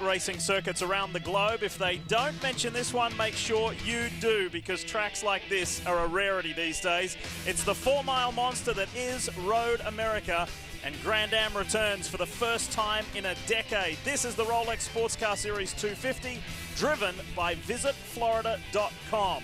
racing circuits around the globe. If they don't mention this one, make sure you do, because tracks like this are a rarity these days. It's the 4-mile monster that is Road America, and Grand Am returns for the first time in a decade. This is the Rolex Sports Car Series 250, driven by visitflorida.com.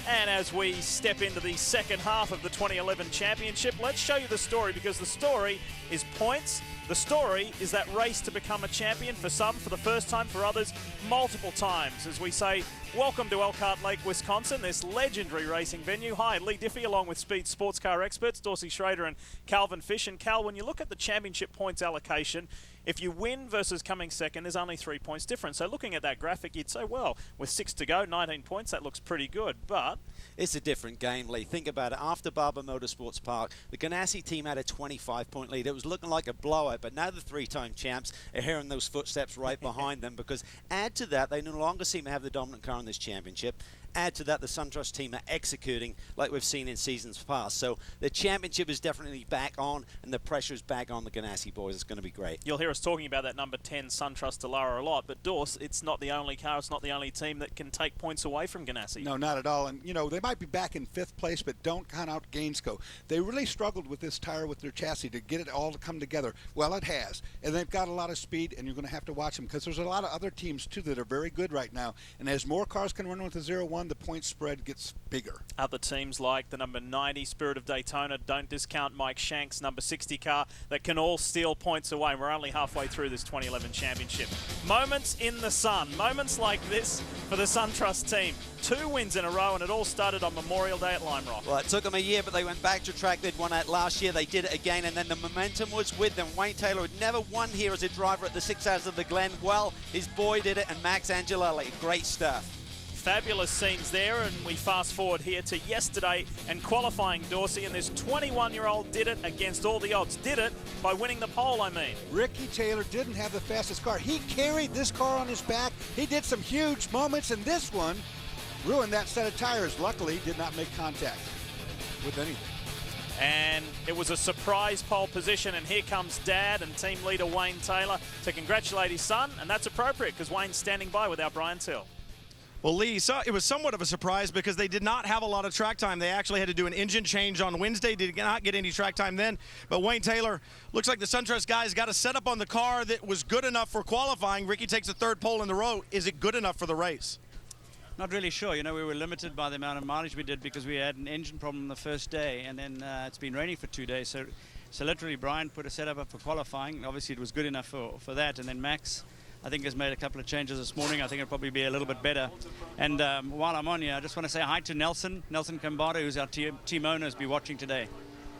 And as we step into the second half of the 2011 championship, let's show you the story, because the story is points. The story is that race to become a champion, for some for the first time, for others multiple times. As we say, welcome to Elkhart Lake, Wisconsin, this legendary racing venue. Hi, Lee Diffie along with Speed Sports Car experts Dorsey Schrader and Calvin Fish. And Cal, when you look at the championship points allocation, if you win versus coming second, there's only 3 points difference. So looking at that graphic, you'd say, well, with 6 to go, 19 points, that looks pretty good. But it's a different game, Lee. Think about it. After Barber Motorsports Park, the Ganassi team had a 25-point lead. It was looking like a blowout, but now the 3-time champs are hearing those footsteps right behind them, because add to that, they no longer seem to have the dominant car in this championship. Add to that, the SunTrust team are executing like we've seen in seasons past. So the championship is definitely back on, and the pressure is back on the Ganassi boys. It's going to be great. You'll hear us talking about that number 10 SunTrust Dallara a lot, but Dorse, it's not the only car, it's not the only team that can take points away from Ganassi. No, not at all. And, you know, they might be back in 5th place, but don't count out Gainesco. They really struggled with this tire, with their chassis, to get it all to come together. Well, it has. And they've got a lot of speed, and you're going to have to watch them, because there's a lot of other teams, too, that are very good right now. And as more cars can run with the 0-1, the point spread gets bigger. Other teams like the number 90 Spirit of Daytona, don't discount Mike Shanks' number 60 car, that can all steal points away. We're only halfway through this 2011 championship. Moments in the sun, moments like this for the SunTrust team. 2 wins in a row, and it all started on Memorial Day at Lime Rock. Well, it took them a year, but they went back to track. They'd won that last year. They did it again, and then the momentum was with them. Wayne Taylor had never won here as a driver at the 6 Hours of the Glen. Well, his boy did it, and Max Angelelli. Great stuff. Fabulous scenes there, and we fast forward here to yesterday and qualifying, Dorsey, and this 21-year-old did it against all the odds. Did it by winning the pole, I mean. Ricky Taylor didn't have the fastest car. He carried this car on his back. He did some huge moments, and this one ruined that set of tires. Luckily, did not make contact with anything. And it was a surprise pole position, and here comes Dad and team leader Wayne Taylor to congratulate his son, and that's appropriate because Wayne's standing by with our Brian Till. Well, Lee, so it was somewhat of a surprise because they did not have a lot of track time. They actually had to do an engine change on Wednesday, did not get any track time then. But Wayne Taylor, looks like the SunTrust guys got a setup on the car that was good enough for qualifying. Ricky takes the 3rd pole in the row. Is it good enough for the race? Not really sure. You know, we were limited by the amount of mileage we did because we had an engine problem the first day, and then it's been raining for 2 days. So literally, Brian put a setup up for qualifying. Obviously, it was good enough for that. And then Max, I think, has made a couple of changes this morning. I think it'll probably be a little bit better. And while I'm on here, I just want to say hi to Nelson Kambada, who's our team owner, has been watching today.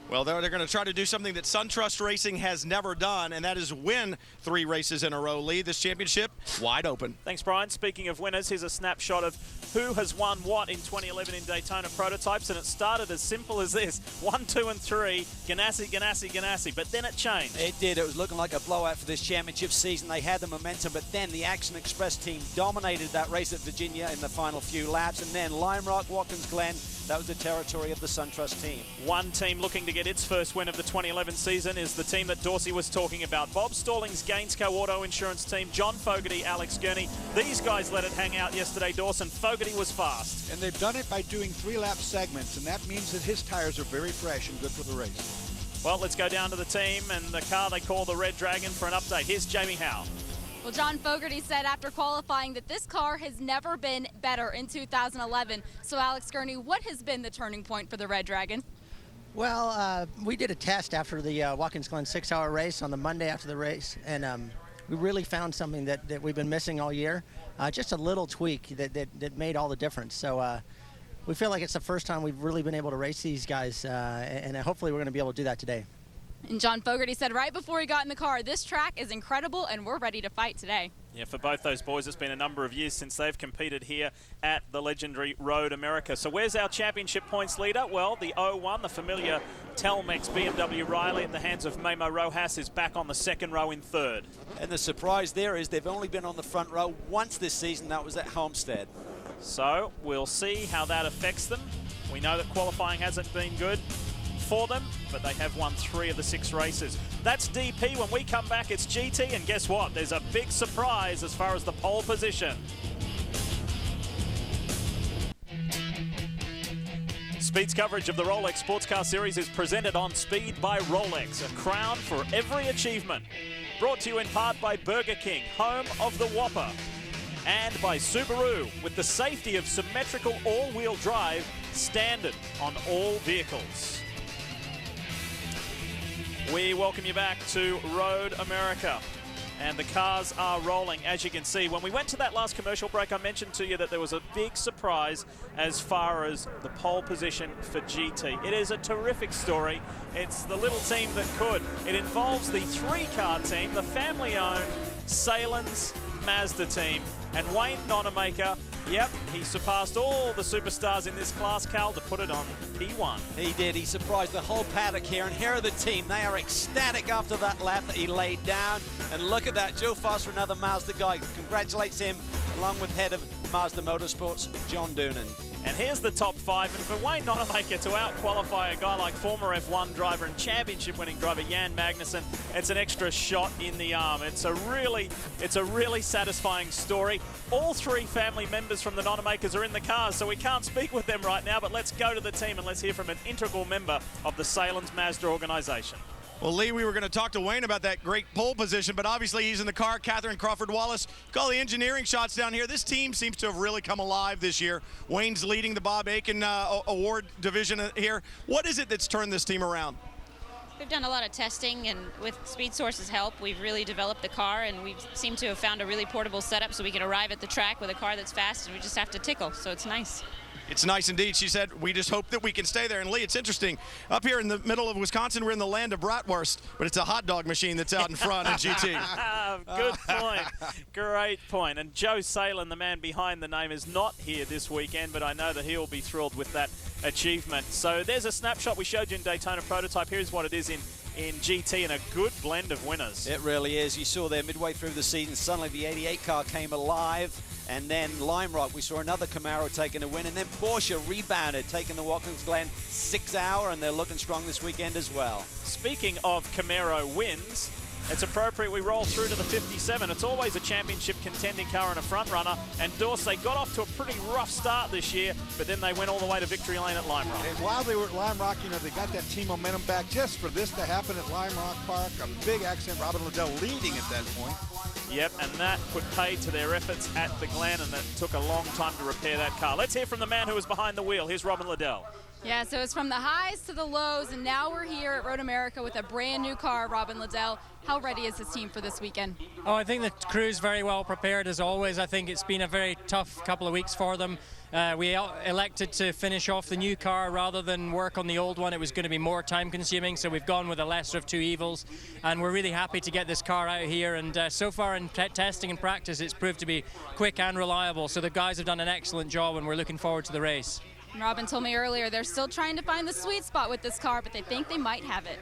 Well, they're going to try to do something that SunTrust Racing has never done, and that is win 3 races in a row. Lee, this championship wide open. Thanks, Brian. Speaking of winners, here's a snapshot of who has won what in 2011 in Daytona prototypes, and it started as simple as this: 1, 2, and 3, Ganassi, Ganassi, Ganassi. But then it changed. It did. It was looking like a blowout for this championship season. They had the momentum, but then the Action Express team dominated that race at Virginia in the final few laps, and then Lime Rock, Watkins Glen, that was the territory of the SunTrust team. One team looking to get its first win of the 2011 season is the team that Dorsey was talking about. Bob Stallings' Gainesco Auto Insurance team, John Fogarty, Alex Gurney. These guys let it hang out yesterday, Dawson. Fogarty was fast. And they've done it by doing 3-lap segments, and that means that his tires are very fresh and good for the race. Well, let's go down to the team and the car they call the Red Dragon for an update. Here's Jamie Howe. Well, John Fogarty said after qualifying that this car has never been better in 2011. So, Alex Gurney, what has been the turning point for the Red Dragon? Well, we did a test after the Watkins Glen 6-hour race on the Monday after the race, and we really found something that we've been missing all year. Just a little tweak that made all the difference. So we feel like it's the first time we've really been able to race these guys, and hopefully we're going to be able to do that today. And John Fogarty said right before he got in the car, this track is incredible and we're ready to fight today. Yeah, for both those boys, it's been a number of years since they've competed here at the legendary Road America. So where's our championship points leader? Well, the 0-1, the familiar Telmex BMW Riley at the hands of Memo Rojas, is back on the 2nd row in 3rd. And the surprise there is they've only been on the front row once this season. That was at Homestead. So we'll see how that affects them. We know that qualifying hasn't been good. for them, but they have won 3 of the 6 races. That's DP. When we come back, it's GT, and guess what? There's a big surprise as far as the pole position. Speed's coverage of the Rolex Sports Car Series is presented on Speed by Rolex, a crown for every achievement. Brought to you in part by Burger King, home of the Whopper, and by Subaru, with the safety of symmetrical all-wheel drive standard on all vehicles. We welcome you back to Road America. And the cars are rolling, as you can see. When we went to that last commercial break, I mentioned to you that there was a big surprise as far as the pole position for GT. It is a terrific story. It's the little team that could. It involves the 3-car team, the family-owned Salins Mazda team. And Wayne Nonamaker, yep, he surpassed all the superstars in this class, Cal, to put it on P1. He did. He surprised the whole paddock here. And here are the team. They are ecstatic after that lap that he laid down. And look at that. Joe Foster, another Mazda guy, congratulates him, along with head of Mazda Motorsports, John Doonan. And here's the top 5. And for Wayne Nonamaker to out-qualify a guy like former F1 driver and championship-winning driver Jan Magnussen, it's an extra shot in the arm. It's a really satisfying story. All 3 family members from the Nonamakers are in the cars, so we can't speak with them right now, but let's go to the team and let's hear from an integral member of the Salins Mazda organization. Well, Lee, we were going to talk to Wayne about that great pole position, but obviously he's in the car. Catherine Crawford-Wallace, call the engineering shots down here. This team seems to have really come alive this year. Wayne's leading the Bob Aiken Award division here. What is it that's turned this team around? We've done a lot of testing, and with Speed Source's help, we've really developed the car, and we seem to have found a really portable setup so we can arrive at the track with a car that's fast, and we just have to tickle, so it's nice. It's nice indeed. She said, we just hope that we can stay there. And Lee, it's interesting. Up here in the middle of Wisconsin, we're in the land of bratwurst, but it's a hot dog machine that's out in front in GT. Good point. Great point. And Joe Salin, the man behind the name, is not here this weekend, but I know that he'll be thrilled with that achievement. So there's a snapshot we showed you in Daytona Prototype. Here's what it is in GT, and a good blend of winners. It really is. You saw there midway through the season, suddenly the 88 car came alive. And then Lime Rock, we saw another Camaro taking a win. And then Porsche rebounded, taking the Watkins Glen 6 hour, and they're looking strong this weekend as well. Speaking of Camaro wins, it's appropriate we roll through to the 57. It's always a championship contending car and a front runner. And Dorsey got off to a pretty rough start this year, but then they went all the way to victory lane at Lime Rock. And while they were at Lime Rock, you know, they got that team momentum back just for this to happen at Lime Rock Park. A big accident, Robin Liddell leading at that point. Yep, and that put paid to their efforts at the Glen, and that took a long time to repair that car. Let's hear from the man who was behind the wheel. Here's Robin Liddell. Yeah, so it's from the highs to the lows, and now we're here at Road America with a brand new car, Robin Liddell. How ready is this team for this weekend? Oh, I think the crew's very well prepared as always. I think it's been a very tough couple of weeks for them. We elected to finish off the new car rather than work on the old one. It was going to be more time consuming, so we've gone with the lesser of 2 evils, and we're really happy to get this car out here. And so far in testing and practice, it's proved to be quick and reliable, so the guys have done an excellent job, and we're looking forward to the race. Robin told me earlier they're still trying to find the sweet spot with this car, but they think they might have it.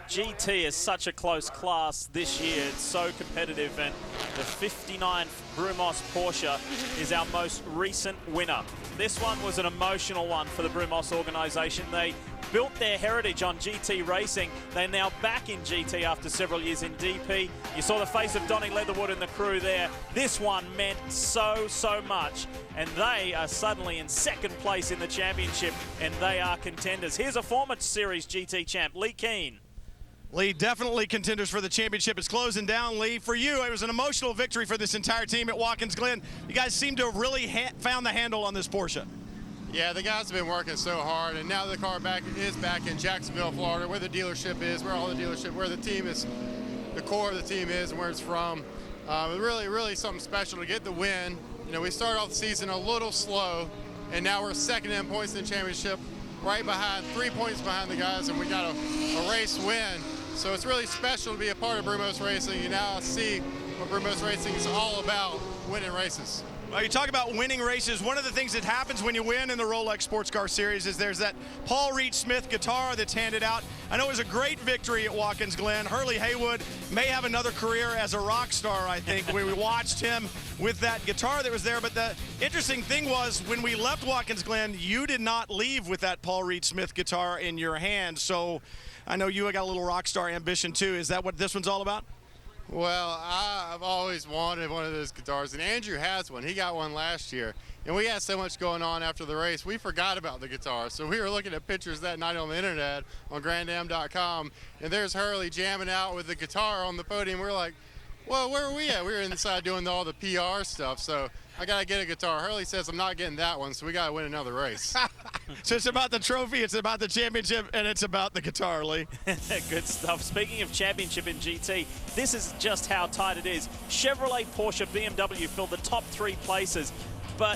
GT is such a close class this year. It's so competitive, and the 59 Brumos Porsche is our most recent winner. This one was an emotional one for the Brumos organization. They built their heritage on GT racing. They're now back in GT after several years in DP. You saw the face of Donnie Leatherwood and the crew there. This one meant so much, and they are suddenly in second place in the championship, and they are contenders. Here's a former series GT champ, Lee Keane. Lee, definitely contenders for the championship. It's closing down, Lee. For you, it was an emotional victory for this entire team at Watkins Glen. You guys seem to have really found the handle on this Porsche. Yeah, the guys have been working so hard, and now the car is back in Jacksonville, Florida, where the dealership is, where the team is, the core of the team is, and where it's from. Really something special to get the win. You know, we started off the season a little slow, and now we're second in points in the championship, right behind, 3 points behind the guys, and we got a race win. So it's really special to be a part of Brumos Racing. You now see but Brumos Racing is all about winning races. Well, you talk about winning races. One of the things that happens when you win in the Rolex Sports Car Series is there's that Paul Reed Smith guitar that's handed out. I know it was a great victory at Watkins Glen. Hurley Haywood may have another career as a rock star, I think, when we watched him with that guitar that was there. But the interesting thing was when we left Watkins Glen, you did not leave with that Paul Reed Smith guitar in your hand. So I know you got a little rock star ambition, too. Is that what this one's all about? Well, I've always wanted one of those guitars, and Andrew has one. He got one last year, and we had so much going on after the race, we forgot about the guitar. So we were looking at pictures that night on the internet on grandam.com, and there's Hurley jamming out with the guitar on the podium. We're like, well, where were we at? We were inside doing all the PR stuff, so I got to get a guitar. Hurley says I'm not getting that one, so we got to win another race. So it's about the trophy, it's about the championship, and it's about the guitar, Lee. Good stuff. Speaking of championship in GT, this is just how tight it is. Chevrolet, Porsche, BMW filled the top 3 places.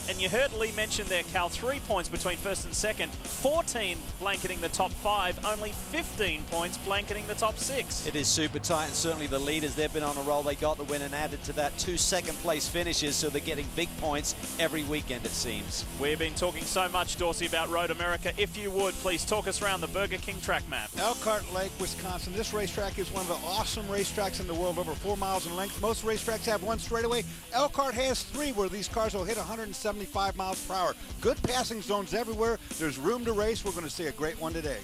And you heard Lee mention there, Cal, 3 points between first and second, 14 blanketing the top 5, only 15 points blanketing the top 6. It is super tight, and certainly the leaders, they've been on a roll. They got the win and added to that 2 second-place finishes, so they're getting big points every weekend, it seems. We've been talking so much, Dorsey, about Road America. If you would, please talk us around the Burger King track map. Elkhart Lake, Wisconsin. This racetrack is one of the awesome racetracks in the world, over 4 miles in length. Most racetracks have one straightaway. Elkhart has 3 where these cars will hit 175 miles per hour. Good passing zones everywhere. There's room to race. We're going to see a great one today.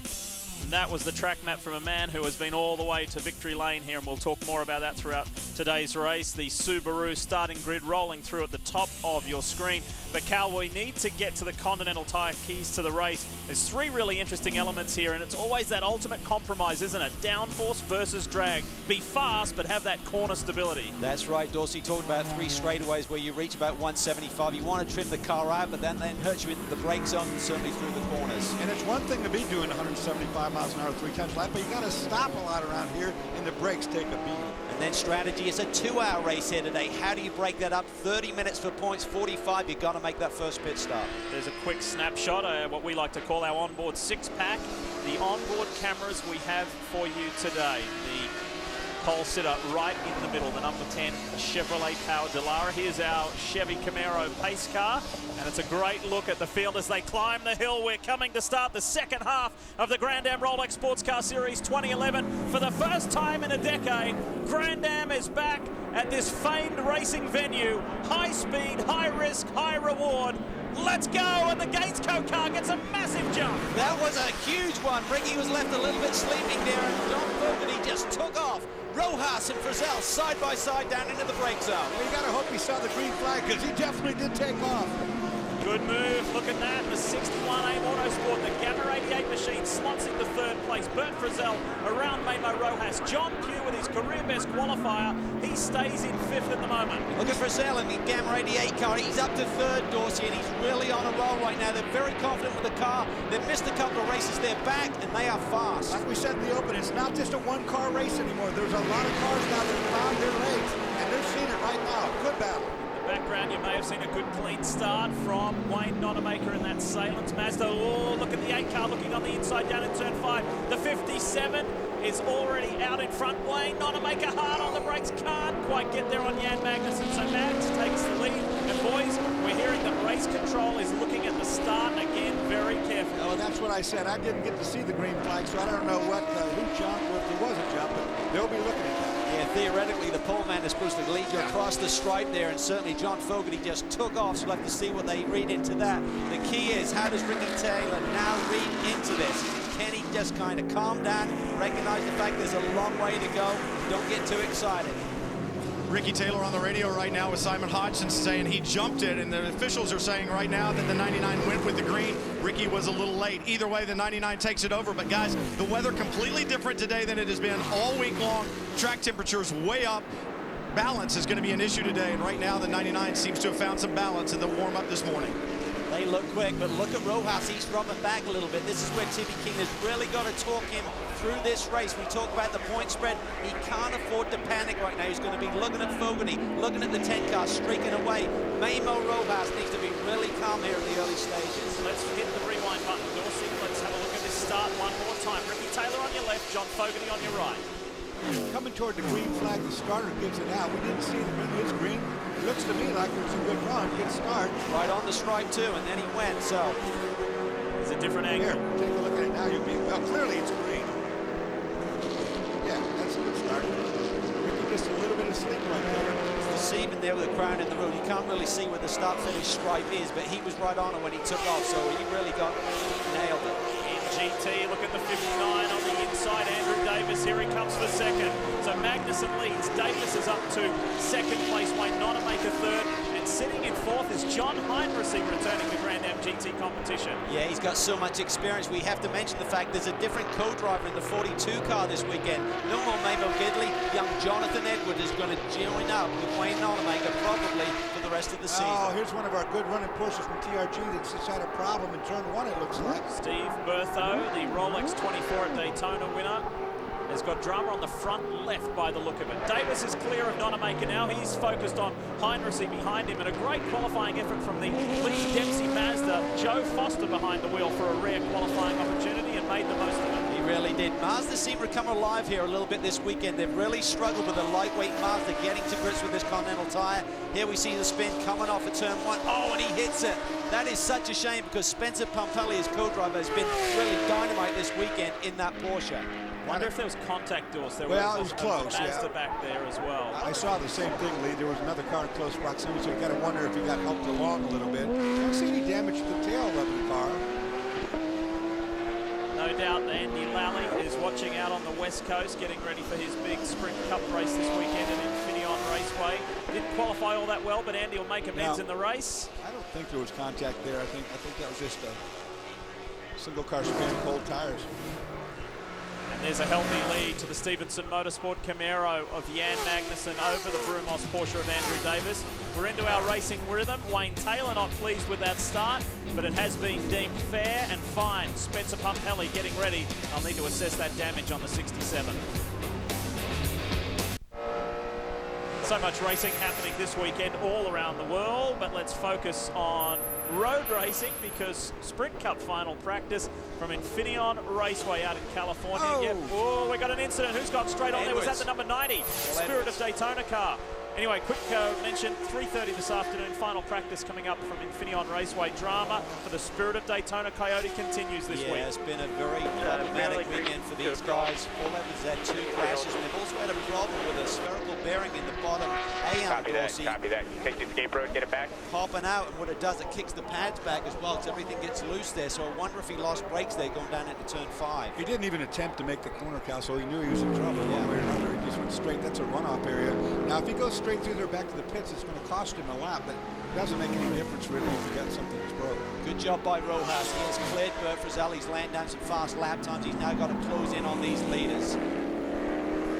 And that was the track map from a man who has been all the way to victory lane here, and we'll talk more about that throughout today's race. The Subaru starting grid rolling through at the top of your screen. But Cal, we need to get to the Continental Tire keys to the race. There's 3 really interesting elements here, and it's always that ultimate compromise, isn't it? Downforce versus drag. Be fast, but have that corner stability. That's right. Dorsey talked about 3 straightaways where you reach about 175. You want to trim the car out, but then hurts you in the brake zone and certainly through the corners. And it's one thing to be doing 175 miles an hour 3 times lap, but you got to stop a lot around here, and the brakes take a beating. And then strategy is a 2-hour race here today. How do you break that up? 30 minutes for points, 45. You've got to make that first pit stop. There's a quick snapshot, what we like to call our onboard 6-pack. The onboard cameras we have for you today. The pole sitter right in the middle, the number 10 Chevrolet powered Delara. Here's our Chevy Camaro pace car, and it's a great look at the field as they climb the hill. We're coming to start the second half of the Grand Am Rolex Sports Car Series 2011. For the first time in a decade, Grand Am is back at this famed racing venue. High speed, high risk, high reward. Let's go, and the Gatesco car gets a massive jump. That was a huge one. Ricky was left a little bit sleeping there, and John Fogarty just took off. Rojas and Frizzell side by side down into the brake zone. Well, you got to hope he saw the green flag, because he definitely did take off. Good move. Look at that. The 61A Motorsport, the Gamma 88 machine slots into 3rd place. Bert Frizzell around Mamo Rojas. John Pugh with his career best qualifier. He stays in 5th at the moment. Look at Frizzell in the Gamma 88 car. He's up to 3rd, Dorsey, and he's really on a roll right now. They're very confident with the car. They've missed a couple of races. They're back, and they are fast. Like we said in the open, it's not just a 1-car race anymore. There's a lot of cars now that have found their legs, and they're seeing it right now. Good battle. Background, you may have seen a good clean start from Wayne Nonamaker in that Salence Mazda. Oh, look at the 8 car looking on the inside down in turn 5. The 57 is already out in front. Wayne Nonamaker hard on the brakes, can't quite get there on Jan Magnussen, so Mags takes the lead. And boys, we're hearing that race control is looking at the start again very carefully. Oh, that's what I said. I didn't get to see the green flag, so I don't know who jumped or if there was a jump, but they'll be looking at that. Yeah, theoretically, the pole man is supposed to lead you across the stripe there, and certainly John Fogarty just took off, so we'll have to see what they read into that. The key is, how does Ricky Taylor now read into this? Can he just kind of calm down, recognize the fact there's a long way to go, don't get too excited? Ricky Taylor on the radio right now with Simon Hodgson saying he jumped it, and the officials are saying right now that the 99 went with the green. Ricky was a little late. Either way, the 99 takes it over. But guys, the weather completely different today than it has been all week long. Track temperatures way up. Balance is going to be an issue today, and right now the 99 seems to have found some balance in the warm-up this morning. They look quick, but look at Rojas. He's dropping back a little bit. This is where Timmy King has really got to talk him through this race. We talk about the point spread. He can't afford to panic right now. He's going to be looking at Fogarty, looking at the 10 car, streaking away. Mamo Rojas needs to be really calm here in the early stages. Let's hit the rewind button, Dorsey. Let's have a look at this start one more time. Ricky Taylor on your left, John Fogarty on your right. coming toward the green flag. The starter gives it out. We didn't see the green. It's green. It looks to me like it was a good run, good start. Right on the stripe too, and then he went. So there's a different angle. Here, take a look at it now. You'll be well. Clearly, it's green. Yeah, that's a good start. Maybe just a little bit of sleep right there. It's deceiving there with the crowd in the road. You can't really see where the start-finish stripe is, but he was right on it when he took off, so he really nailed it. GT, look at the 59 on the inside. Andrew Davis, here he comes for second. So Magnussen leads. Davis is up to second place. Wayne Nonamaker third. And sitting in fourth is John Heinrichs returning the Grand Am GT competition. Yeah, he's got so much experience. We have to mention the fact there's a different co-driver in the 42 car this weekend. No more Mamo Gidley. Young Jonathan Edwards is going to join up with Wayne Nonamaker probably for the rest of the season. Oh, here's one of our good running Porsches from TRG that's just had a problem in turn one, it looks like. Steve Bertho, the Rolex 24 at Daytona winner, has got drama on the front left by the look of it. Davis is clear of Nonamaker now. He's focused on Heinrichs behind him, and a great qualifying effort from the Lee Dempsey Mazda. Joe Foster behind the wheel for a rare qualifying opportunity and made the most of it. He really did. Mazda seem to come alive here a little bit this weekend. They've really struggled with the lightweight Mazda getting to grips with this Continental tire. Here we see the spin coming off at turn one. Oh, and he hits it. That is such a shame because Spencer Pompelli, his co-driver, has been really dynamite this weekend in that Porsche. Wonder if there was contact doors. There well, was it was close. Mazda back there as well. I saw the same thing, Lee. There was another car in close proximity, so you got to wonder if he got helped along a little bit. Don't see any damage to the tail of the car. No doubt Andy Lally is watching out on the West Coast, getting ready for his big Sprint Cup race this weekend at Infineon Raceway. Didn't qualify all that well, but Andy will make amends in the race. I don't think there was contact there. I think that was just a single car spin, cold tires. And there's a healthy lead to the Stevenson Motorsport Camaro of Jan Magnussen over the Brumos Porsche of Andrew Davis. We're into our racing rhythm. Wayne Taylor not pleased with that start, but it has been deemed fair and fine. Spencer Pompelli getting ready. I'll need to assess that damage on the 67. So much racing happening this weekend all around the world, but let's focus on road racing because Sprint Cup final practice from Infineon Raceway out in California. Oh, Yep. Oh, we got an incident. Who's got straight on there? Was that the number 90? Spirit of Daytona car. Anyway, quick mention, 3:30 this afternoon, final practice coming up from Infineon Raceway. Drama for the Spirit of Daytona Coyote continues this week. Yeah, it's been a very problematic weekend for these guys. Paul Evans had 2 crashes, and they've also had a problem with a spherical bearing in the bottom AM door seat. Copy that. Take the escape road, get it back. Popping out, and what it does, it kicks the pads back as well, so everything gets loose there. So I wonder if he lost brakes there going down into turn 5. He didn't even attempt to make the corner, Cal, so he knew he was in trouble one way or another. He just went straight. That's a runoff area. Now, if he goes straight through there back to the pits, it's going to cost him a lap, but it doesn't make any difference really if you got something that's broke. Good job by Rojas. He has cleared Bert Frizzell. He's laying down some fast lap times. He's now got to close in on these leaders.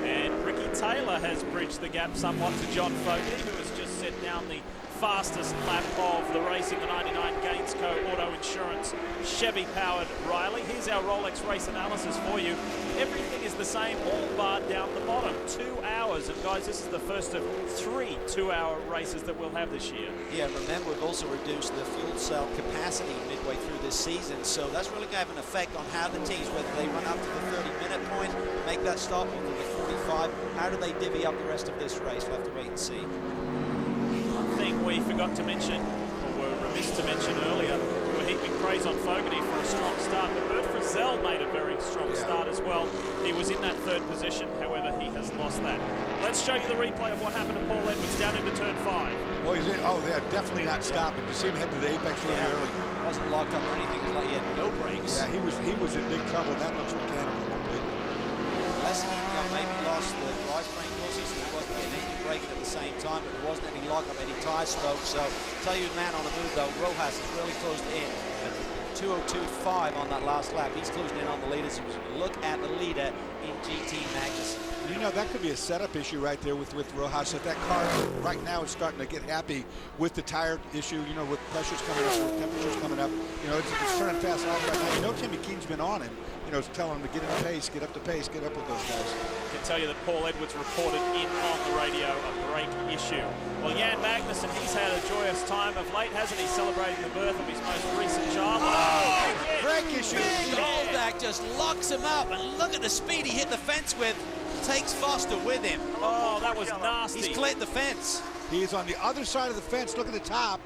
And Ricky Taylor has bridged the gap somewhat to John Fogarty, who has just set down the fastest lap of the race in the 99 Gainsco Auto Insurance Chevy-powered Riley. Here's our Rolex race analysis for you. Everything is the same, all barred down the bottom. 2 hours, and guys, this is the first of 3 2-hour races that we'll have this year. Yeah, remember, we've also reduced the fuel cell capacity midway through this season, so that's really going to have an effect on how the teams, whether they run up to the 30-minute point, make that stop, or to the 45, how do they divvy up the rest of this race? We'll have to wait and see. One thing we forgot to mention, or were remiss to mention earlier, we were heaping praise on Fogarty for a strong start, but Bert Frizzell made a very strong start as well. He was in that 3rd position, however, he has lost that. Let's show you the replay of what happened to Paul Edwards down into turn 5. Well, he's in. Oh, they're definitely not stopping. You see him head to the apex really early. Wasn't locked up or anything. It was like he had no brakes. Yeah, he was in big trouble. That looks mechanical. Unless he maybe lost the drivetrain courses, so he wasn't getting any braking at the same time, but there wasn't any lockup, any tire smoke. So, tell you, man on the move though, Rojas has really closed in. 2:02.5 on that last lap. He's closing in on the leaders. Look at the leader in GT Magnussen. You know, that could be a setup issue right there with Rojas. If that car right now is starting to get happy with the tire issue, you know, with pressures coming up, with temperatures coming up, you know, it's turning fast off right now. You know, Timmy Keen's been on him, you know, telling him to get in the pace, get up the pace, get up with those guys. I can tell you that Paul Edwards reported in on the radio a brake issue. Well, Jan Magnussen, he's had a joyous time of late, hasn't he? Celebrating the birth of his most recent child. Brake issue. Big Holdack just locks him up, and look at the speed he hit the fence with. takes Foster with him. Oh, that was nasty. He's cleared the fence. He's on the other side of the fence. Look at the top.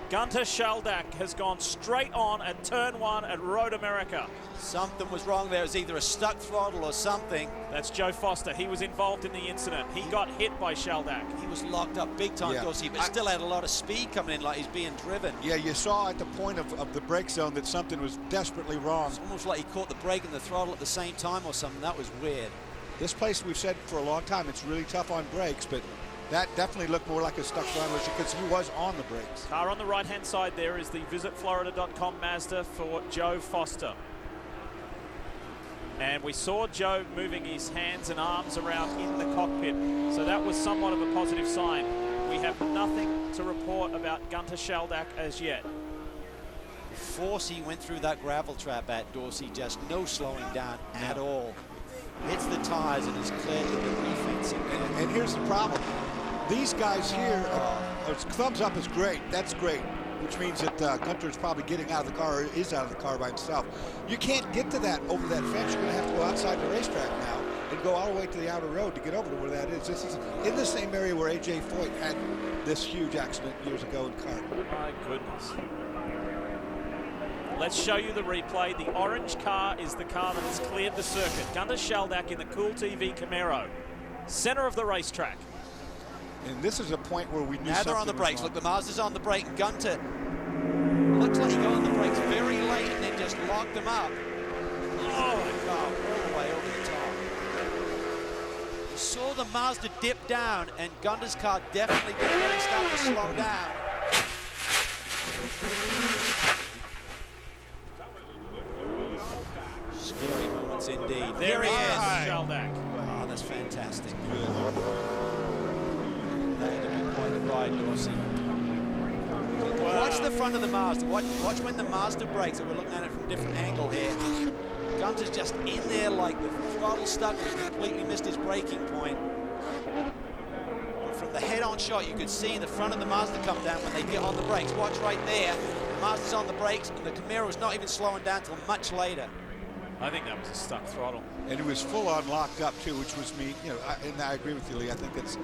Gunter Shaldak has gone straight on at turn 1 at Road America. Something was wrong there. It was either a stuck throttle or something. That's Joe Foster. He was involved in the incident. He got hit by Shaldak. He was locked up big time, Yeah. Dorsey, but still had a lot of speed coming in like he's being driven. Yeah, you saw at the point of the brake zone that something was desperately wrong. It's almost like he caught the brake and the throttle at the same time or something. That was weird. This place, we've said for a long time, it's really tough on brakes, but that definitely looked more like a stuck throttle because he was on the brakes. Car on the right-hand side there is the visitflorida.com Mazda for Joe Foster. And we saw Joe moving his hands and arms around in the cockpit, so that was somewhat of a positive sign. We have nothing to report about Gunter Shaldak as yet. The force he went through that gravel trap at, Dorsey, just no slowing down at all. Hits the tires and is cleared the debris fencing. And here's the problem. These guys here, thumbs up is great. That's great, which means that Gunter's probably getting out of the car or is out of the car by himself. You can't get to that over that fence. You're going to have to go outside the racetrack now and go all the way to the outer road to get over to where that is. This is in the same area where A.J. Foyt had this huge accident years ago in kart. My goodness. Let's show you the replay. The orange car is the car that has cleared the circuit. Gunter Shaldak in the Cool TV Camaro. Center of the racetrack. And this is a point where we knew now they're on the brakes. Look, the Mazda's on the brake. Gunter looks like he got on the brakes very late and then just locked them up. Oh, my God, all the way over the top. You saw the Mazda dip down, and Gunter's car definitely didn't really start to slow down. Scary moments indeed. There he is, Shaldak. Oh, that's fantastic. Ride, Dorsey. Watch the front of the Mazda. Watch when the Mazda brakes, and we're looking at it from a different angle here. Gunter's just in there like the throttle stuck. He completely missed his braking point. But from the head-on shot, you could see the front of the Mazda come down when they get on the brakes. Watch right there. The Mazda's on the brakes, and the Camaro's not even slowing down until much later. I think that was a stuck throttle. And it was full-on locked up, too, which was me. You know, and I agree with you, Lee. I think his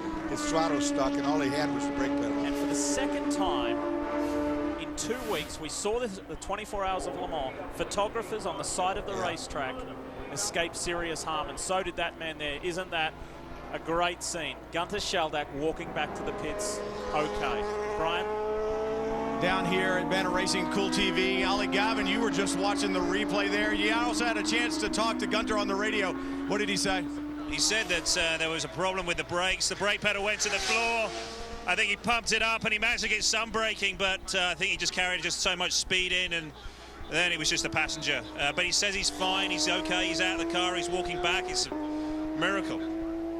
throttle stuck, and all he had was the brake pedal. And for the second time in 2 weeks, we saw this at the 24 Hours of Le Mans. Photographers on the side of the racetrack escaped serious harm, and so did that man there. Isn't that a great scene? Gunter Shaldak walking back to the pits. Okay. Brian? Down here at Banner Racing Cool TV. Ollie Gavin, you were just watching the replay there. You also had a chance to talk to Gunter on the radio. What did he say? He said that there was a problem with the brakes. The brake pedal went to the floor. I think he pumped it up and he managed to get some braking, but I think he just carried just so much speed in, and then it was just a passenger. But he says he's fine, he's okay, he's out of the car, he's walking back. It's a miracle.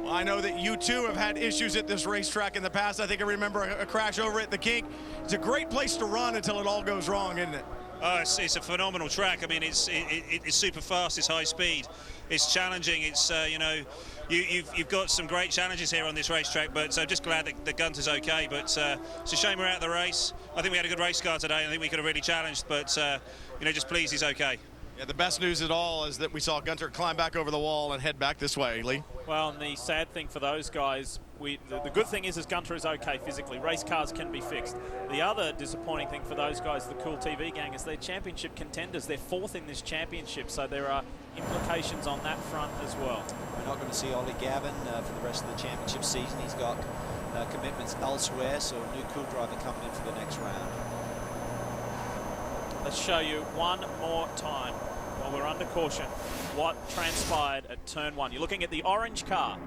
Well, I know that you too have had issues at this racetrack in the past. I think I remember a crash over at the Kink. It's a great place to run until it all goes wrong, isn't it? Oh, it's a phenomenal track. I mean, it's super fast, it's high speed, it's challenging. It's you know, you've got some great challenges here on this racetrack. But so just glad that Gunter's okay. But it's a shame we're out of the race. I think we had a good race car today. I think we could have really challenged. But you know, just pleased he's okay. Yeah, the best news at all is that we saw Gunter climb back over the wall and head back this way, Lee. Well, and the sad thing for those guys, the good thing is Gunter is okay physically. Race cars can be fixed. The other disappointing thing for those guys, the Cool TV gang, is they're championship contenders. They're fourth in this championship, so there are implications on that front as well. We're not going to see Ollie Gavin for the rest of the championship season. He's got commitments elsewhere, so a new cool driver coming in for the next round. Let's show you one more time, while we're under caution, what transpired at turn 1. You're looking at the orange car.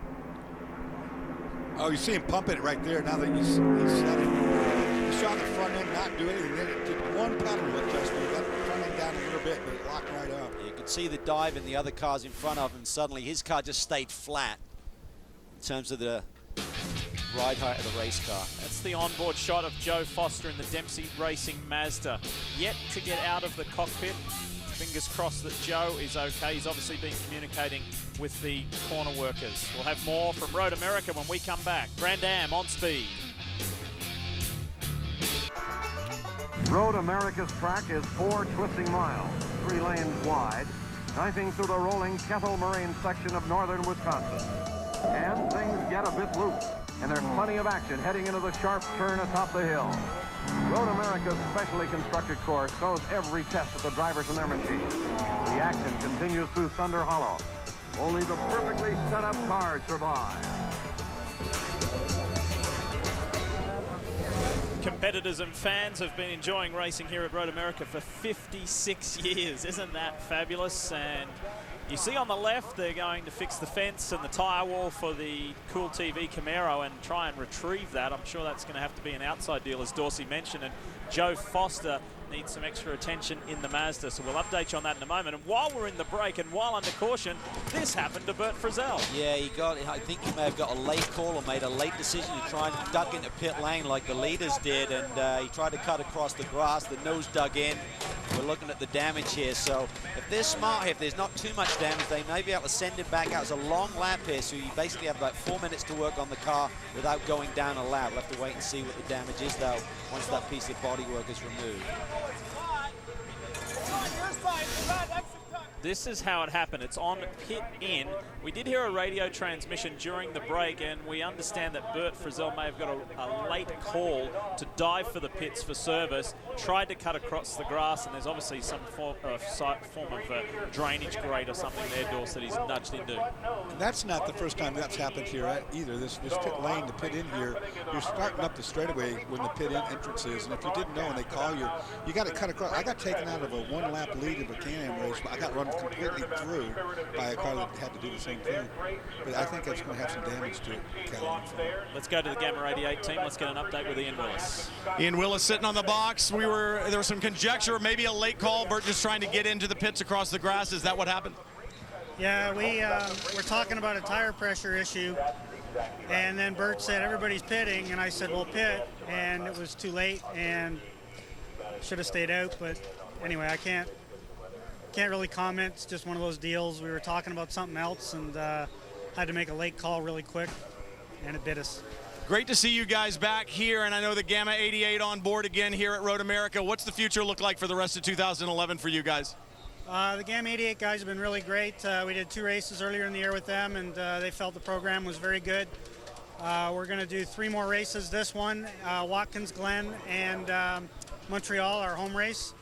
Oh, you see him pumping it right there now that he's set it. You saw the front end not do anything. Then it did one pedal adjustment. Got the front end down a little bit, but it locked right up. You could see the dive in the other cars in front of him. Suddenly, his car just stayed flat in terms of the ride height of the race car. That's the onboard shot of Joe Foster in the Dempsey Racing Mazda. Yet to get out of the cockpit. Fingers crossed that Joe is okay. He's obviously been communicating with the corner workers. We'll have more from Road America when we come back. Grand Am on speed. Road America's track is 4 twisting miles, 3 lanes wide, knifing through the rolling Kettle Moraine section of northern Wisconsin. And things get a bit loose, and there's plenty of action heading into the sharp turn atop the hill. Road America's specially constructed course goes every test of the drivers and their machines. The action continues through Thunder Hollow. Only the perfectly set up cars survive. Competitors and fans have been enjoying racing here at Road America for 56 years. Isn't that fabulous? And you see on the left, they're going to fix the fence and the tyre wall for the Cool TV Camaro and try and retrieve that. I'm sure that's going to have to be an outside deal, as Dorsey mentioned. And Joe Foster needs some extra attention in the Mazda, so we'll update you on that in a moment. And while we're in the break and while under caution, this happened to Bert Frizzell. Yeah, I think he may have got a late call or made a late decision to try and duck into pit lane like the leaders did, and he tried to cut across the grass. The nose dug in. We're looking at the damage here, so if they're smart, if there's not too much damage, they may be able to send him back out. It's a long lap here, so you basically have about 4 minutes to work on the car without going down a lap. We'll have to wait and see what the damage is, though, once that piece of bodywork is removed. This is how it happened. It's on pit in. We did hear a radio transmission during the break, and we understand that Bert Frizzell may have got a late call to dive for the pits for service, tried to cut across the grass, and there's obviously some form of drainage grate or something there, Dorse, that he's nudged into. And that's not the first time that's happened here either. This pit lane, the pit in here, you're starting up the straightaway when the pit entrance is, and if you didn't know and they call you, you got to cut across. I got taken out of a one-lap lead of a Can-Am race, but I got run completely through by a car that had to do the same thing. But I think that's going to have some damage to it, Calvin. Let's go to the Gamma 88 team. Let's get an update with Ian Willis. Ian Willis sitting on the box. There was some conjecture, maybe a late call. Bert just trying to get into the pits across the grass. Is that what happened? Yeah, we're talking about a tire pressure issue. And then Bert said, everybody's pitting. And I said, well, pit. And it was too late and should have stayed out. But anyway, I can't really comment. It's just one of those deals. We were talking about something else and had to make a late call really quick, and it bit us. Great to see you guys back here, and I know the Gamma 88 on board again here at Road America. What's the future look like for the rest of 2011 for you guys? The Gamma 88 guys have been really great. We did 2 races earlier in the year with them, and they felt the program was very good. We're going to do 3 more races. This one, Watkins Glen and Montreal, our home race.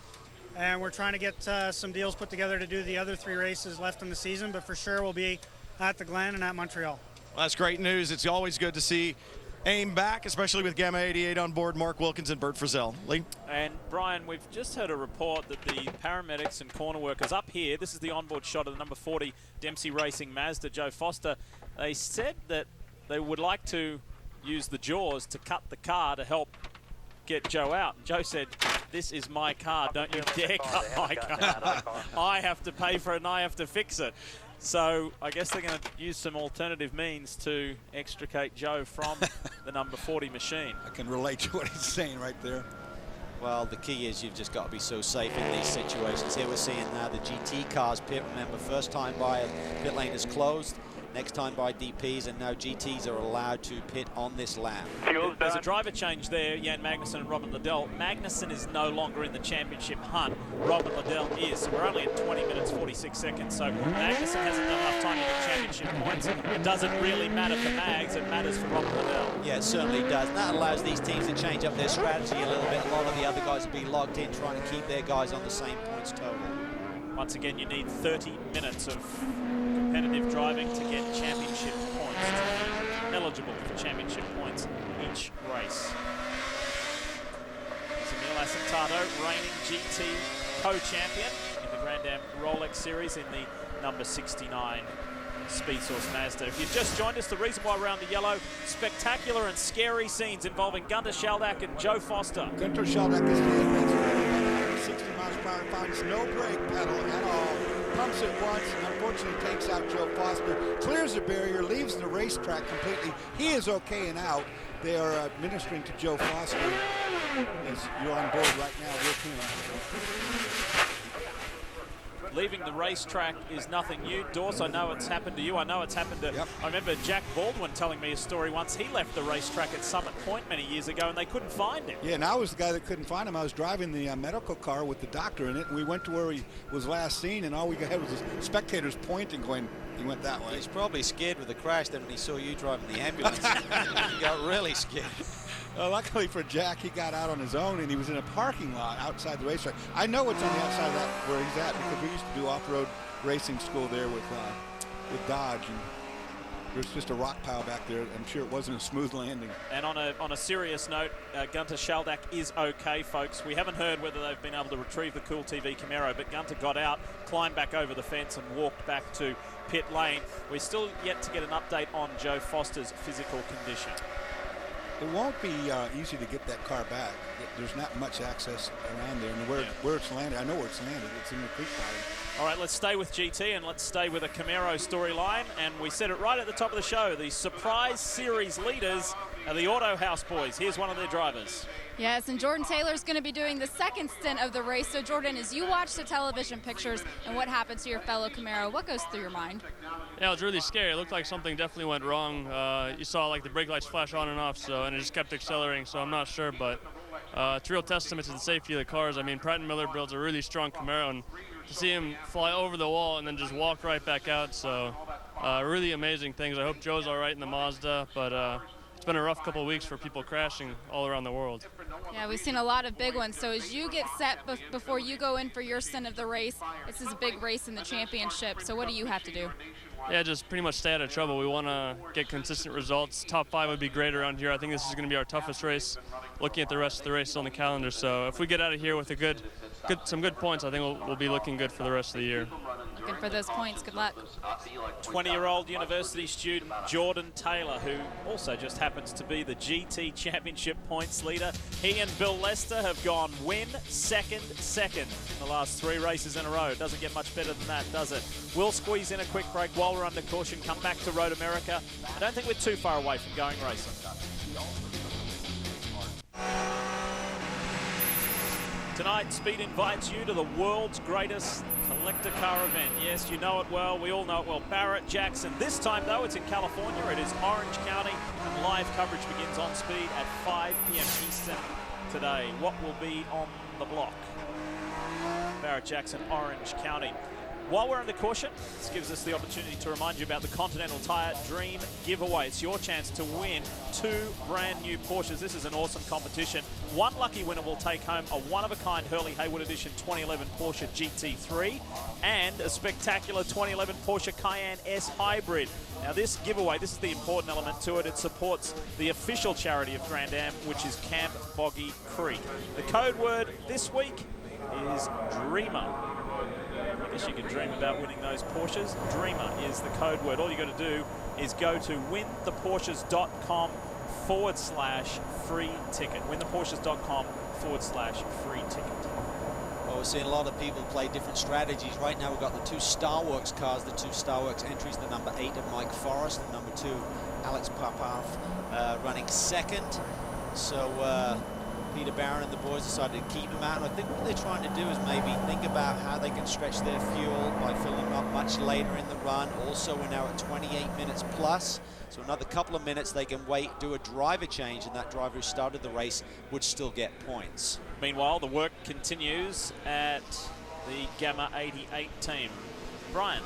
And we're trying to get some deals put together to do the other 3 races left in the season, but for sure we'll be at the Glen and at Montreal. Well, that's great news. It's always good to see AIM back, especially with Gamma 88 on board, Mark Wilkins and Bert Frizzell. Lee? And Brian, we've just heard a report that the paramedics and corner workers up here, this is the onboard shot of the number 40 Dempsey Racing Mazda, Joe Foster, they said that they would like to use the jaws to cut the car to help get Joe out. And Joe said, this is my car, don't you dare cut my car. I have to pay for it and I have to fix it. So I guess they're going to use some alternative means to extricate Joe from the number 40 machine. I can relate to what he's saying right there. Well, the key is you've just got to be so safe in these situations. Here we're seeing now the GT cars pit. Remember, first time by pit lane is closed. Next time by DPs, and now GTs are allowed to pit on this lap. There's a driver change there, Jan Magnussen and Robin Liddell. Magnussen is no longer in the championship hunt. Robin Liddell is. So we're only at 20 minutes, 46 seconds. So Magnussen hasn't done enough time to get championship points. It doesn't really matter for Mags, it matters for Robin Liddell. Yeah, it certainly does. And that allows these teams to change up their strategy a little bit. A lot of the other guys will be locked in, trying to keep their guys on the same points total. Once again, you need 30 minutes of competitive driving to get championship points, to be eligible for championship points each race. Emil Asentato, reigning GT co-champion in the Grand Am Rolex Series in the number 69 Speed Source Mazda. If you've just joined us, the reason why we're on the yellow, spectacular and scary scenes involving Gunter Schaldak and Joe Foster. Gunter Schaldak is the 60 miles per hour, finds no brake pedal at all. Pumps it once and unfortunately takes out Joe Foster, clears the barrier, leaves the racetrack completely. He is okay and out. They are administering to Joe Foster as you're on board right now with him. leaving the racetrack is nothing new. Dorse, I know it's happened to you. I know it's happened to... I remember Jack Baldwin telling me a story once. He left the racetrack at Summit Point many years ago, and they couldn't find him. Yeah, and I was the guy that couldn't find him. I was driving the medical car with the doctor in it, and we went to where he was last seen, and all we had was the spectators pointing, going, he went that way. He's probably scared with the crash then when he saw you driving the ambulance. He got really scared. Luckily for Jack, he got out on his own, and he was in a parking lot outside the racetrack. I know it's on the outside of that where he's at because we used to do off-road racing school there with Dodge, and there's just a rock pile back there. I'm sure it wasn't a smooth landing. And on a serious note, Gunter Schaldak is okay, folks. We haven't heard whether they've been able to retrieve the Cool TV Camaro, but Gunter got out, climbed back over the fence, and walked back to pit lane. We're still yet to get an update on Joe Foster's physical condition. It won't be easy to get that car back. There's not much access around there, and where it's landed, I know where it's landed. It's in the creek bottom. All right, let's stay with GT and let's stay with a Camaro storyline. And we said it right at the top of the show. The surprise series leaders are the Auto House boys. Here's one of their drivers. Yes, and Jordan Taylor's going to be doing the second stint of the race. So, Jordan, as you watch the television pictures and what happened to your fellow Camaro, what goes through your mind? Yeah, it was really scary. It looked like something definitely went wrong. You saw like the brake lights flash on and off, and it just kept accelerating. So I'm not sure, but it's a real testament to the safety of the cars. I mean, Pratt & Miller builds a really strong Camaro, and to see him fly over the wall and then just walk right back out, so really amazing things. I hope Joe's all right in the Mazda, but it's been a rough couple of weeks for people crashing all around the world. Yeah, we've seen a lot of big ones. So as you get set before you go in for your stint of the race, this is a big race in the championship. So what do you have to do? Yeah, just pretty much stay out of trouble. We want to get consistent results. Top 5 would be great around here. I think this is going to be our toughest race, looking at the rest of the races on the calendar. So if we get out of here with some good points, I think we'll be looking good for the rest of the year. Looking for those points. Good luck. 20-year-old university student Jordan Taylor, who also just happens to be the GT Championship points leader. He and Bill Lester have gone win, second in the last 3 races in a row. Doesn't get much better than that, does it? We'll squeeze in a quick break while we're under caution, come back to Road America. I don't think we're too far away from going racing. Tonight, Speed invites you to the world's greatest collector car event. Yes, you know it well. We all know it well. Barrett Jackson. This time, though, it's in California. It is Orange County, and live coverage begins on Speed at 5 p.m. Eastern today. What will be on the block? Barrett Jackson, Orange County. While we're under caution, this gives us the opportunity to remind you about the Continental Tire Dream Giveaway. It's your chance to win 2 brand new Porsches. This is an awesome competition. One lucky winner will take home a one-of-a-kind Hurley Haywood Edition 2011 Porsche GT3 and a spectacular 2011 Porsche Cayenne S Hybrid. Now this giveaway, this is the important element to it. It supports the official charity of Grand Am, which is Camp Boggy Creek. The code word this week is Dreamer. I guess you could dream about winning those Porsches. Dreamer is the code word. All you got to do is go to wintheporsches.com/free ticket. wintheporsches.com/free ticket. Well, we're seeing a lot of people play different strategies. Right now we've got the 2 Starworks cars, the 2 Starworks entries, the number 8 of Mike Forrest, the number 2 Alex Popov running second. So Peter Barron and the boys decided to keep them out, and I think what they're trying to do is maybe think about how they can stretch their fuel by filling up much later in the run. Also, we're now at 28 minutes plus, so another couple of minutes they can wait, do a driver change, and that driver who started the race would still get points. Meanwhile, the work continues at the Gamma 88 team. Brian.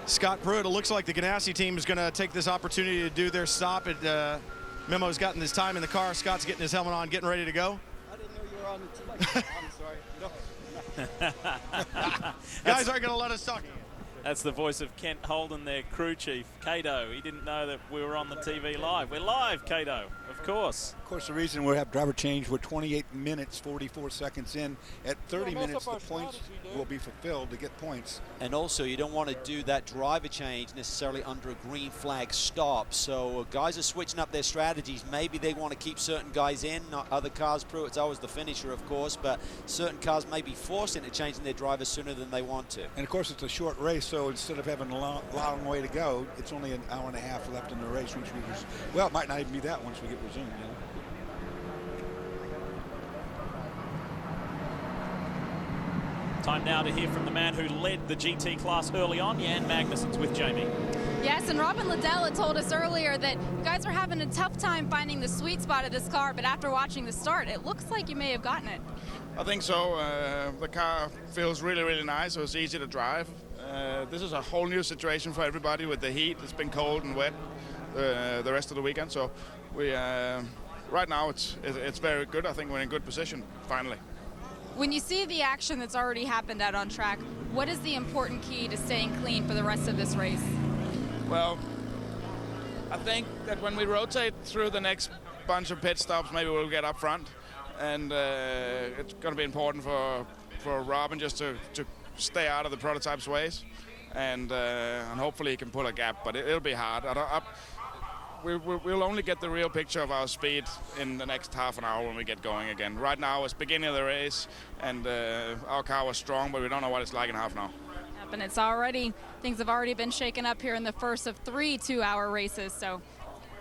Scott Pruitt, it looks like the Ganassi team is going to take this opportunity to do their stop at Memo's gotten his time in the car. Scott's getting his helmet on, getting ready to go. I didn't know you were on the team. I'm sorry. No. Guys aren't going to let us talk. That's the voice of Kent Holden, their crew chief, Cato. He didn't know that we were on the TV live. We're live, Cato, of course. Of course, the reason we have driver change, we're 28 minutes, 44 seconds in. At 30 minutes, the points will be fulfilled to get points. And also, you don't want to do that driver change necessarily under a green flag stop. So guys are switching up their strategies. Maybe they want to keep certain guys in, not other cars. Pruitt's always the finisher, of course, but certain cars may be forced into changing their drivers sooner than they want to. And of course, it's a short race, so instead of having a long way to go, it's only an hour and a half left in the race. Well, it might not even be that once we get resumed, you know. Time now to hear from the man who led the GT class early on, Jan Magnussen's with Jamie. Yes, and Robin Liddell had told us earlier that you guys were having a tough time finding the sweet spot of this car, but after watching the start, it looks like you may have gotten it. I think so. The car feels really, really nice, so it's easy to drive. This is a whole new situation for everybody with the heat. It's been cold and wet the rest of the weekend, so we right now it's very good. I think we're in good position finally. When you see the action that's already happened out on track, what is the important key to staying clean for the rest of this race? Well, I think that when we rotate through the next bunch of pit stops, maybe we'll get up front, and it's going to be important for Robin just to stay out of the prototype's ways, and hopefully he can pull a gap, but it'll be hard. We'll only get the real picture of our speed in the next half an hour when we get going again. Right now it's beginning of the race, and our car was strong, but we don't know what it's like in half an hour. And things have already been shaken up here in the first of 3 2-hour races, so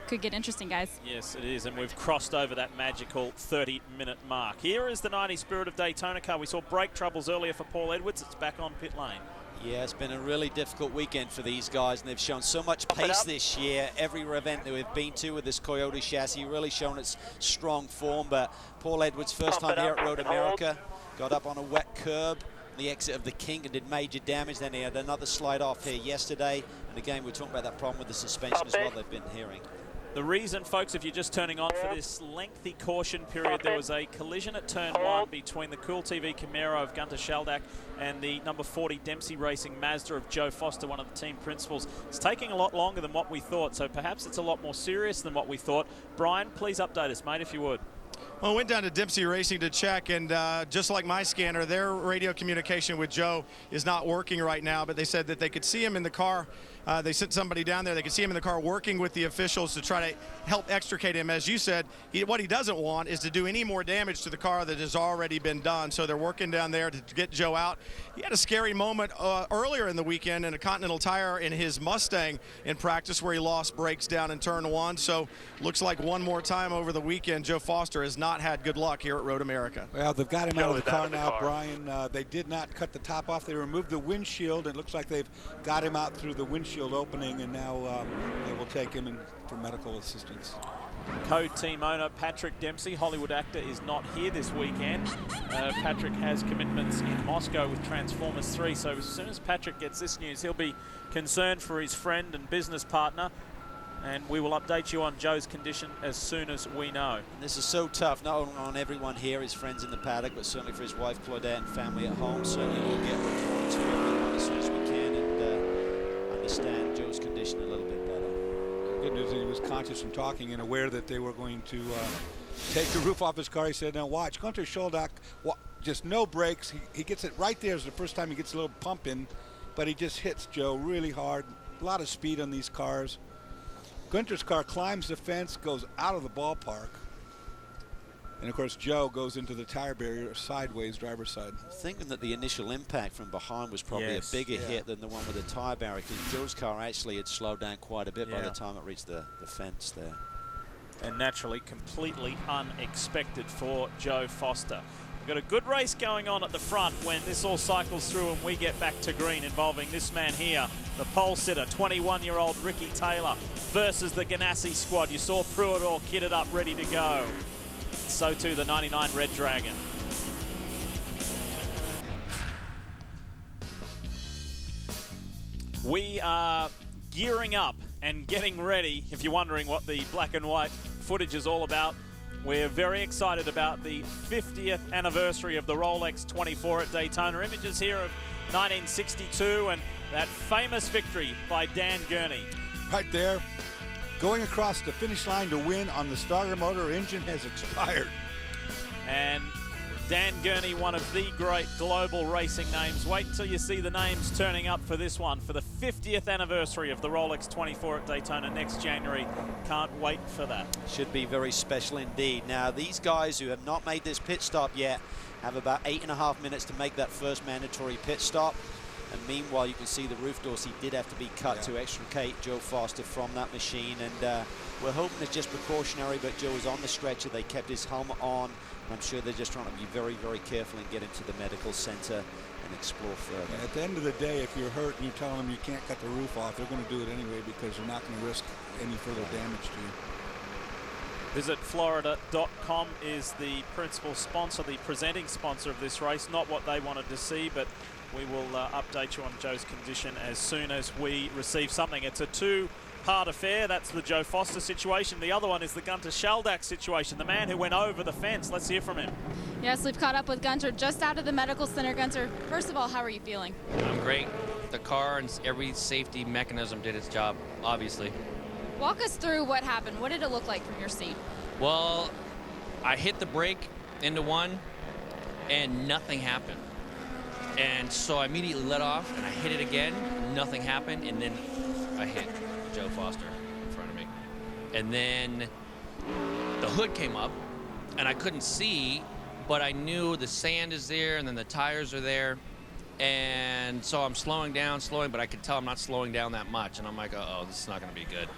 could get interesting, guys. Yes, it is, and we've crossed over that magical 30-minute mark. Here is the 90 Spirit of Daytona car. We saw brake troubles earlier for Paul Edwards. It's back on pit lane. Yeah, it's been a really difficult weekend for these guys, and they've shown so much pace this year. Every event that we've been to with this Coyote chassis really shown its strong form. But Paul Edwards, first time here at Road America, got up on a wet curb on the exit of the King and did major damage. Then he had another slide off here yesterday. And again, we're talking about that problem with the suspension as well they've been hearing. The reason, folks, if you're just turning on for this lengthy caution period, there was a collision at turn 1 between the Cool TV Camaro of Gunter Schaldak and the number 40 Dempsey Racing Mazda of Joe Foster, one of the team principals. It's taking a lot longer than what we thought, so perhaps it's a lot more serious than what we thought. Brian, please update us, mate, if you would. Well, I went down to Dempsey Racing to check, and just like my scanner, their radio communication with Joe is not working right now, but they said that they could see him in the car. They sent somebody down there. They could see him in the car working with the officials to try to help extricate him. As you said, what he doesn't want is to do any more damage to the car that has already been done. So they're working down there to get Joe out. He had a scary moment earlier in the weekend in a Continental Tire in his Mustang in practice where he lost brakes down in turn 1. So looks like one more time over the weekend, Joe Foster has not had good luck here at Road America. Well, they've got him out of the car now, Brian. They did not cut the top off. They removed the windshield. It looks like they've got him out through the windshield opening, and now they will take him in for medical assistance. Co-team owner Patrick Dempsey, Hollywood actor, is not here this weekend. Patrick has commitments in Moscow with Transformers 3, so as soon as Patrick gets this news, he'll be concerned for his friend and business partner, and we will update you on Joe's condition as soon as we know. And this is so tough, not only on everyone here, his friends in the paddock, but certainly for his wife Claudette and family at home. Certainly we'll get reported to everyone as soon as we can and understand Joe's condition a little bit better. The good news is he was conscious and talking and aware that they were going to take the roof off his car. He said, now watch, Gunter Schaldak, just no brakes. He gets it right there. It's the first time he gets a little pump in, but he just hits Joe really hard. A lot of speed on these cars. Gunter's car climbs the fence, goes out of the ballpark. And of course, Joe goes into the tire barrier sideways, driver's side. Thinking that the initial impact from behind was probably a bigger hit than the one with the tire barrier, because Joe's car actually had slowed down quite a bit by the time it reached the fence there. And naturally, completely unexpected for Joe Foster. We've got a good race going on at the front when this all cycles through and we get back to green, involving this man here, the pole sitter, 21-year-old Ricky Taylor, versus the Ganassi squad. You saw Pruitt all kitted up, ready to go. So too the 99 Red Dragon. We are gearing up and getting ready. If you're wondering what the black and white footage is all about, we're very excited about the 50th anniversary of the Rolex 24 at Daytona. Images here of 1962 and that famous victory by Dan Gurney. Right there, going across the finish line to win on the starter motor. Engine has expired. And Dan Gurney, one of the great global racing names. Wait till you see the names turning up for this one, for the 50th anniversary of the Rolex 24 at Daytona next January. Can't wait for that. Should be very special indeed. Now, these guys who have not made this pit stop yet have about 8.5 minutes to make that first mandatory pit stop. And meanwhile, you can see the roof doors. He did have to be cut to extricate Joe Foster from that machine. And we're hoping it's just precautionary, but Joe was on the stretcher. They kept his helmet on. I'm sure they're just trying to be very, very careful and get him to the medical center. And explore further. At the end of the day, if you're hurt and you're telling them you can't cut the roof off, they're going to do it anyway because they're not going to risk any further damage to you. Visit Florida.com is the principal sponsor, the presenting sponsor of this race. Not what they wanted to see, but we will update you on Joe's condition as soon as we receive something. It's a two-part affair. That's the Joe Foster situation. The other one is the Gunter Shaldak situation, the man who went over the fence. Let's hear from him. Yes, we've caught up with Gunter just out of the medical center. Gunter, first of all, how are you feeling? I'm great. The car and every safety mechanism did its job, obviously. Walk us through what happened. What did it look like from your seat? Well, I hit the brake into one, and nothing happened. And so I immediately let off, and I hit it again. Nothing happened, and then I hit Joe Foster in front of me. And then the hood came up, and I couldn't see, but I knew the sand is there, and then the tires are there. And so I'm slowing, but I could tell I'm not slowing down that much. And I'm like, uh-oh, this is not going to be good.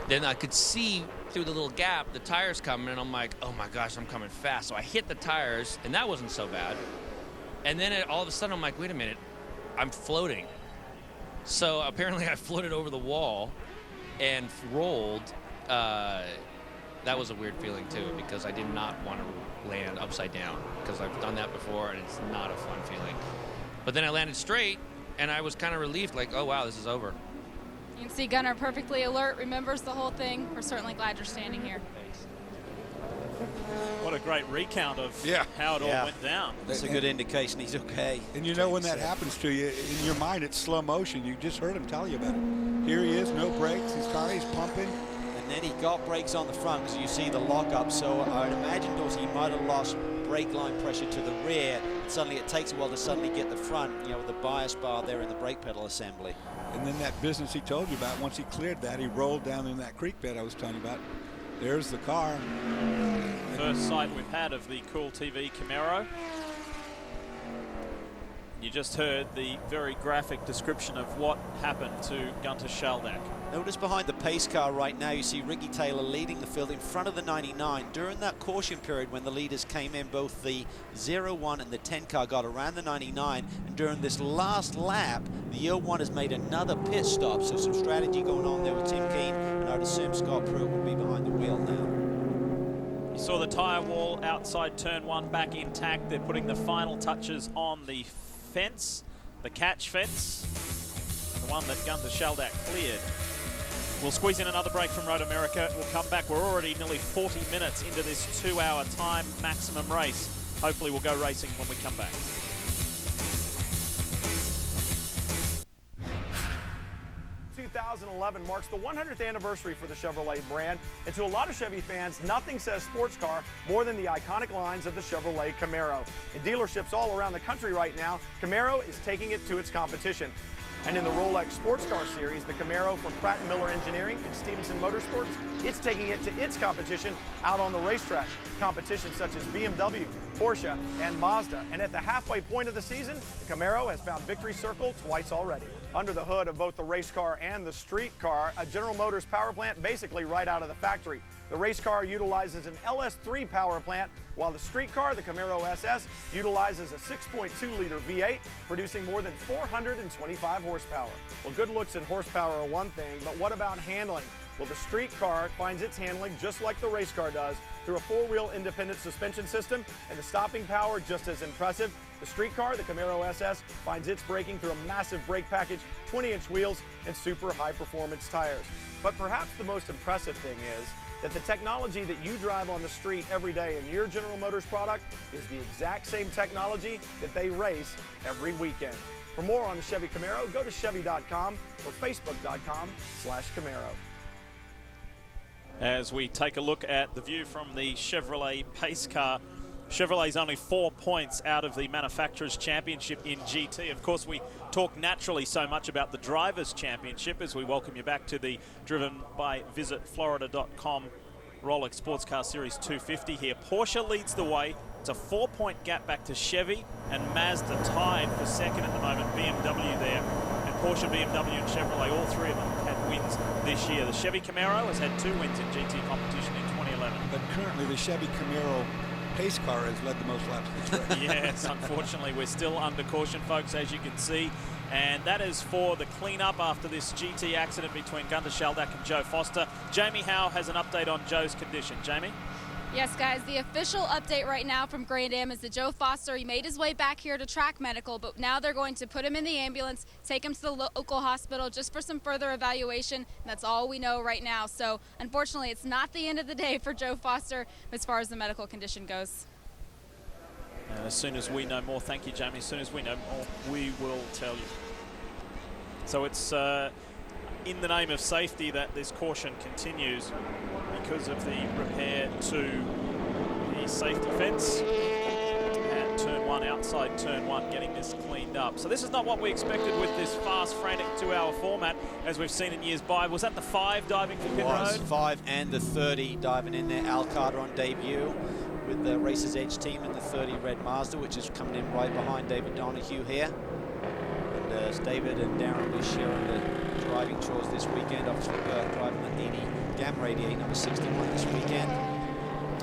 Then I could see through the little gap the tires coming, and I'm like, oh my gosh, I'm coming fast. So I hit the tires, and that wasn't so bad. And then all of a sudden, I'm like, wait a minute, I'm floating. So apparently I floated over the wall and rolled. That was a weird feeling, too, because I did not want to land upside down, because I've done that before, and it's not a fun feeling. But then I landed straight, and I was kind of relieved, like, oh, wow, this is over. You can see Gunter perfectly alert, remembers the whole thing. We're certainly glad you're standing here. What a great recount of how it all went down. That's a good indication he's okay. And you know when that happens to you, in your mind it's slow motion. You just heard him tell you about it. Here he is, no brakes, he's pumping. And then he got brakes on the front because you see the lockup. So I'd imagine, Dorsey, he might have lost brake line pressure to the rear. And suddenly it takes a while to suddenly get the front, you know, with the bias bar there in the brake pedal assembly. And then that business he told you about, once he cleared that, he rolled down in that creek bed I was telling you about. There's the car. First sight we've had of the Cool TV Camaro. You just heard the very graphic description of what happened to Gunter Shaldak. Notice behind the pace car right now, you see Ricky Taylor leading the field in front of the 99. During that caution period when the leaders came in, both the 01 and the 10 car got around the 99. And during this last lap, the 01 has made another pit stop. So some strategy going on there with Tim Keane. And I'd assume Scott Pruitt will be behind the wheel now. You saw the tyre wall outside turn one back intact. They're putting the final touches on the fence, the catch fence, the one that Gunter Shaldak cleared. We'll squeeze in another break from Road America. We'll come back. We're already nearly 40 minutes into this 2-hour time maximum race. Hopefully we'll go racing when we come back. In 2011 marks the 100th anniversary for the Chevrolet brand, and to a lot of Chevy fans, nothing says sports car more than the iconic lines of the Chevrolet Camaro. In dealerships all around the country right now, Camaro is taking it to its competition. And in the Rolex Sports Car Series, the Camaro from Pratt & Miller Engineering and Stevenson Motorsports, it's taking it to its competition out on the racetrack. Competition such as BMW, Porsche, and Mazda. And at the halfway point of the season, the Camaro has found victory circle twice already. Under the hood of both the race car and the street car, a General Motors power plant basically right out of the factory. The race car utilizes an LS3 power plant, while the street car, the Camaro SS, utilizes a 6.2-liter V8, producing more than 425 horsepower. Well, good looks and horsepower are one thing, but what about handling? Well, the street car finds its handling just like the race car does, through a four-wheel independent suspension system, and the stopping power just as impressive. The street car, the Camaro SS, finds its braking through a massive brake package, 20-inch wheels, and super high-performance tires. But perhaps the most impressive thing is that the technology that you drive on the street every day in your General Motors product is the exact same technology that they race every weekend. For more on the Chevy Camaro, go to Chevy.com or Facebook.com/Camaro. As we take a look at the view from the Chevrolet pace car, Chevrolet's only 4 points out of the Manufacturers' Championship in GT. Of course, we talk naturally so much about the Drivers' Championship as we welcome you back to the driven by visitflorida.com Rolex Sports Car Series 250 here. Porsche leads the way. It's a 4-point gap back to Chevy, and Mazda tied for second at the moment. BMW there. And Porsche, BMW, and Chevrolet, all three of them had wins this year. The Chevy Camaro has had 2 wins in GT competition in 2011. But currently the Chevy Camaro pace car has led the most laps this race. Yes, unfortunately, we're still under caution, folks, as you can see. And that is for the cleanup after this GT accident between Gunther Shaldak and Joe Foster. Jamie Howe has an update on Joe's condition. Jamie? Yes, guys, the official update right now from Grand Am is that Joe Foster, he made his way back here to Track Medical, but now they're going to put him in the ambulance, take him to the local hospital just for some further evaluation, and that's all we know right now. So, unfortunately, it's not the end of the day for Joe Foster as far as the medical condition goes. And as soon as we know more, thank you, Jamie, as soon as we know more, we will tell you. So it's in the name of safety that this caution continues because of the repair to the safety fence and turn one, outside turn one, getting this cleaned up. So this is not what we expected with this fast, frantic 2-hour format as we've seen in years by. Was that the 5 diving for pit road? 5 and the 30 diving in there. Al Carter on debut with the Racers Edge team in the 30 red Mazda, which is coming in right behind David Donahue here. And as David and Darren will be sharing the driving chores this weekend, obviously driving the 80 Gamma 88 number 61 this weekend.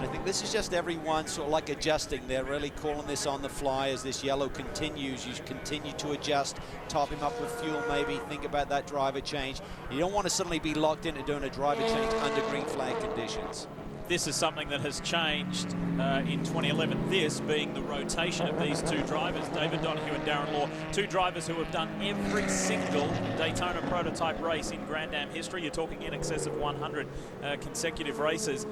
I think this is just everyone sort of like adjusting. They're really calling this on the fly as this yellow continues. You continue to adjust, top him up with fuel maybe, think about that driver change. You don't want to suddenly be locked into doing a driver change under green flag conditions. This is something that has changed in 2011, this being the rotation of these two drivers, David Donahue and Darren Law, two drivers who have done every single Daytona prototype race in Grand Am history. You're talking in excess of 100 consecutive races.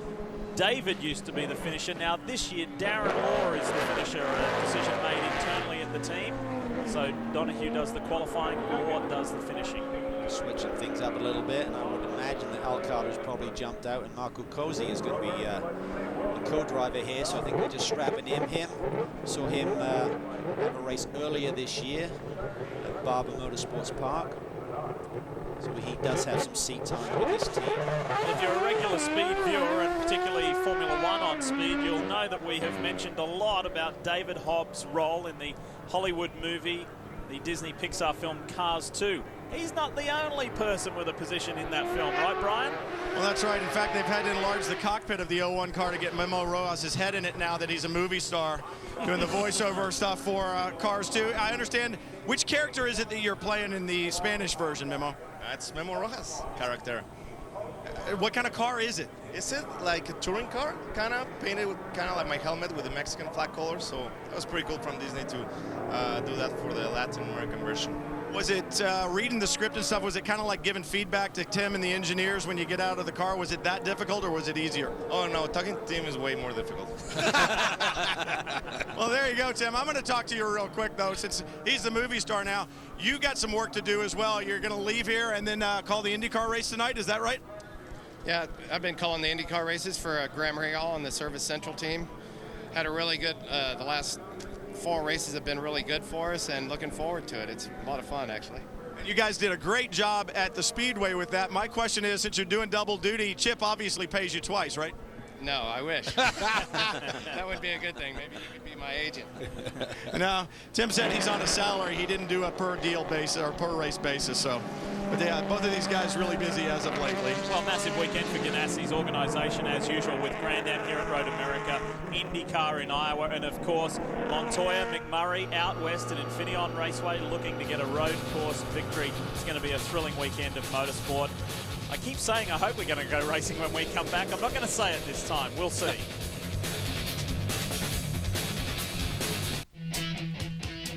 David used to be the finisher. Now this year, Darren Law is the finisher, a decision made internally at the team. So Donahue does the qualifying, Law does the finishing. Switching things up a little bit, and I would imagine that Al Carter's probably jumped out and Marco Cosi is going to be the co-driver here, so I think they're just strapping him. Saw him have a race earlier this year at Barber Motorsports Park. So he does have some seat time with this team. If you're a regular speed viewer, and particularly Formula One on speed, you'll know that we have mentioned a lot about David Hobbs' role in the Hollywood movie, the Disney Pixar film Cars 2. He's not the only person with a position in that film, right, Brian? Well, that's right. In fact, they've had to enlarge the cockpit of the 01 car to get Memo Rojas' head in it now that he's a movie star, doing the voiceover stuff for Cars 2. I understand. Which character is it that you're playing in the Spanish version, Memo? That's Memo Rojas' character. What kind of car is it? Is it like a touring car, kind of painted with kind of like my helmet with the Mexican flag colors? So that was pretty cool from Disney to do that for the Latin American version. Was it reading the script and stuff? Was it kind of like giving feedback to Tim and the engineers when you get out of the car? Was it that difficult or was it easier? Oh no, talking to Tim is way more difficult. Well, there you go, Tim. I'm going to talk to you real quick though, since he's the movie star now. You got some work to do as well. You're going to leave here and then call the IndyCar race tonight. Is that right? Yeah, I've been calling the IndyCar races for Graham Rahal on the Service Central team. Had a really good, the last 4 races have been really good for us and looking forward to it. It's a lot of fun, actually. And you guys did a great job at the Speedway with that. My question is, since you're doing double duty, Chip obviously pays you twice, right? No, I wish. That would be a good thing. Maybe you could be my agent. No, Tim said he's on a salary. He didn't do a per deal basis or per race basis. So, but yeah, both of these guys really busy as of lately. Well, massive weekend for Ganassi's organisation as usual with Grand Am here at Road America, IndyCar in Iowa, and of course Montoya, McMurray out west at Infineon Raceway looking to get a road course victory. It's going to be a thrilling weekend of motorsport. I keep saying I hope we're going to go racing when we come back. I'm not going to say it this time. We'll see.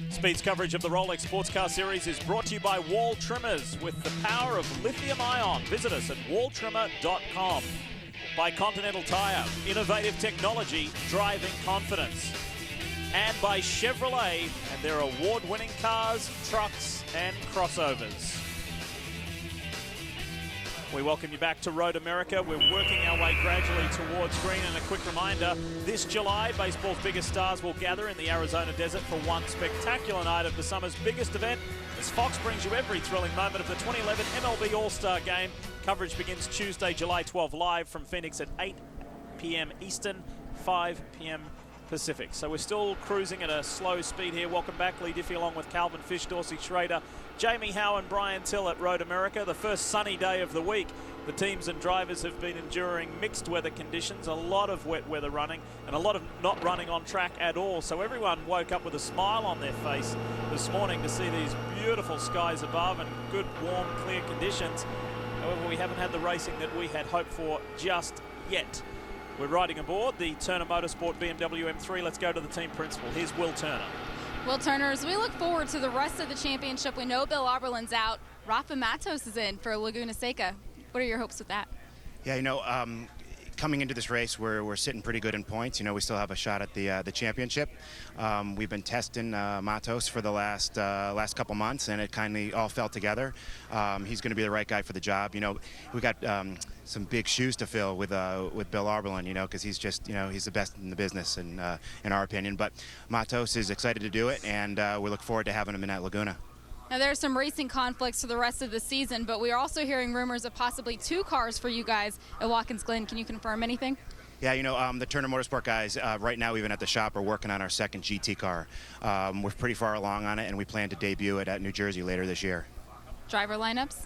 Speed's coverage of the Rolex Sports Car Series is brought to you by Wall Trimmers with the power of lithium-ion. Visit us at walltrimmer.com. By Continental Tire, innovative technology, driving confidence. And by Chevrolet and their award-winning cars, trucks, and crossovers. We welcome you back to Road America. We're working our way gradually towards green, and a quick reminder, this July, baseball's biggest stars will gather in the Arizona desert for one spectacular night of the summer's biggest event, as Fox brings you every thrilling moment of the 2011 MLB All-Star Game. Coverage begins Tuesday, July 12, live from Phoenix at 8 p.m. Eastern, 5 p.m. Pacific. So we're still cruising at a slow speed here. Welcome back, Lee Diffie, along with Calvin Fish, Dorsey Schrader, Jamie Howe and Brian Till at Road America. The first sunny day of the week The teams and drivers have been enduring mixed weather conditions, a lot of wet weather running, and a lot of not running on track at all. So everyone woke up with a smile on their face this morning to see these beautiful skies above and good, warm, clear conditions. However, we haven't had the racing that we had hoped for just yet. We're riding aboard the Turner Motorsport BMW M3. Let's go to the team principal. Here's Will Turner. Will Turner, as we look forward to the rest of the championship, we know Bill Oberlin's out. Rafa Matos is in for Laguna Seca. What are your hopes with that? Yeah, coming into this race, we're sitting pretty good in points. We still have a shot at the championship. We've been testing Matos for the last couple months, and it kind of all fell together. He's going to be the right guy for the job. We got some big shoes to fill with Bill Oberlin, because he's just, he's the best in the business, in our opinion. But Matos is excited to do it, and we look forward to having him in that Laguna. Now, there are some racing conflicts for the rest of the season, but we are also hearing rumors of possibly 2 cars for you guys at Watkins Glen. Can you confirm anything? Yeah, the Turner Motorsport guys, right now even at the shop, are working on our second GT car. We're pretty far along on it, and we plan to debut it at New Jersey later this year. Driver lineups?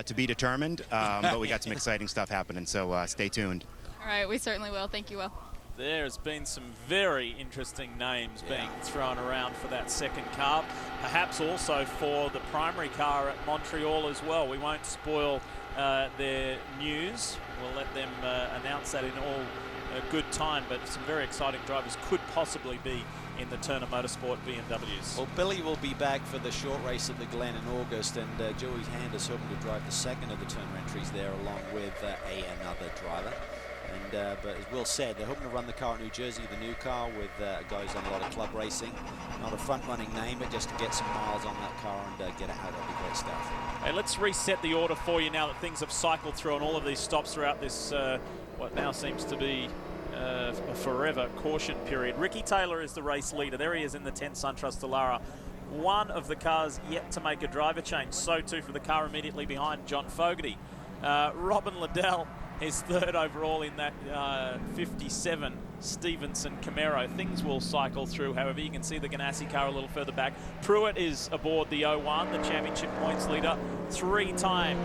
To be determined, but we got some exciting stuff happening, so stay tuned. All right, we certainly will. Thank you, Will. There's been some very interesting names being thrown around for that second car, perhaps also for the primary car at Montreal as well. We won't spoil their news. We'll let them announce that in all good time, but some very exciting drivers could possibly be in the Turner Motorsport BMWs. Well, Billy will be back for the short race at the Glen in August, and Joey Hand is hoping to drive the second of the Turner entries there along with another driver. But as Will said, they're hoping to run the car at New Jersey, the new car, with guys on a lot of club racing. Not a front-running name, but just to get some miles on that car and get ahead. That'll be great stuff. Hey, let's reset the order for you now that things have cycled through on all of these stops throughout this, what now seems to be a forever caution period. Ricky Taylor is the race leader. There he is in the 10 SunTrust Dallara. One of the cars yet to make a driver change. So too for the car immediately behind, John Fogarty. Robin Liddell is third overall in that 57 Stevenson Camaro. Things will cycle through. However, you can see the Ganassi car a little further back. Pruitt is aboard the 01, the championship points leader, 3-time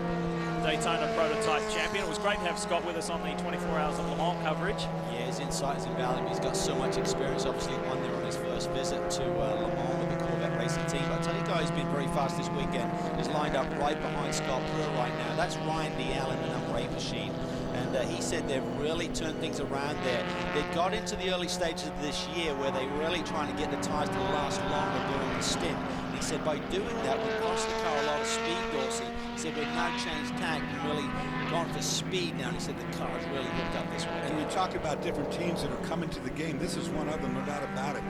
Daytona prototype champion. It was great to have Scott with us on the 24 Hours of Le Mans coverage. Yeah, his insight is invaluable. He's got so much experience. Obviously won there on his first visit to Le Mans with the Corvette racing team. But I tell you guys, he's been very fast this weekend. He's lined up right behind Scott Pruitt right now. That's Ryan Deal in the number 8 machine. And he said they've really turned things around there. They got into the early stages of this year where they were really trying to get the tyres to last longer during the stint. And he said by doing that, we cost the car a lot of speed, Dorsey. He said we've now changed tack and really gone for speed now. And he said the car has really hooked up this weekend. And you talk about different teams that are coming to the game. This is one of them, no doubt about it.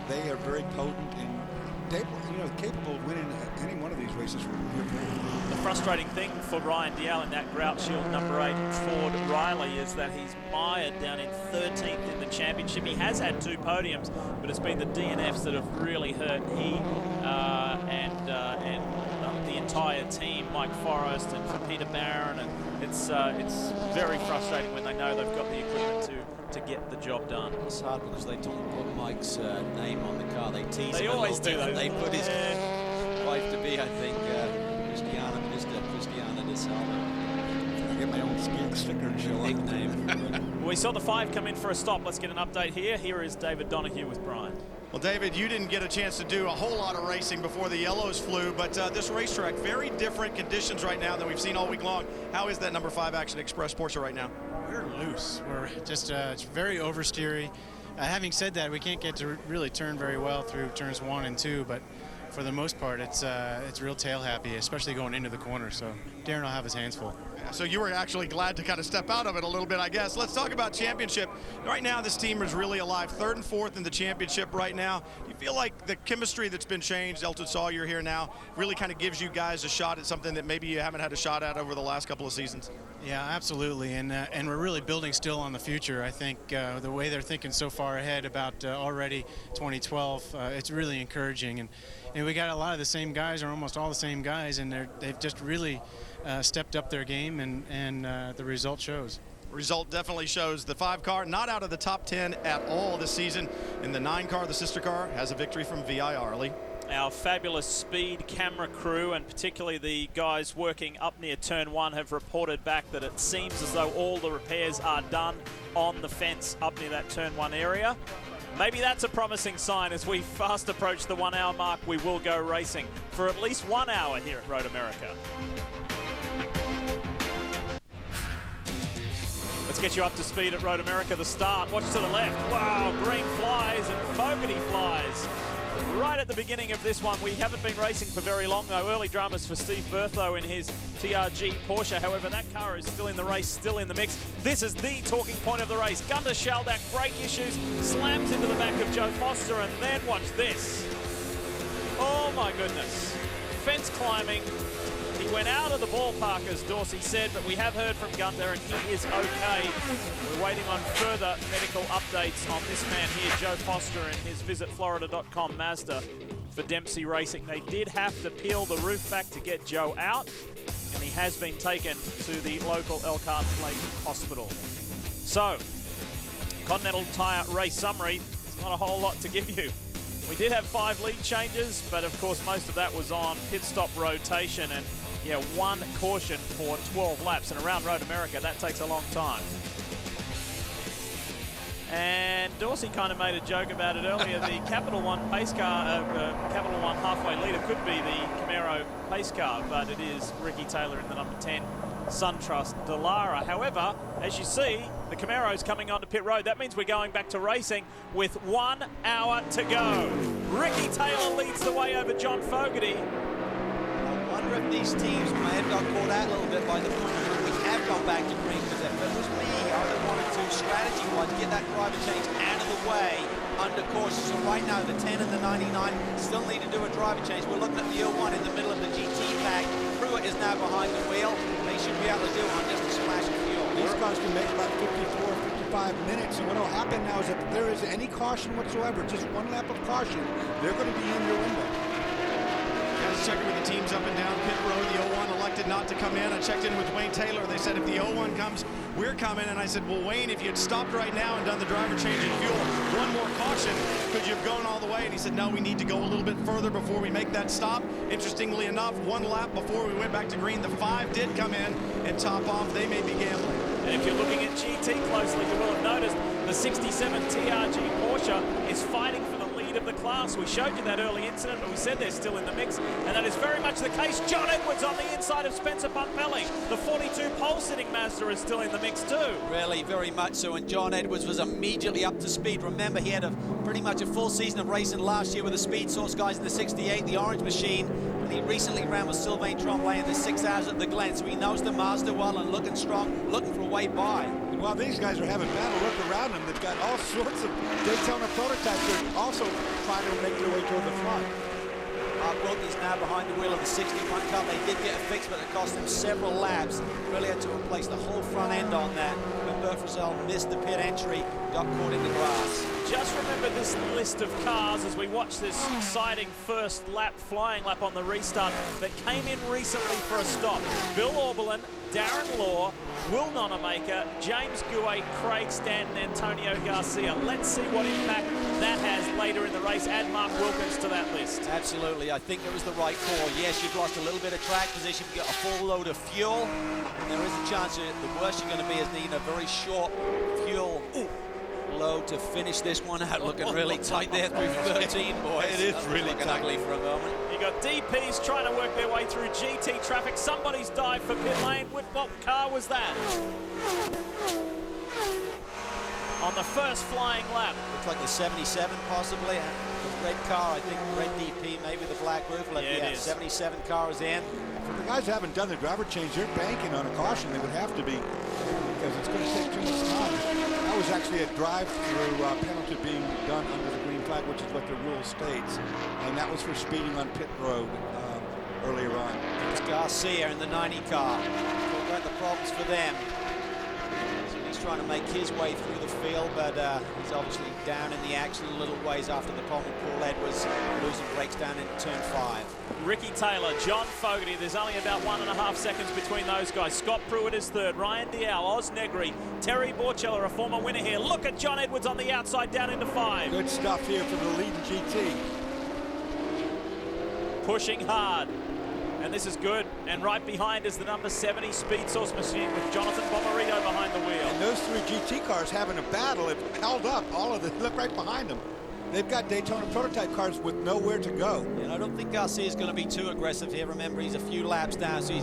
They are very potent and capable of winning any one of these races. The frustrating thing for Ryan Deal in that Grout Shield number 8 Ford Riley is that he's mired down in 13th in the championship. He has had 2 podiums, but it's been the DNFs that have really hurt he and the entire team, Mike Forrest and Peter Barron, and it's very frustrating when they know they've got the equipment to get the job done. It's hard because they don't put Mike's name on the car. They tease him. They always do. They put his wife to be, I think, Christiana de Salvo. I get my own sticker and show nickname. We saw the 5 come in for a stop. Let's get an update here. Here is David Donahue with Brian. Well, David, you didn't get a chance to do a whole lot of racing before the yellows flew, but this racetrack, very different conditions right now than we've seen all week long. How is that number 5 Action Express Porsche right now? We're loose. We're just it's very oversteery. Having said that, we can't get to really turn very well through turns 1 and 2, but for the most part, it's real tail happy, especially going into the corner. So Darren will have his hands full. So you were actually glad to kind of step out of it a little bit, I guess. Let's talk about championship. Right now, this team is really alive. 3rd and 4th in the championship right now. Do you feel like the chemistry that's been changed, Elton Sawyer here now, really kind of gives you guys a shot at something that maybe you haven't had a shot at over the last couple of seasons? Yeah, absolutely. And we're really building still on the future. I think the way they're thinking so far ahead about already 2012, it's really encouraging. And we got a lot of the same guys, or almost all the same guys, and they've just really stepped up their game, and the result shows. Result definitely shows. The 5 car not out of the top 10 at all this season. In the 9 car, the sister car, has a victory from VI Arley. Our fabulous speed camera crew, and particularly the guys working up near turn 1, have reported back that it seems as though all the repairs are done on the fence up near that turn 1 area. Maybe that's a promising sign. As we fast approach the 1 hour mark, we will go racing for at least 1 hour here at Road America. Let's get you up to speed at Road America. The start, watch to the left. Wow, Green flies and Fogarty flies. Right at the beginning of this one. We haven't been racing for very long though. Early dramas for Steve Berthoud in his TRG Porsche. However, that car is still in the race, still in the mix. This is the talking point of the race. Gunter Schaldak, brake issues, slams into the back of Joe Foster, and then watch this. Oh my goodness. Fence climbing. He went out of the ballpark, as Dorsey said, but we have heard from Gunter and he is okay. We're waiting on further medical updates on this man here, Joe Foster, and his visitflorida.com Mazda for Dempsey Racing. They did have to peel the roof back to get Joe out, and he has been taken to the local Elkhart Lake Hospital. So, Continental Tire race summary, there's not a whole lot to give you. We did have 5 lead changes, but of course most of that was on pit stop rotation, and yeah, 1 caution for 12 laps, and around Road America that takes a long time. And Dorsey kind of made a joke about it earlier. The Capital One pace car, Capital One halfway leader could be the Camaro pace car, but it is Ricky Taylor in the number 10 SunTrust Dallara. However, as you see, the Camaro's coming onto pit road. That means we're going back to racing with 1 hour to go. Ricky Taylor leads the way over John Fogarty. I wonder if these teams may have got caught out a little bit by the point that we have gone back to green, because if it was me, I would have wanted to, strategy-wise, get that driver change out of the way under caution. So right now, the 10 and the 99 still need to do a driver change. We're looking at the 01 in the middle of the GT pack. Pruitt is now behind the wheel. They should be able to do it on just a splash of fuel. These cars can make about 54, 55 minutes, and what will happen now is that if there is any caution whatsoever, just 1 lap of caution, they're going to be in your window. I was checking with the teams up and down pit road. The 01 elected not to come in. I checked in with Wayne Taylor. They said if the 01 comes, we're coming. And I said, well, Wayne, if you had stopped right now and done the driver change in fuel, 1 more caution, could you have gone all the way? And he said, no, we need to go a little bit further before we make that stop. Interestingly enough, 1 lap before we went back to green, the 5 did come in and top off. They may be gambling. And if you're looking at GT closely, you will have noticed the 67 TRG Porsche is fighting for the lead of the class. We showed you that early incident, but we said they're still in the mix, and that is very much the case. John Edwards on the inside of Spencer Pumpelly. The 42 pole-sitting Mazda is still in the mix too. Really, very much so, and John Edwards was immediately up to speed. Remember, he had pretty much a full season of racing last year with the Speed Source guys in the 68, the Orange Machine, and he recently ran with Sylvain Tremblay in the 6 hours at the Glen, so he knows the Mazda well and looking strong, looking for a way by. While these guys are having battle, look around them. They've got all sorts of Daytona prototypes. They're also trying to make their way toward the front. Mark Wilkins now behind the wheel of the 61 car. They did get a fix, but it cost them several laps. Really had to replace the whole front end on that. When Bert Frizzell missed the pit entry, got caught in the grass. Just remember this list of cars as we watch this exciting first lap, flying lap on the restart that came in recently for a stop. Bill Oberlin, Darren Law, Will Nonamaker, James Gouet, Craig Stanton, Antonio Garcia. Let's see what impact that has later in the race. Add Mark Wilkins to that list. Absolutely, I think it was the right call. Yes, you've lost a little bit of track position, you got a full load of fuel, and there is a chance that the worst you're going to be is needing a very short fuel load to finish this one out. Looking really tight there through 13, boys. It is really looking tight. ugly for a moment. You got DPs trying to work their way through GT traffic. Somebody's dived for pit lane. What car was that? On the first flying lap. Looks like the 77 possibly. The red car, I think, red DP, maybe the black roof. Yeah, it is. 77 car is in. For the guys who haven't done the driver change, they're banking on a caution. They would have to be, because it's going to take too much time. That was actually a drive-through penalty being done under the green flag, which is what the rule states. And that was for speeding on pit road earlier on. It's Garcia in the 90 car. Talk about the problems for them. So he's trying to make his way through the field, but he's obviously down in the action a little ways after the pole. Paul Edwards losing brakes down in turn 5. Ricky Taylor, John Fogarty. There's only about 1.5 seconds between those guys. Scott Pruitt is third. Ryan Dial, Oz Negri, Terry Borchella, a former winner here. Look at John Edwards on the outside down into 5. Good stuff here from the leading GT. pushing hard. And this is good. And right behind is the number 70 Speed Source machine with Jonathan Bomarito behind the wheel. And those three GT cars having a battle have held up. All of them, look right behind them. They've got Daytona prototype cars with nowhere to go. And I don't think Garcia's going to be too aggressive here. Remember, he's a few laps down, so he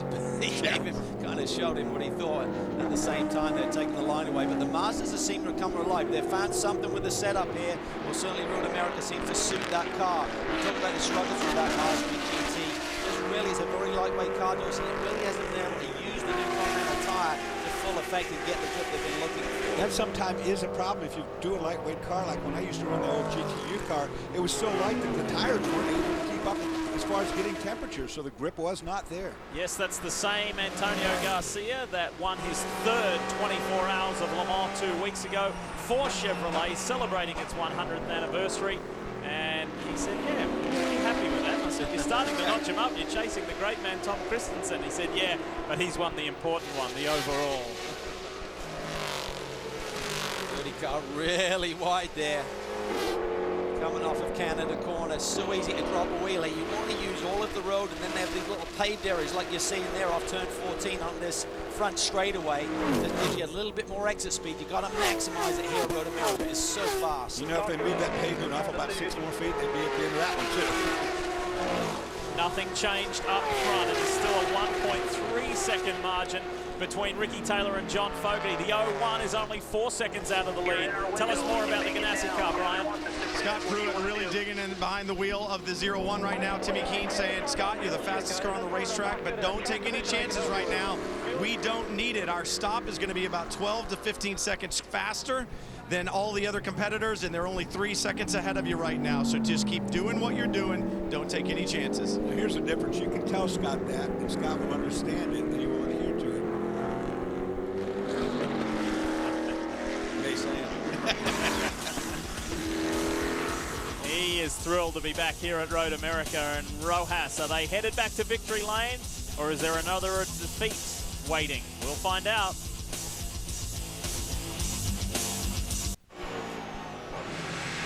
kind of showed him what he thought. At the same time, they're taking the line away. But the Masters are seeming to come alive. They've found something with the setup here. Well, certainly Road America seems to suit that car. We talked about the struggles with that last week, GT. This really is a very lightweight car, and it really hasn't been able to use the new Continental tire to full effect and get the grip they've been looking for. That sometimes is a problem if you do a lightweight car. Like when I used to run the old GTU car, it was so light that the tires weren't able to keep up as far as getting temperature, so the grip was not there. Yes, that's the same Antonio Garcia that won his third 24 Hours of Le Mans 2 weeks ago for Chevrolet, celebrating its 100th anniversary. And he said, yeah, we're really happy with that. And I said, you're starting to notch him up. You're chasing the great man, Tom Christensen. He said, yeah, but he's won the important one, the overall. Dirty car really wide there. Coming off of Canada corner. It's so easy to drop a wheelie. You want to use all of the road, and then they have these little paved areas like you're seeing there off turn 14 on this front straightaway. That gives you a little bit more exit speed. You've got to maximize it here at Road America. It's so fast. You know, if they move that pavement off about 6 more feet, they'd be at the end of that one, too. Nothing changed up front. It is still a 1.3 second margin between Ricky Taylor and John Fogarty. The 01 is only 4 seconds out of the lead. Tell us more about the Ganassi car, Brian. Scott Pruitt really digging in behind the wheel of the 01 right now. Timmy Keene saying, Scott, you're the fastest car on the racetrack, but don't take any chances right now. We don't need it. Our stop is going to be about 12 to 15 seconds faster than all the other competitors, and they're only 3 seconds ahead of you right now. So just keep doing what you're doing. Don't take any chances. Well, here's the difference. You can tell Scott that, and Scott will understand it, and he will adhere to it. He is thrilled to be back here at Road America. And Rojas, are they headed back to victory lane, or is there another defeat waiting? We'll find out.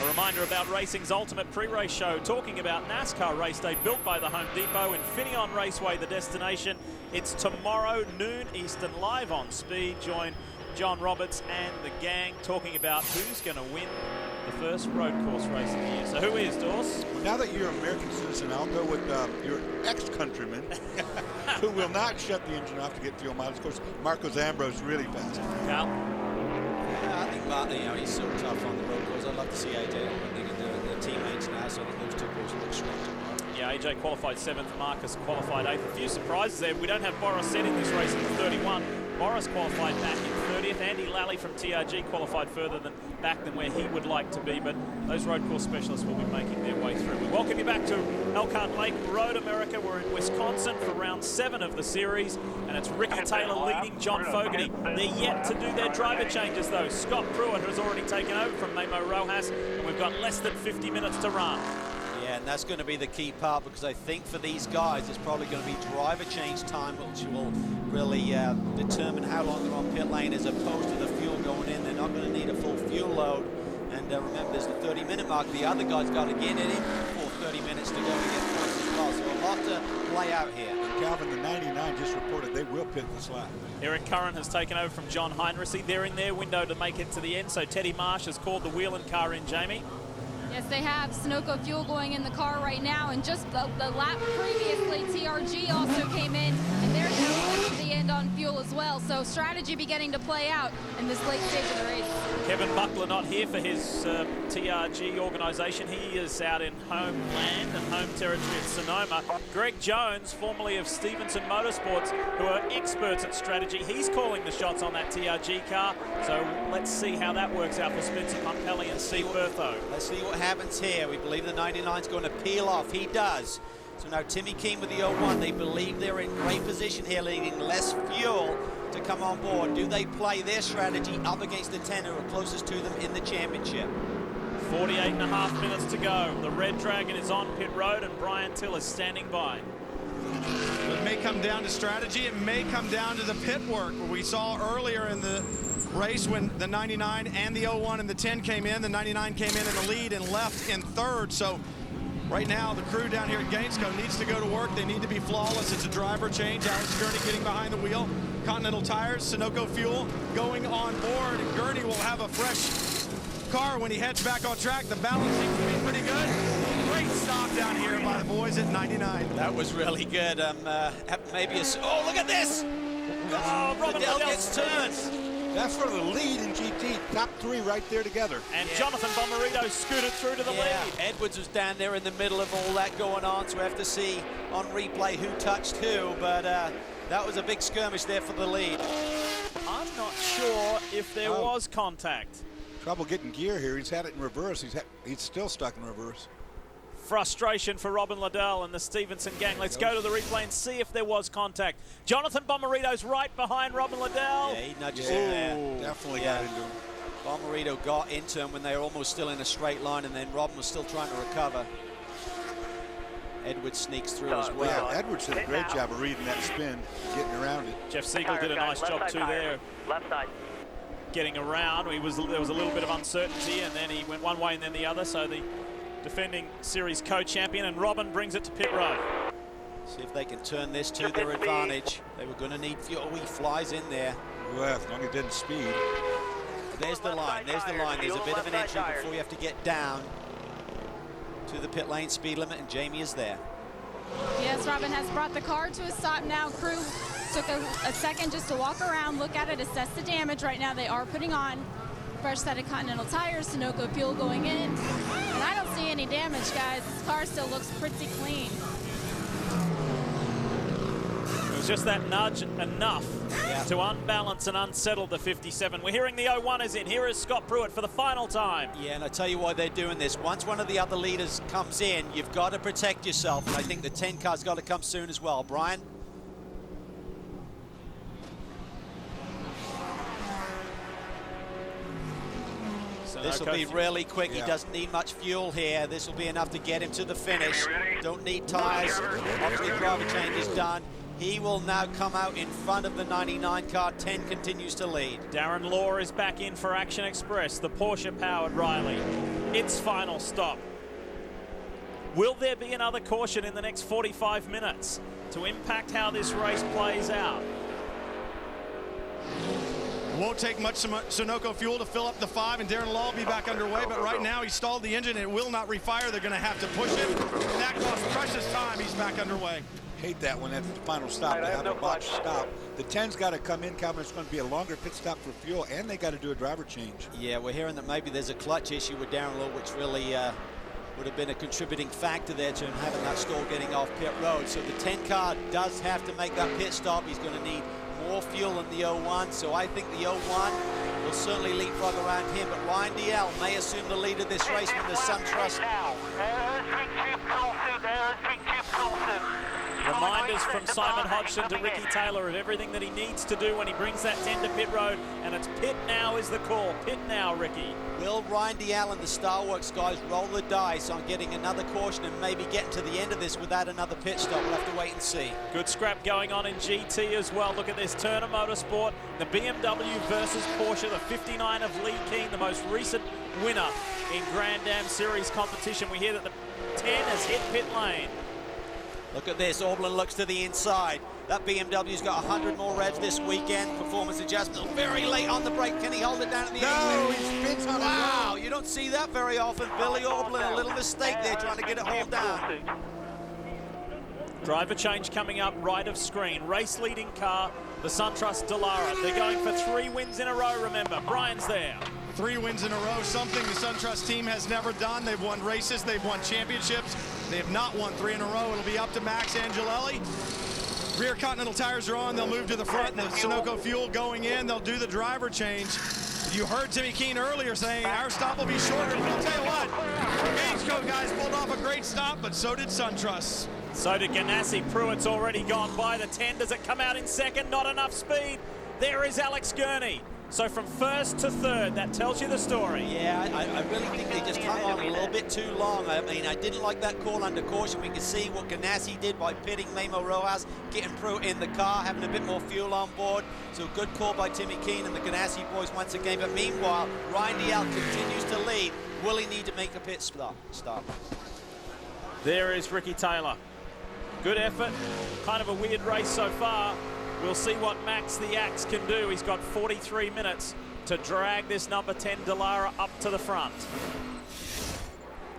A reminder about racing's ultimate pre-race show, talking about NASCAR race day built by the Home Depot. Infineon Raceway, the destination. It's tomorrow, noon Eastern, live on Speed. Join John Roberts and the gang talking about who's going to win the first road course race of the year. So who is, Dawes? Well, now that you're an American citizen, I'll go with your ex-countryman who will not shut the engine off to get fuel mileage. Of course, Marco Zambro's really fast. Cal? Yeah, I think Martin, he's so tough on the road course. I'd love to see AJ winning and their teammates now, so that those two courses look strong tomorrow. Yeah, AJ qualified 7th, Marcus qualified 8th. A few surprises there. We don't have Boris setting this race in 31. Boris qualified back in 30th. Andy Lally from TRG qualified further back than where he would like to be, but those road course specialists will be making their way through. We welcome you back to Elkhart Lake Road America. We're in Wisconsin for round 7 of the series, and it's Ricky Taylor leading John Fogarty. They're yet to do their driver changes, though. Scott Pruitt has already taken over from Memo Rojas, and we've got less than 50 minutes to run. Yeah, and that's going to be the key part, because I think for these guys, it's probably going to be driver change time, which will really determine how long they're on pit lane as opposed to the fuel going in. They're not going to need a full fuel load. And remember, there's the 30-minute mark. The other guy's got to get it in for 30 minutes to go to get points as well. So a lot to play out here. And Calvin, the 99 just reported they will pit this lap. Eric Curran has taken over from John Heinrichs. They're in their window to make it to the end. So Teddy Marsh has called the Whelan car in, Jamie. Yes, they have Sunoco fuel going in the car right now, and just the lap previously, TRG also came in, and they're going to the end on fuel as well. So strategy beginning to play out in this late stage of the race. Kevin Buckler not here for his TRG organization. He is out in homeland and home territory at Sonoma. Greg Jones, formerly of Stevenson Motorsports, who are experts at strategy, he's calling the shots on that TRG car. So let's see how that works out for Spencer Pumpelly and Steve Bertho. Let's see what happens here. We believe the 99's going to peel off. He does. So now Timmy Keene with the 01. They believe they're in great position here, leaving less fuel to come on board. Do they play their strategy up against the 10 who are closest to them in the championship? 48.5 minutes to go. The Red Dragon is on pit road, and Brian Till is standing by. It may come down to strategy. It may come down to the pit work. What we saw earlier in the race when the 99 and the 01 and the 10 came in. The 99 came in the lead and left in third. So Right now, the crew down here at Gainesco needs to go to work. They need to be flawless. It's a driver change. Alex Gurney getting behind the wheel. Continental Tires, Sunoco Fuel going on board. And Gurney will have a fresh car when he heads back on track. The balance seems to be pretty good. Great stop down here by the boys at 99. That was really good. Maybe a... Oh, look at this! Oh, Robin Liddell Liddell gets turned. That's for the lead in GT. Top 3 right there together. And Jonathan Bomarito scooted through to the lead. Edwards was down there in the middle of all that going on, so we have to see on replay who touched who, but that was a big skirmish there for the lead. I'm not sure if there was contact. Trouble getting gear here. He's had it in reverse. He's still stuck in reverse. Frustration for Robin Liddell and the Stevenson gang. Let's go to the replay and see if there was contact. Jonathan Bomarito's right behind Robin Liddell. Yeah, he nudges him there. Definitely got into him. Bomarito got into him when they were almost still in a straight line, and then Robin was still trying to recover. Edwards sneaks through as well. Yeah, Edwards did a great job of reading that spin, getting around it. Jeff Siegel did a nice job too there. Left side. Getting around. There was a little bit of uncertainty, and then he went one way and then the other, so the defending series co-champion, and Robin brings it to pit road. See if they can turn this to their advantage. They were going to need fuel. Oh, he flies in there. Well, as long as it didn't speed. There's the line. There's the line. There's a bit of an entry before you have to get down to the pit lane speed limit, and Jamie is there. Yes, Robin has brought the car to a stop now. Crew took a second just to walk around, look at it, assess the damage. Right now they are putting on fresh set of Continental tires, Sunoco fuel going in. And I don't see any damage, guys. This car still looks pretty clean. It was just that nudge enough to unbalance and unsettle the 57. We're hearing the 01 is in. Here is Scott Pruitt for the final time. Yeah, and I tell you why they're doing this. Once one of the other leaders comes in, you've got to protect yourself. And I think the 10 car's got to come soon as well. Brian? This will be really quick. He doesn't need much fuel here. This will be enough to get him to the finish. Don't need tires. Obviously, driver change is done. He will now come out in front of the 99 car. 10 continues to lead. Darren Law is back in for Action Express, the Porsche-powered Riley. Its final stop. Will there be another caution in the next 45 minutes to impact how this race plays out? Won't take much Sunoco fuel to fill up the 5, and Darren Law will be back underway, but right now he stalled the engine and it will not refire. They're going to have to push him. That costs precious time. He's back underway. Hate that when that's the final stop. They have a botched stop. The 10's got to come in, Calvin. It's going to be a longer pit stop for fuel, and they got to do a driver change. Yeah, we're hearing that maybe there's a clutch issue with Darren Law, which really would have been a contributing factor there to him having that stall getting off pit road. So the 10 car does have to make that pit stop. He's going to need more fuel than the 01, so I think the 01 will certainly leapfrog around him, but Ryan DL may assume the lead of this race from the SunTrust. Reminders from Simon Hodgson to Ricky Taylor of everything that he needs to do when he brings that 10 to pit road, and it's pit now is the call. Pit now, Ricky. Will Ryan DL and the Starworks guys roll the dice on getting another caution and maybe getting to the end of this without another pit stop? We'll have to wait and see. Good scrap going on in GT as well. Look at this, Turner Motorsport, the BMW versus Porsche, the 59 of Lee Keen, the most recent winner in Grand Am Series competition. We hear that the 10 has hit pit lane. Look at this, Aublin looks to the inside. That BMW's got 100 more revs this weekend. Performance adjustment very late on the brake. Can he hold it down at the end? No, he spins on it. Wow, you don't see that very often. Billy Aublin, a little mistake there trying to get it hauled down. Driver change coming up right of screen. Race leading car, the SunTrust Dallara. They're going for 3 wins in a row, remember. Brian's there. 3 wins in a row, something the SunTrust team has never done. They've won races, they've won championships. They have not won 3 in a row. It'll be up to Max Angelelli. Rear Continental tires are on. They'll move to the front. The Sunoco fuel going in. They'll do the driver change. You heard Timmy Keen earlier saying our stop will be shorter, but I'll tell you what, Gainesco guys pulled off a great stop, but so did SunTrust. So did Ganassi. Pruitt's already gone by the 10. Does it come out in second? Not enough speed. There is Alex Gurney. So from first to third, that tells you the story. Yeah, I really think they just hung on a little bit too long. I mean, I didn't like that call under caution. We could see what Ganassi did by pitting Memo Rojas, getting Pruitt in the car, having a bit more fuel on board. So good call by Timmy Keen and the Ganassi boys once again. But meanwhile, Ryan DL continues to lead. Will he need to make a pit stop? There is Ricky Taylor. Good effort. Kind of a weird race so far. We'll see what Max the Axe can do. He's got 43 minutes to drag this number 10 Dallara up to the front.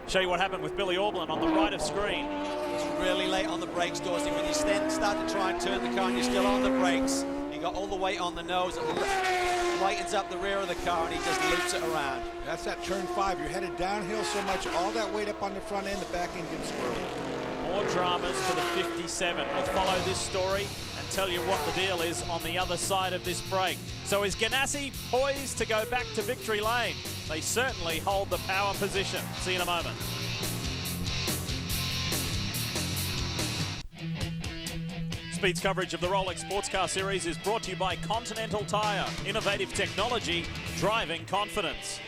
Show you what happened with Billy Aublin on the right of screen. It's really late on the brakes, Dorsey. When you then start to try and turn the car and you're still on the brakes, you got all the weight on the nose. It lightens up the rear of the car and he just loops it around. That's that turn 5. You're headed downhill so much, all that weight up on the front end, the back end gets squirrely. More dramas for the 57. We'll follow this story and tell you what the deal is on the other side of this break. So is Ganassi poised to go back to victory lane? They certainly hold the power position. See you in a moment. Speed's coverage of the Rolex Sports Car Series is brought to you by Continental Tire, innovative technology, driving confidence.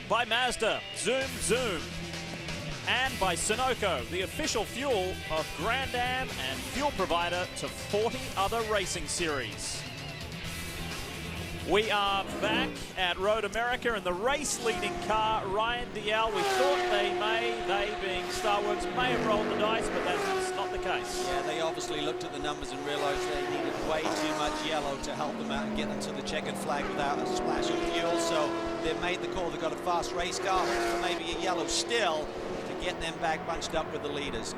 By Mazda, Zoom Zoom. And by Sunoco, the official fuel of Grand Am and fuel provider to 40 other racing series. We are back at Road America, and the race-leading car, Ryan Dial. We thought they being Star Works, may have rolled the dice, but that's not the case. Yeah, they obviously looked at the numbers and realized they needed way too much yellow to help them out and get them to the checkered flag without a splash of fuel. So they made the call. They've got a fast race car, but maybe a yellow still to get them back bunched up with the leaders.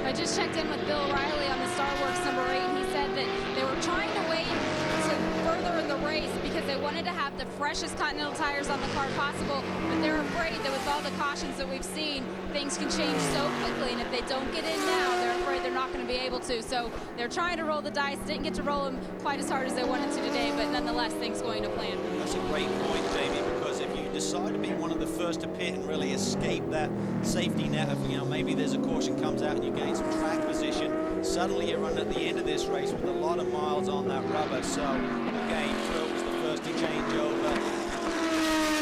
I just checked in with Bill Riley on the Star Works number 8, and he said that they were trying to wait to further in the race because they wanted to have the freshest Continental tires on the car possible, but they're afraid that with all the cautions that we've seen, things can change so quickly, and if they don't get in now, they're afraid they're not going to be able to. So they're trying to roll the dice, didn't get to roll them quite as hard as they wanted to today, but nonetheless, things going to plan. That's a great point, Jamie, because if you decide to be one of the first to pit and really escape that safety net of, maybe there's a caution comes out and you gain some track position, suddenly you're running at the end of this race with a lot of miles on that rubber. So again, Phil was the first to change over.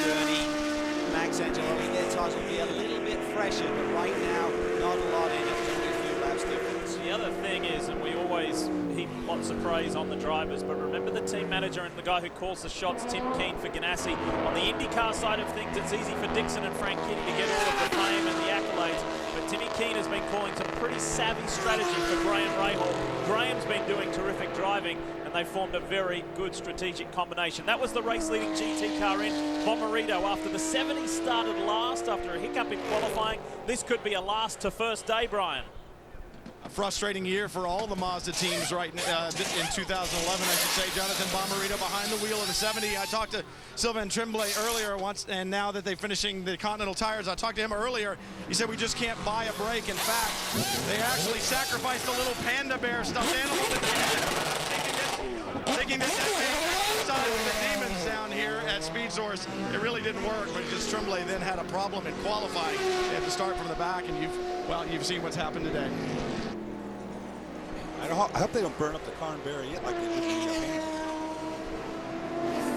Gurney, Max Angeloni, their tires will be a little bit fresher, but right now, not a lot in it. There's only a few laps difference. The other thing is, and we always heap lots of praise on the drivers, but remember the team manager and the guy who calls the shots, Tim Keane for Ganassi. On the IndyCar side of things, it's easy for Dixon and Frank Kitty to get all of the fame and the accolades, but Timmy Keane has been calling some pretty savvy strategy for Graham Rahal. Graham's been doing terrific driving, and they formed a very good strategic combination. That was the race-leading GT car in Bomarito. After the 70 started last after a hiccup in qualifying, this could be a last to first day, Brian. A frustrating year for all the Mazda teams in 2011, I should say. Jonathan Bomarito behind the wheel of the 70. I talked to Sylvain Tremblay earlier once, and now that they're finishing the Continental tires, I talked to him earlier. He said we just can't buy a break. In fact, they actually sacrificed a little panda bear stuffed animal that they had, taking this side of the demons down here at Speed Source. It really didn't work, but because Tremblay then had a problem in qualifying. They had to start from the back, and you've seen what's happened today. I hope they don't burn up the car and bury it like they did in Japan.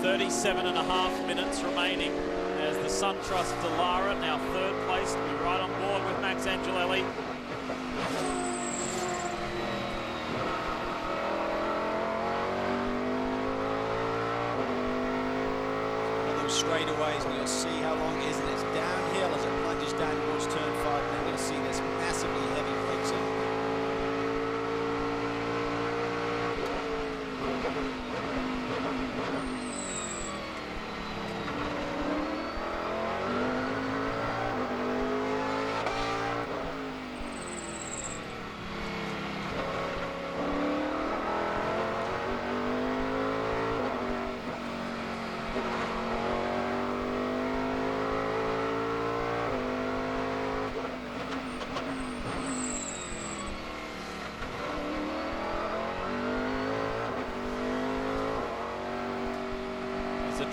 37.5 minutes remaining as the SunTrust Dallara, now third place, to be right on board with Max Angelelli. One of those straightaways, and you'll see how long it is, and it's downhill as it plunges down towards turn 5, and then you'll see this massively heavy brakes in.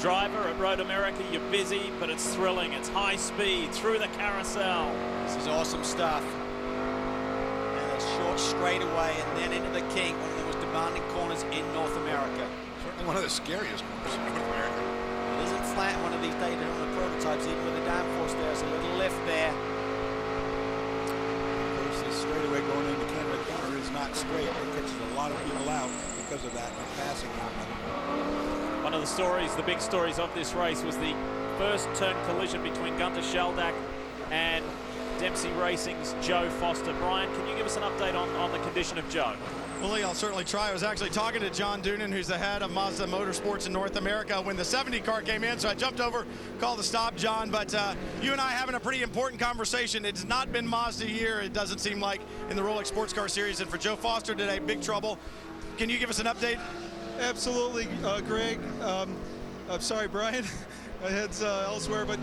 Driver at Road America, you're busy, but it's thrilling. It's high speed through the carousel. This is awesome stuff. And a short straightaway and then into the kink, one of the most demanding corners in North America. Certainly one of the scariest corners in North America. It isn't flat one of these days on the prototypes, even with the downforce there's a little lift there. Of course, this straightaway going into Canada corner is not straight. It catches a lot of people out because of that passing. One of the stories, the big stories of this race was the first turn collision between Gunter Sheldack and Dempsey Racing's Joe Foster. Brian, can you give us an update on the condition of Joe? Well, Lee, I'll certainly try. I was actually talking to John Doonan, who's the head of Mazda Motorsports in North America, when the 70 car came in, so I jumped over, called the stop, John, but you and I having a pretty important conversation. It's not been Mazda here, it doesn't seem like, in the Rolex Sports Car Series, and for Joe Foster today, big trouble. Can you give us an update? Absolutely, Greg. I'm sorry, Brian. My head's elsewhere, but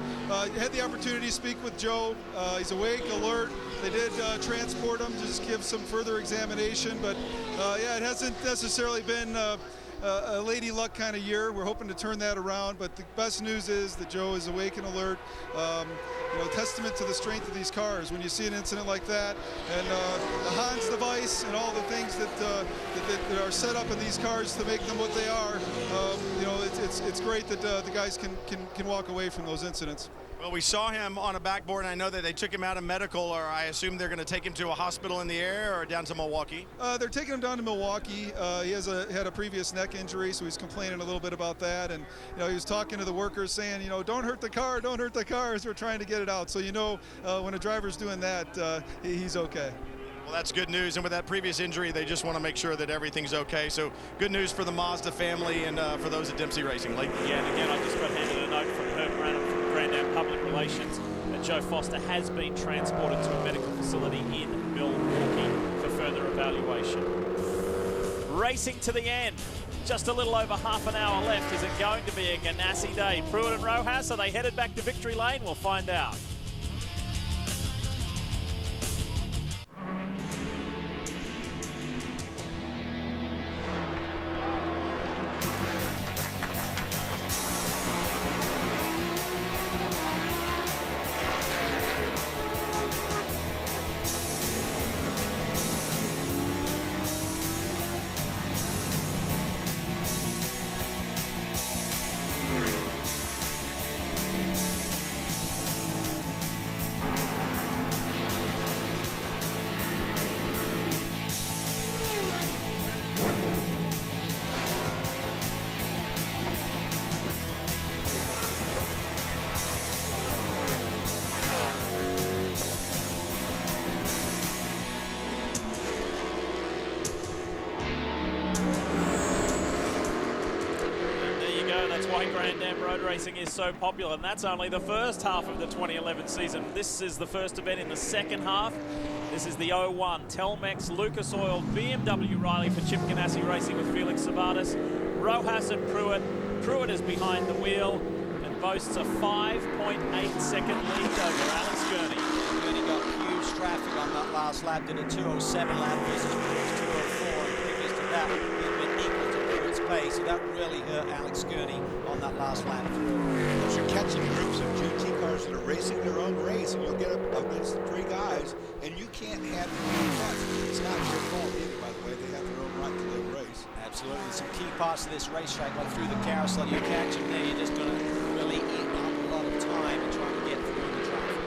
had the opportunity to speak with Joe. He's awake, alert. They did transport him to just give some further examination, but yeah, it hasn't necessarily been a lady luck kind of year. We're hoping to turn that around, but the best news is that Joe is awake and alert. You know, testament to the strength of these cars when you see an incident like that, and the Hans device and all the things that are set up in these cars to make them what they are. You know, it's great that the guys can walk away from those incidents. Well, we saw him on a backboard, and I know that they took him out of medical, or I assume they're going to take him to a hospital in the area or down to Milwaukee. They're taking him down to Milwaukee. He had a previous neck injury, so he's complaining a little bit about that. And you know, he was talking to the workers, saying, you know, don't hurt the car, don't hurt the car, as we're trying to get it out. So you know, when a driver's doing that, he's okay. Well, that's good news, and with that previous injury, they just want to make sure that everything's okay. So good news for the Mazda family and for those at Dempsey Racing. Lee? Yeah, and again, I just got handed a note from Herb Branham from Grand Am Public Relations that Joe Foster has been transported to a medical facility in Milwaukee for further evaluation. Racing to the end. Just a little over half an hour left. Is it going to be a Ganassi day? Pruitt and Rojas, are they headed back to victory lane? We'll find out. Grand Am road racing is so popular, and that's only the first half of the 2011 season. This is the first event in the second half. This is the 01 Telmex Lucas Oil BMW Riley for Chip Ganassi Racing with Felix Sabates, Rojas and Pruitt. Pruitt is behind the wheel and boasts a 5.8 second lead over Alex Gurney. Gurney got huge traffic on that last lap, did a 2:07 lap versus Pruitt's 2:04, and previous to that, he'd been equal to Pruitt's pace, so that really hurt Alex Gurney on that last lap through. Those are catching groups of GT cars that are racing their own race, and you'll get up against three guys, and you can't have them much. It's not their fault either, by the way. They have their own right to their race. Absolutely. Some key parts of this racetrack, like through the carousel, you catch them there, you're just going to really eat up a lot of time and trying to get through the traffic.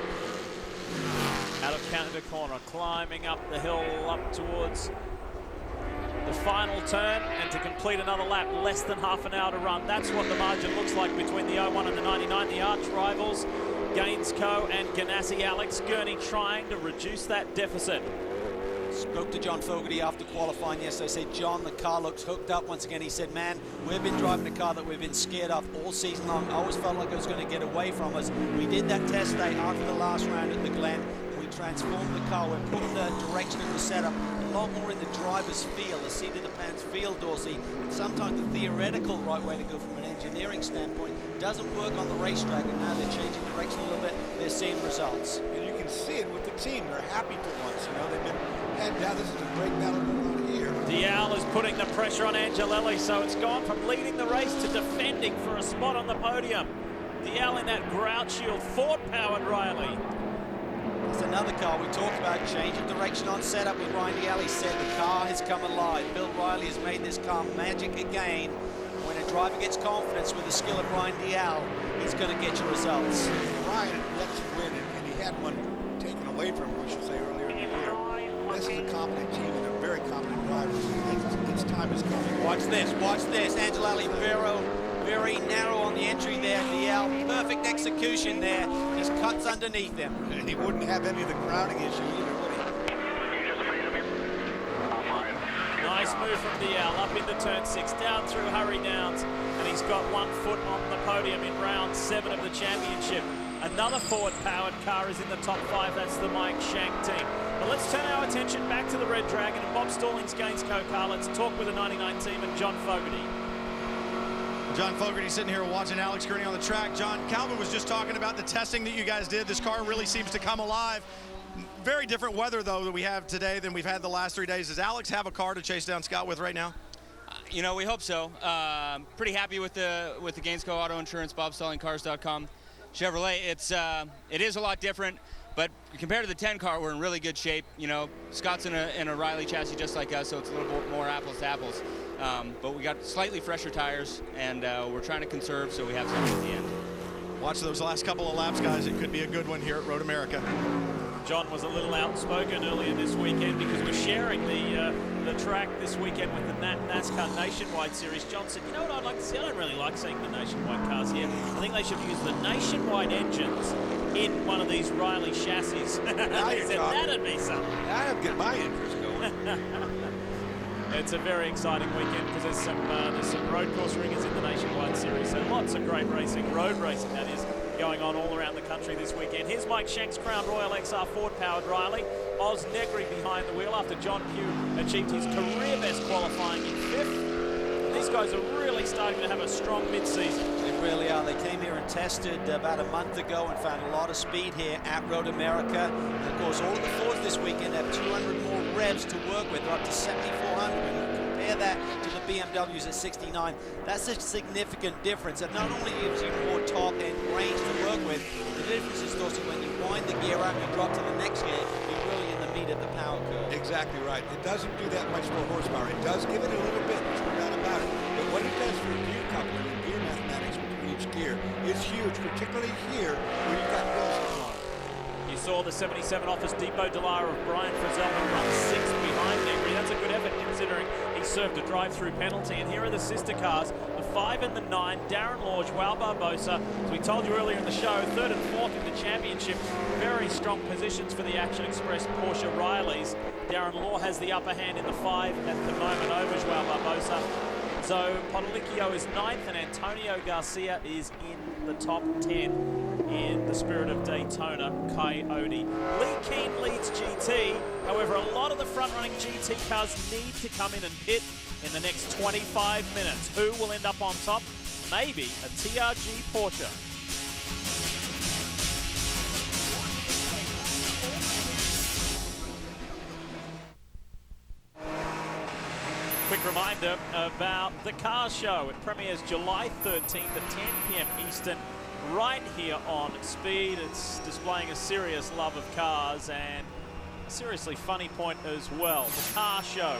Out of Canada corner, climbing up the hill, up towards the final turn, and to complete another lap, less than half an hour to run. That's what the margin looks like between the 01 and the 99, the arch rivals, Gainsco and Ganassi. Alex Gurney trying to reduce that deficit. Spoke to John Fogarty after qualifying yesterday. Said, John, the car looks hooked up once again. He said, man, we've been driving a car that we've been scared of all season long. I always felt like it was going to get away from us. We did that test day after the last round at the Glen. We transformed the car. We're putting the direction of the setup a lot more in the driver's feel, the seat of the pants feel, Dorsey. And sometimes the theoretical right way to go from an engineering standpoint doesn't work on the racetrack, and now they're changing direction a little bit. They're seeing results. And you can see it with the team. They're happy for once. You know, they've been head down. This is a great battle going on here. Dial is putting the pressure on Angelelli, so it's gone from leading the race to defending for a spot on the podium. Dial in that grout shield, Ford-powered Riley. It's another car we talked about, changing direction on setup with Ryan Dial. Said the car has come alive. Bill Riley has made this car magic again. When a driver gets confidence with the skill of Ryan Dial, he's going to get you results. Ryan lets you win, and he had one taken away from him, I should say, earlier in the year. This is a competent team and a very competent driver. Its time is coming. Watch this, watch this. Angelo Oliveira Very narrow on the entry there, DL. Perfect execution there. Just cuts underneath him. And he wouldn't have any of the grounding issue either, would he? Nice move from DL up into turn 6, down through Hurry Downs, and he's got 1 foot on the podium in round 7 of the championship. Another forward-powered car is in the top 5. That's the Mike Shank team. But let's turn our attention back to the Red Dragon and Bob Stallings Gainsco car. Let's talk with the 99 team and John Fogarty. John Fogarty sitting here watching Alex Gurney on the track. John, Calvin was just talking about the testing that you guys did. This car really seems to come alive. Very different weather, though, that we have today than we've had the last 3 days. Does Alex have a car to chase down Scott with right now? You know, we hope so. Pretty happy with the Gainsco Auto Insurance, BobStallingCars.com. Chevrolet, it is a lot different, but compared to the 10 car, we're in really good shape. You know, Scott's in a Riley chassis just like us, so it's a little bit more apples to apples. But we got slightly fresher tires, and we're trying to conserve, so we have something at the end. Watch those last couple of laps, guys. It could be a good one here at Road America. John was a little outspoken earlier this weekend because we're sharing the track this weekend with the NASCAR Nationwide Series. John said, you know what I'd like to see? I don't really like seeing the Nationwide cars here. I think they should use the Nationwide engines in one of these Riley chassis. He said, that'd be something. That'd get my interest going. It's a very exciting weekend because there's some road course ringers in the Nationwide Series. So lots of great racing, road racing that is, going on all around the country this weekend. Here's Mike Shank's Crown Royal XR Ford-powered Riley. Oz Negri behind the wheel after John Pugh achieved his career best qualifying in 5th. And these guys are really starting to have a strong mid-season. They really are. They came here and tested about a month ago and found a lot of speed here at Road America. And of course, all of the Fords this weekend have 200 more revs to work with. They're up to 7,400. Compare that to the BMWs at 69. That's a significant difference. It not only gives you more torque and range to work with, the difference is also when you wind the gear out and you drop to the next gear, you're really in the meat of the power curve. Exactly right. It doesn't do that much more horsepower. It does give it a little bit, there's no doubt about it. But what it does for gear coupling and gear mathematics between each gear is huge, particularly here where you've got wheels on. You saw the 77 Office Depot Delara of Brian Frizzell who runs 6th behind Negri. That's a good effort considering he served a drive-through penalty. And here are the sister cars, the 5 and the 9, Darren Law, Joao Barbosa. As we told you earlier in the show, 3rd and 4th in the championship. Very strong positions for the Action Express Porsche Rileys. Darren Law has the upper hand in the 5 at the moment over Joao Barbosa. So Podolicchio is 9th and Antonio Garcia is in the top 10 in the Spirit of Daytona Coyote. Lee Keen leads GT. However, a lot of the front-running GT cars need to come in and pit in the next 25 minutes. Who will end up on top? Maybe a TRG Porsche. Quick reminder about the car show. It premieres July 13th at 10 p.m. Eastern, right here on Speed. It's displaying a serious love of cars and a seriously funny point as well. The car show,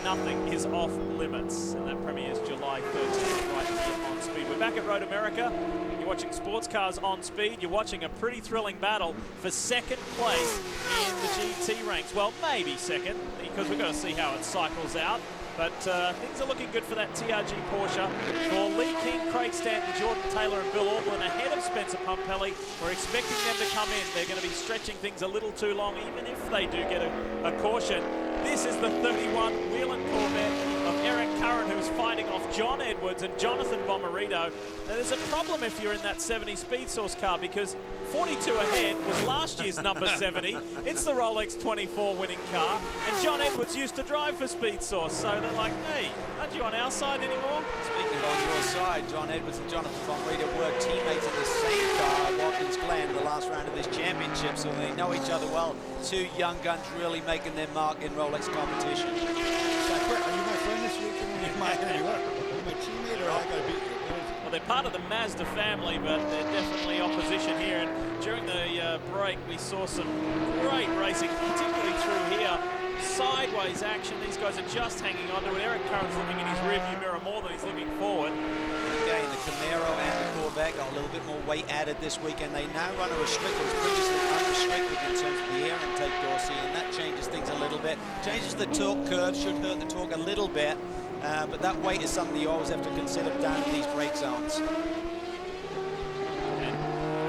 nothing is off limits, and that premieres July 13th right here on Speed. We're back at Road America. You're watching Sports Cars on Speed. You're watching a pretty thrilling battle for second place in the GT ranks. Well, maybe second, because we've got to see how it cycles out. But things are looking good for that TRG Porsche. For Lee King, Craig Stanton, Jordan Taylor and Bill Auckland ahead of Spencer Pumpelly. We're expecting them to come in. They're going to be stretching things a little too long, even if they do get a caution. This is the 31 Whelen Corvette of Eric Curran, who's fighting off John Edwards and Jonathan Bomarito. Now, there's a problem if you're in that 70 Speed Source car because 42 ahead was last year's number 70. It's the Rolex 24 winning car, and John Edwards used to drive for Speed Source, so they're like, hey, aren't you on our side anymore? Speaking of on your side, John Edwards and Jonathan Bomarito were teammates in the same car at Watkins Glen the last round of this championship, so they know each other well. Two young guns really making their mark in Rolex competition. Are you my friend this week? Are you my teammate or I gotta beat you? Well, they're part of the Mazda family, but they're definitely opposition here. And during the break, we saw some great racing, particularly through here. Sideways action. These guys are just hanging on to it. Eric Curran's looking in his rearview mirror more than he's looking forward. Again, the Camaro and the Corvette got a little bit more weight added this week, and they now run a restricted, previously unrestricted in terms of the air intake, Dorsey, and that changes things a little bit. Changes the torque curve, should hurt the torque a little bit. but that weight is something you always have to consider down in these brake zones. And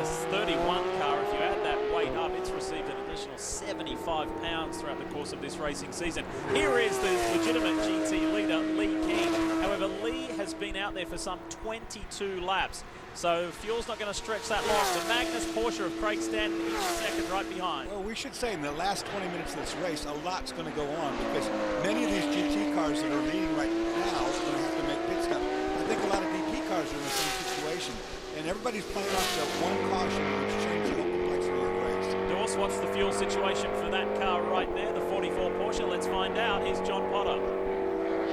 this 31 car, if you add that weight up, it's received an additional 75 pounds throughout the course of this racing season. Here is the legitimate GT leader, Lee King. However, Lee has been out there for some 22 laps, so fuel's not going to stretch that long. The Magnus Porsche of Craig Stanton is second right behind. Well, we should say in the last 20 minutes of this race, a lot's going to go on because many of these GT cars that are leading right now are going to have to make pit stops. I think a lot of DP cars are in the same situation, and everybody's playing off the one caution, which changes the complexity of the race. Dorse, what's the fuel situation for that car right there, the 44 Porsche? Let's find out. Here's John Potter.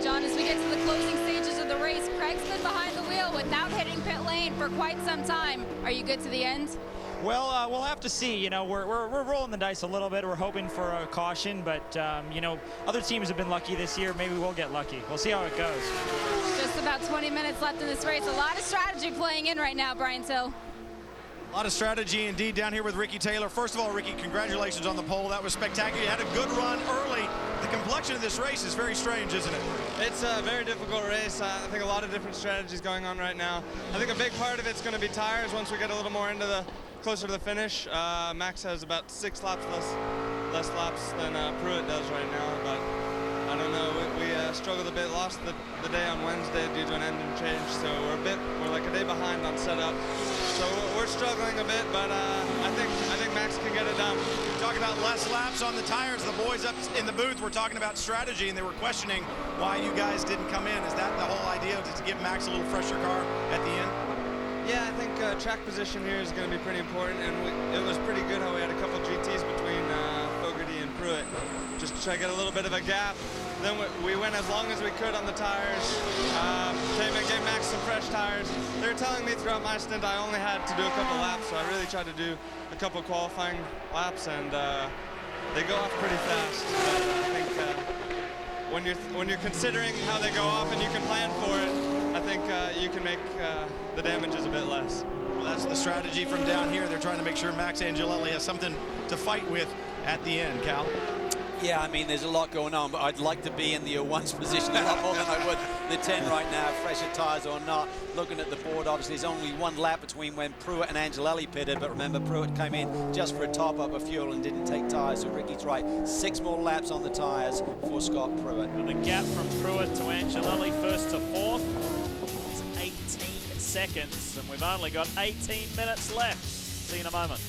John, as we get to the closing stages of the race, Craig's been behind the wheel without hitting pit lane for quite some time. Are you good to the end? Well, we'll have to see. You know, we're rolling the dice a little bit. We're hoping for a caution, but you know, other teams have been lucky this year. Maybe we'll get lucky. We'll see how it goes. Just about 20 minutes left in this race. A lot of strategy playing in right now, Brian Till. A lot of strategy indeed down here with Ricky Taylor. First of all, Ricky, congratulations on the pole. That was spectacular. You had a good run early. The complexion of this race is very strange, isn't it? It's a very difficult race. I think a lot of different strategies going on right now. I think a big part of it's going to be tires once we get a little more into the closer to the finish. Max has about 6 laps less laps than Pruitt does right now, but I don't know. We struggled a bit, lost the day on Wednesday due to an engine change, so we're like a day behind on setup. So we're struggling a bit, but I think Max can get it done. Talking about less laps on the tires, the boys up in the booth were talking about strategy, and they were questioning why you guys didn't come in. Is that the whole idea, to give Max a little fresher car at the end? Yeah, I think track position here is going to be pretty important, and it was pretty good how we had a couple GTs between Fogarty and Pruitt, just to try to get a little bit of a gap. Then we went as long as we could on the tires, came and gave Max some fresh tires. They were telling me throughout my stint I only had to do a couple laps, so I really tried to do a couple qualifying laps, and they go off pretty fast. But I think when you're considering how they go off and you can plan for it, I think you can make the damages a bit less. Well, that's the strategy from down here. They're trying to make sure Max Angelelli has something to fight with at the end, Cal. Yeah, I mean, there's a lot going on, but I'd like to be in the 01's position a lot more than I would the 10 right now, fresher tires or not. Looking at the board, obviously, there's only one lap between when Pruitt and Angelelli pitted, but remember, Pruitt came in just for a top-up of fuel and didn't take tires, so Ricky's right. 6 more laps on the tires for Scott Pruitt. And the gap from Pruitt to Angelelli, first to fourth, is 18 seconds, and we've only got 18 minutes left. See you in a moment.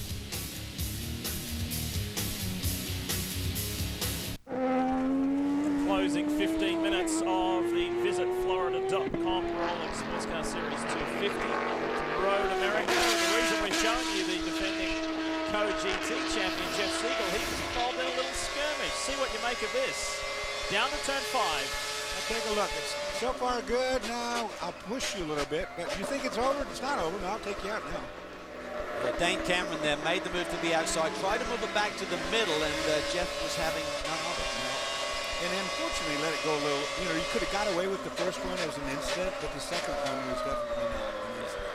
Closing 15 minutes of the visitflorida.com Rolex Sports Car Series 250 Road America. The reason we're showing you the defending co-GT champion Jeff Siegel, he was involved in a little skirmish. See what you make of this. Down to turn 5. Now take a look. It's so far good. Now I'll push you a little bit, but you think it's over? It's not over. No, I'll take you out now. Dane Cameron there made the move to the outside, tried to move it back to the middle, and Jeff was having none of it. And unfortunately, let it go a little. You know, you could have got away with the first one as an incident, but the second one was definitely not an incident.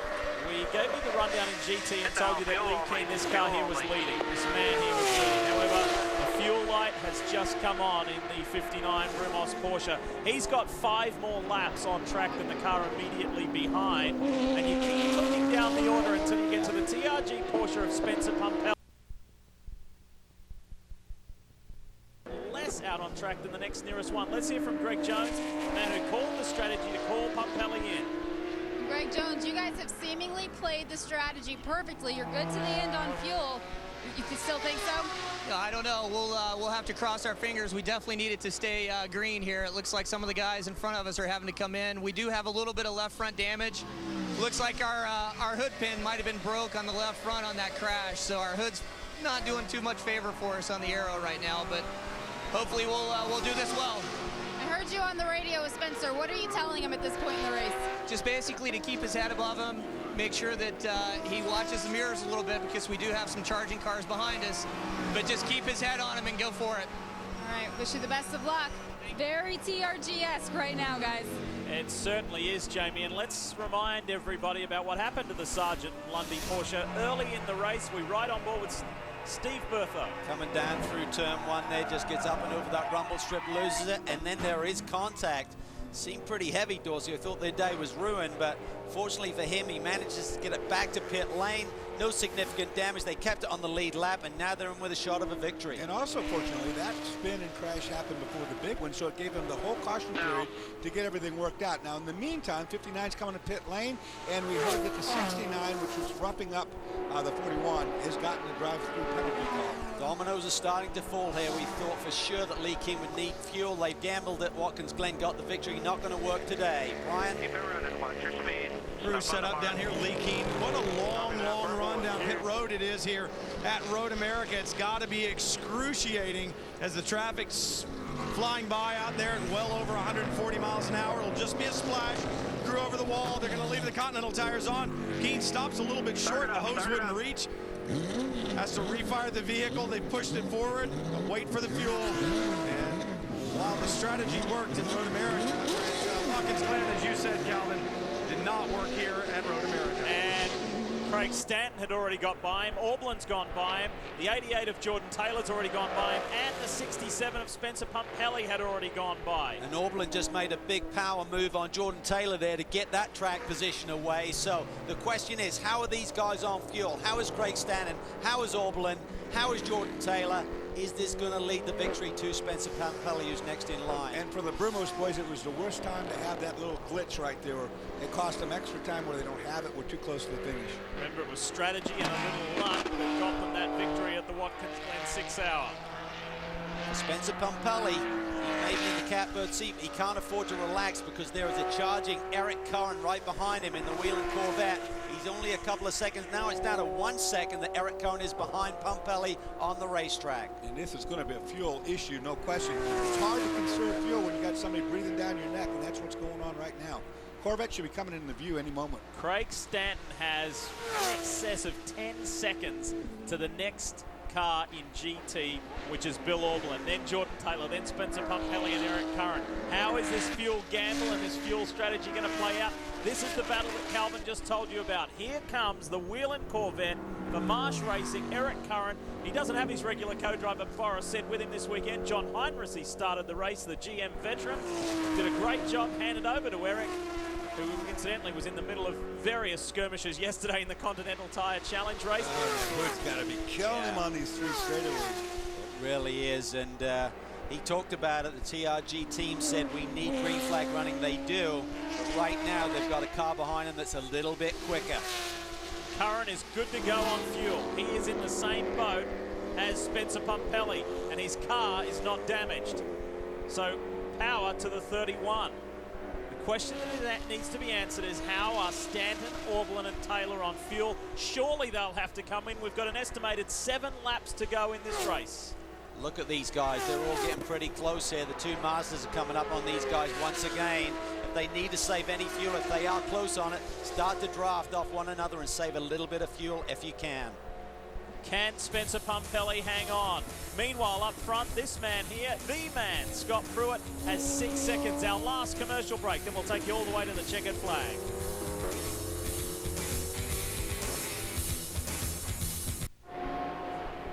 We gave you the rundown in GT and told you that Lee King, this car here, was leading. This man here was leading. However, the fuel light has just come on in the 59 Brumos Porsche. He's got 5 more laps on track than the car immediately behind. And you keep looking down the order until you get to the TRG Porsche of Spencer Pumpel. Out on track than the next nearest one. Let's hear from Greg Jones, the man who called the strategy to call Pumpelly in. Greg Jones, you guys have seemingly played the strategy perfectly. You're good to the end on fuel. You still think so? No, I don't know. We'll have to cross our fingers. We definitely need it to stay green here. It looks like some of the guys in front of us are having to come in. We do have a little bit of left front damage. Looks like our hood pin might have been broke on the left front on that crash, so our hood's not doing too much favor for us on the aero right now, but hopefully we'll do this well. I heard you on the radio with Spencer. What are you telling him at this point in the race? Just basically to keep his head above him, make sure that he watches the mirrors a little bit because we do have some charging cars behind us, but just keep his head on him and go for it. All right, wish you the best of luck. Very TRG-esque right now, guys. It certainly is, Jamie, and let's remind everybody about what happened to the Sargent Lundy Porsche early in the race. We ride on board with Steve Bertha. Coming down through turn 1 there, just gets up and over that rumble strip, loses it, and then there is contact Seemed pretty heavy, Dorsey. I thought their day was ruined, but fortunately for him, he manages to get it back to pit lane. No significant damage. They kept it on the lead lap, and now they're in with a shot of a victory. And also, fortunately, that spin and crash happened before the big one, so it gave them the whole caution period to get everything worked out. Now, in the meantime, 59's coming to pit lane, and we heard that the 69, which was roughing up the 41, has gotten a drive-through penalty call. Dominoes are starting to fall here. We thought for sure that Lee King would need fuel. They've gambled that Watkins Glen got the victory. Not going to work today. Brian? Keep it running, watch your speed. Crew set up down here, Lee King. What a long run down pit road it is here at Road America. It's got to be excruciating as the traffic's flying by out there at well over 140 miles an hour. It'll just be a splash. Crew over the wall. They're going to leave the Continental tires on. King stops a little bit short. The hose wouldn't reach. Has to refire the vehicle. They pushed it forward. Wait for the fuel. And while the strategy worked in Road America, Watkins Glen, as you said, Calvin, did not work here at Road America. And Craig Stanton had already got by him. Aublin's gone by him. The 88 of Jordan Taylor's already gone by him. And the 67 of Spencer Pumpelly had already gone by. And Aublin just made a big power move on Jordan Taylor there to get that track position away. So the question is, how are these guys on fuel? How is Craig Stanton? How is Aublin? How is Jordan Taylor? Is this going to lead the victory to Spencer Pumpelly, who's next in line? And for the Brumos boys, it was the worst time to have that little glitch right there. It cost them extra time where they don't have it. We're too close to the finish. Remember, it was strategy and a little luck that got them that victory at the Watkins Glen 6 hour. Spencer Pumpelly, he may be in the catbird seat, but he can't afford to relax because there is a charging Eric Curran right behind him in the Wheeling Corvette. He's only a couple of seconds now. It's down to 1 second that Eric Curran is behind Pumpelly on the racetrack. And this is going to be a fuel issue, no question. It's hard to conserve fuel when you got somebody breathing down your neck, and that's what's going on right now. Corvette should be coming into view any moment. Craig Stanton has in excess of 10 seconds to the next car in GT, which is Bill Aublin, then Jordan Taylor, then Spencer Pumpelly and Eric Curran. How is this fuel gamble and this fuel strategy going to play out? This is the battle that Calvin just told you about. Here comes the Wheeling Corvette for Marsh Racing, Eric Curran. He doesn't have his regular co-driver, Forrest said, with him this weekend. John Heinrichs, he started the race, the GM veteran. Did a great job, handed over to Eric, who incidentally was in the middle of various skirmishes yesterday in the Continental Tire Challenge race. Hood's got to be killing him on these three straightaways. It really is, and he talked about it. The TRG team said we need green flag running. They do, but right now they've got a car behind them that's a little bit quicker. Curran is good to go on fuel. He is in the same boat as Spencer Pumpelly, and his car is not damaged. So power to the 31. The question that needs to be answered is, how are Stanton, Aublin and Taylor on fuel? Surely they'll have to come in. We've got an estimated 7 laps to go in this race. Look at these guys. They're all getting pretty close here. The two Masters are coming up on these guys once again. If they need to save any fuel, if they are close on it, start to draft off one another and save a little bit of fuel if you can. Can Spencer Pumpelly hang on? Meanwhile, up front, this man here, the man, Scott Pruitt, has 6 seconds. Our last commercial break, then we'll take you all the way to the checkered flag.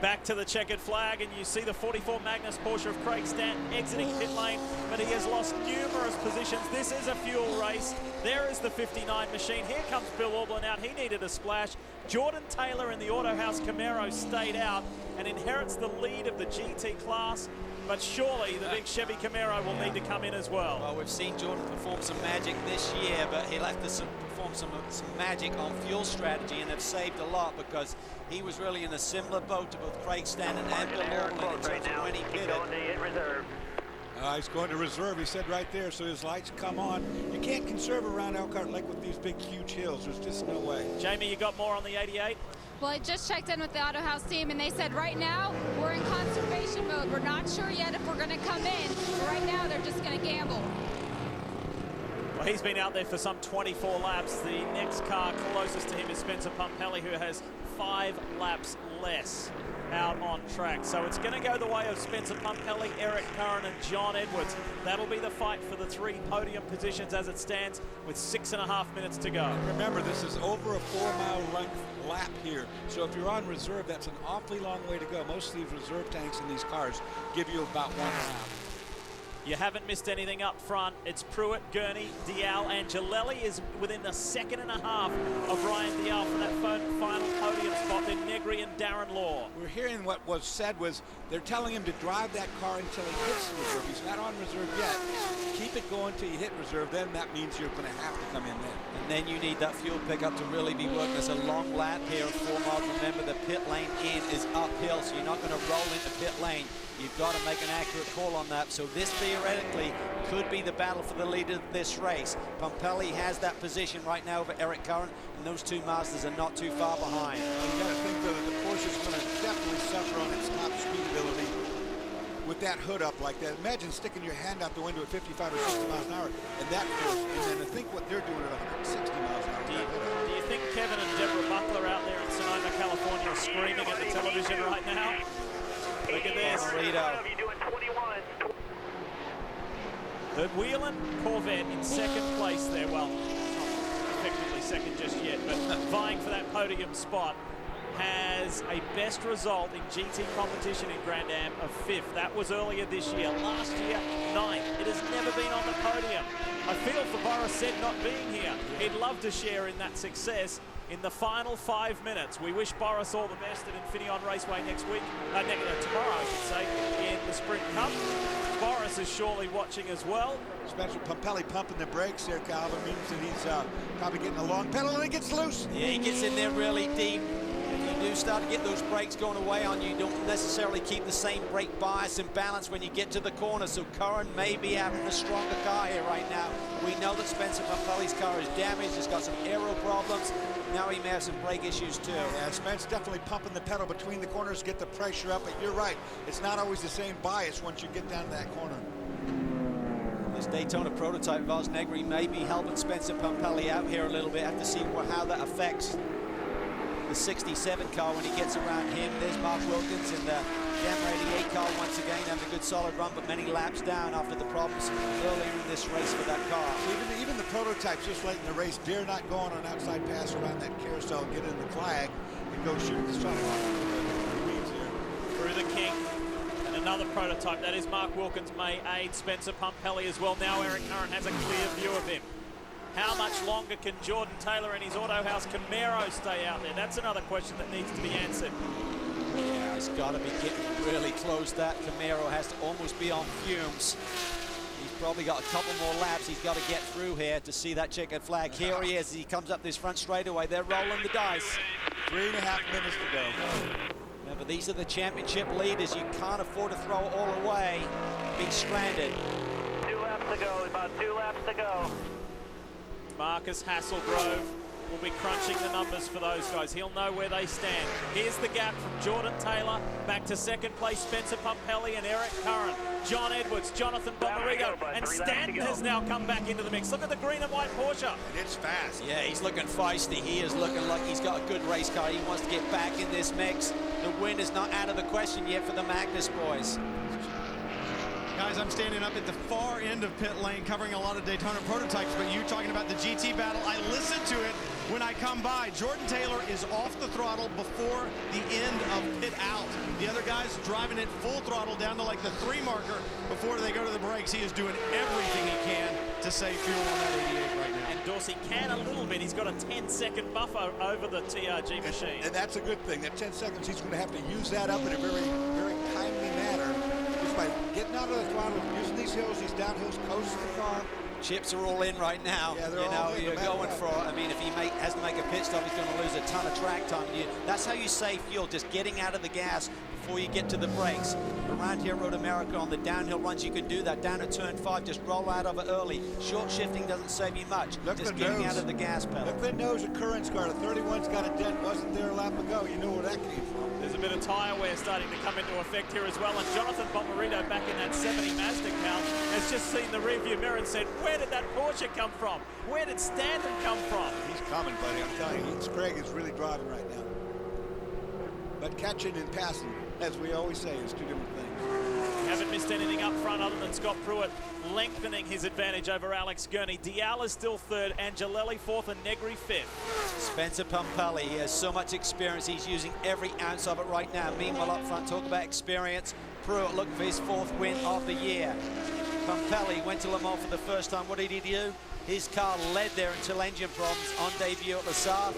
Back to the checkered flag, and you see the 44 Magnus Porsche of Craig Stanton exiting pit lane, but he has lost numerous positions. This is a fuel race. There is the 59 machine. Here comes Bill Aublin out. He needed a splash. Jordan Taylor in the Autohouse Camaro stayed out and inherits the lead of the GT class, but surely the big Chevy Camaro will need to come in as well. Well, we've seen Jordan perform some magic this year, but he'll have to perform some magic on fuel strategy, and have saved a lot because he was really in a similar boat to both Craig Stanton and Bill Aublin in terms of when he pitted. He's going to reserve, he said right there, so his lights come on. You can't conserve around Elkhart Lake with these big, huge hills. There's just no way. Jamie, you got more on the 88? Well, I just checked in with the Auto House team, and they said right now we're in conservation mode. We're not sure yet if we're going to come in, but right now they're just going to gamble. Well, he's been out there for some 24 laps. The next car closest to him is Spencer Pumpelly, who has 5 laps less out on track. So it's going to go the way of Spencer Pumpelly, Eric Curran and John Edwards. That'll be the fight for the 3 podium positions as it stands with 6.5 minutes to go. Remember, this is over a 4-mile length lap here. So if you're on reserve, that's an awfully long way to go. Most of these reserve tanks in these cars give you about 1 lap. You haven't missed anything up front. It's Pruitt, Gurney, Dial, Angelelli is within a second and a half of Ryan Dial for that final podium spot. Then Negri and Darren Law. We're hearing what was said was they're telling him to drive that car until he hits reserve. He's not on reserve yet. Keep it going until you hit reserve. Then that means you're going to have to come in then. And then you need that fuel pickup to really be working. There's a long lap here of 4 miles. Remember, the pit lane in is uphill, so you're not going to roll into pit lane. You've got to make an accurate call on that. So this theoretically could be the battle for the lead of this race. Pumpelly has that position right now over Eric Curran, and those two masters are not too far behind. You got to think though that the Porsche's going to definitely suffer on its top speed ability with that hood up like that. Imagine sticking your hand out the window at 55 or 60 miles an hour and that force, and then to think what they're doing at 160 miles an hour. Do you think Kevin and Deborah Buckler out there in Sonoma, California are screaming at the television right now? Look at this. The Whelan Corvette in second place there. Well, not effectively second just yet, but vying for that podium spot, has a best result in GT competition in Grand Am of 5th. That was earlier this year. Last year, 9th. It has never been on the podium. I feel for Boris Said not being here. He'd love to share in that success in the final 5 minutes. We wish Boris all the best at Infineon Raceway next week, tomorrow I should say, in the Sprint Cup. Boris is surely watching as well. Spencer Pumpelly pumping the brakes there, Calvin, means that he's probably getting a long pedal and he gets loose. Yeah, he gets in there really deep. If you do start to get those brakes going away on you, don't necessarily keep the same brake bias and balance when you get to the corner. So Curran may be having a stronger car here right now. We know that Spencer Pumpelly's car is damaged. It's got some aero problems. Now he may have some brake issues too. Yeah, Spence definitely pumping the pedal between the corners to get the pressure up, but you're right. It's not always the same bias once you get down to that corner. This Daytona prototype Vos Negri may be helping Spencer Pumpelly out here a little bit. Have to see how that affects the 67 car when he gets around him. There's Mark Wilkins in the Jam 88 car once again, having a good solid run, but many laps down after the problems earlier in this race for that car. Even the prototypes just late in the race dare not go on an outside pass around that carousel, get in the flag, and go shoot the shot the weeds here. Through the kink. And another prototype, that is Mark Wilkins, may aid Spencer Pumpelly as well. Now Eric Curran has a clear view of him. How much longer can Jordan Taylor and his Autohouse Camaro stay out there? That's another question that needs to be answered. Yeah, he's got to be getting really close. That Camaro has to almost be on fumes. He's probably got a couple more laps he's got to get through here to see that checkered flag. Here he is as he comes up this front straightaway. They're rolling the dice. 3.5 minutes to go. Remember, these are the championship leaders. You can't afford to throw it all away, be stranded. 2 laps to go, about 2 laps to go. Marcus Hasselgrove will be crunching the numbers for those guys. He'll know where they stand. Here's the gap from Jordan Taylor back to second place Spencer Pumpelly and Eric Curran. John Edwards, Jonathan Bomarito, and Stanton has now come back into the mix. Look at the green and white Porsche. And it's fast. Yeah, he's looking feisty. He is looking like he's got a good race car. He wants to get back in this mix. The win is not out of the question yet for the Magnus boys. Guys, I'm standing up at the far end of pit lane covering a lot of Daytona prototypes, but you talking about the GT battle, I listen to it when I come by. Jordan Taylor is off the throttle before the end of pit out. The other guys driving it full throttle down to like the 3 marker before they go to the brakes. He is doing everything he can to save fuel on that 88 right now. And Dorsey can a little bit. He's got a 10-second buffer over the TRG machine. And that's a good thing. That 10 seconds, he's going to have to use that up in a very, very timely manner. By getting out of the throttle, using these hills, these downhills, coasting the car. Chips are all in right now. Yeah, they're all in. You're going for it. I mean, if he has to make a pit stop, he's going to lose a ton of track time. That's how you save fuel, just getting out of the gas before you get to the brakes. Around here at Road America on the downhill runs, you can do that. Down at turn 5, just roll out of it early. Short shifting doesn't save you much. Just getting out of the gas pedal. Look at the nose of Curran's car. The 31's got a dent. Wasn't there a lap ago. You know where that came from. There's a bit of tyre wear starting to come into effect here as well. And Jonathan Bomarito back in that 70 Mazda car has just seen the rearview mirror and said, where did that Porsche come from? Where did Stanton come from? He's coming, buddy. I'm telling you, Craig is really driving right now. But catching and passing, as we always say, is 2 different things. Haven't missed anything up front other than Scott Pruitt lengthening his advantage over Alex Gurney. Dial is still 3rd, Angelelli 4th, and Negri 5th. Spencer Pumpelly, he has so much experience. He's using every ounce of it right now. Meanwhile, up front, talk about experience. Pruitt looking for his 4th win of the year. Pumpelly went to Le Mans for the first time. What did he do? His car led there until engine problems on debut at Le Sart.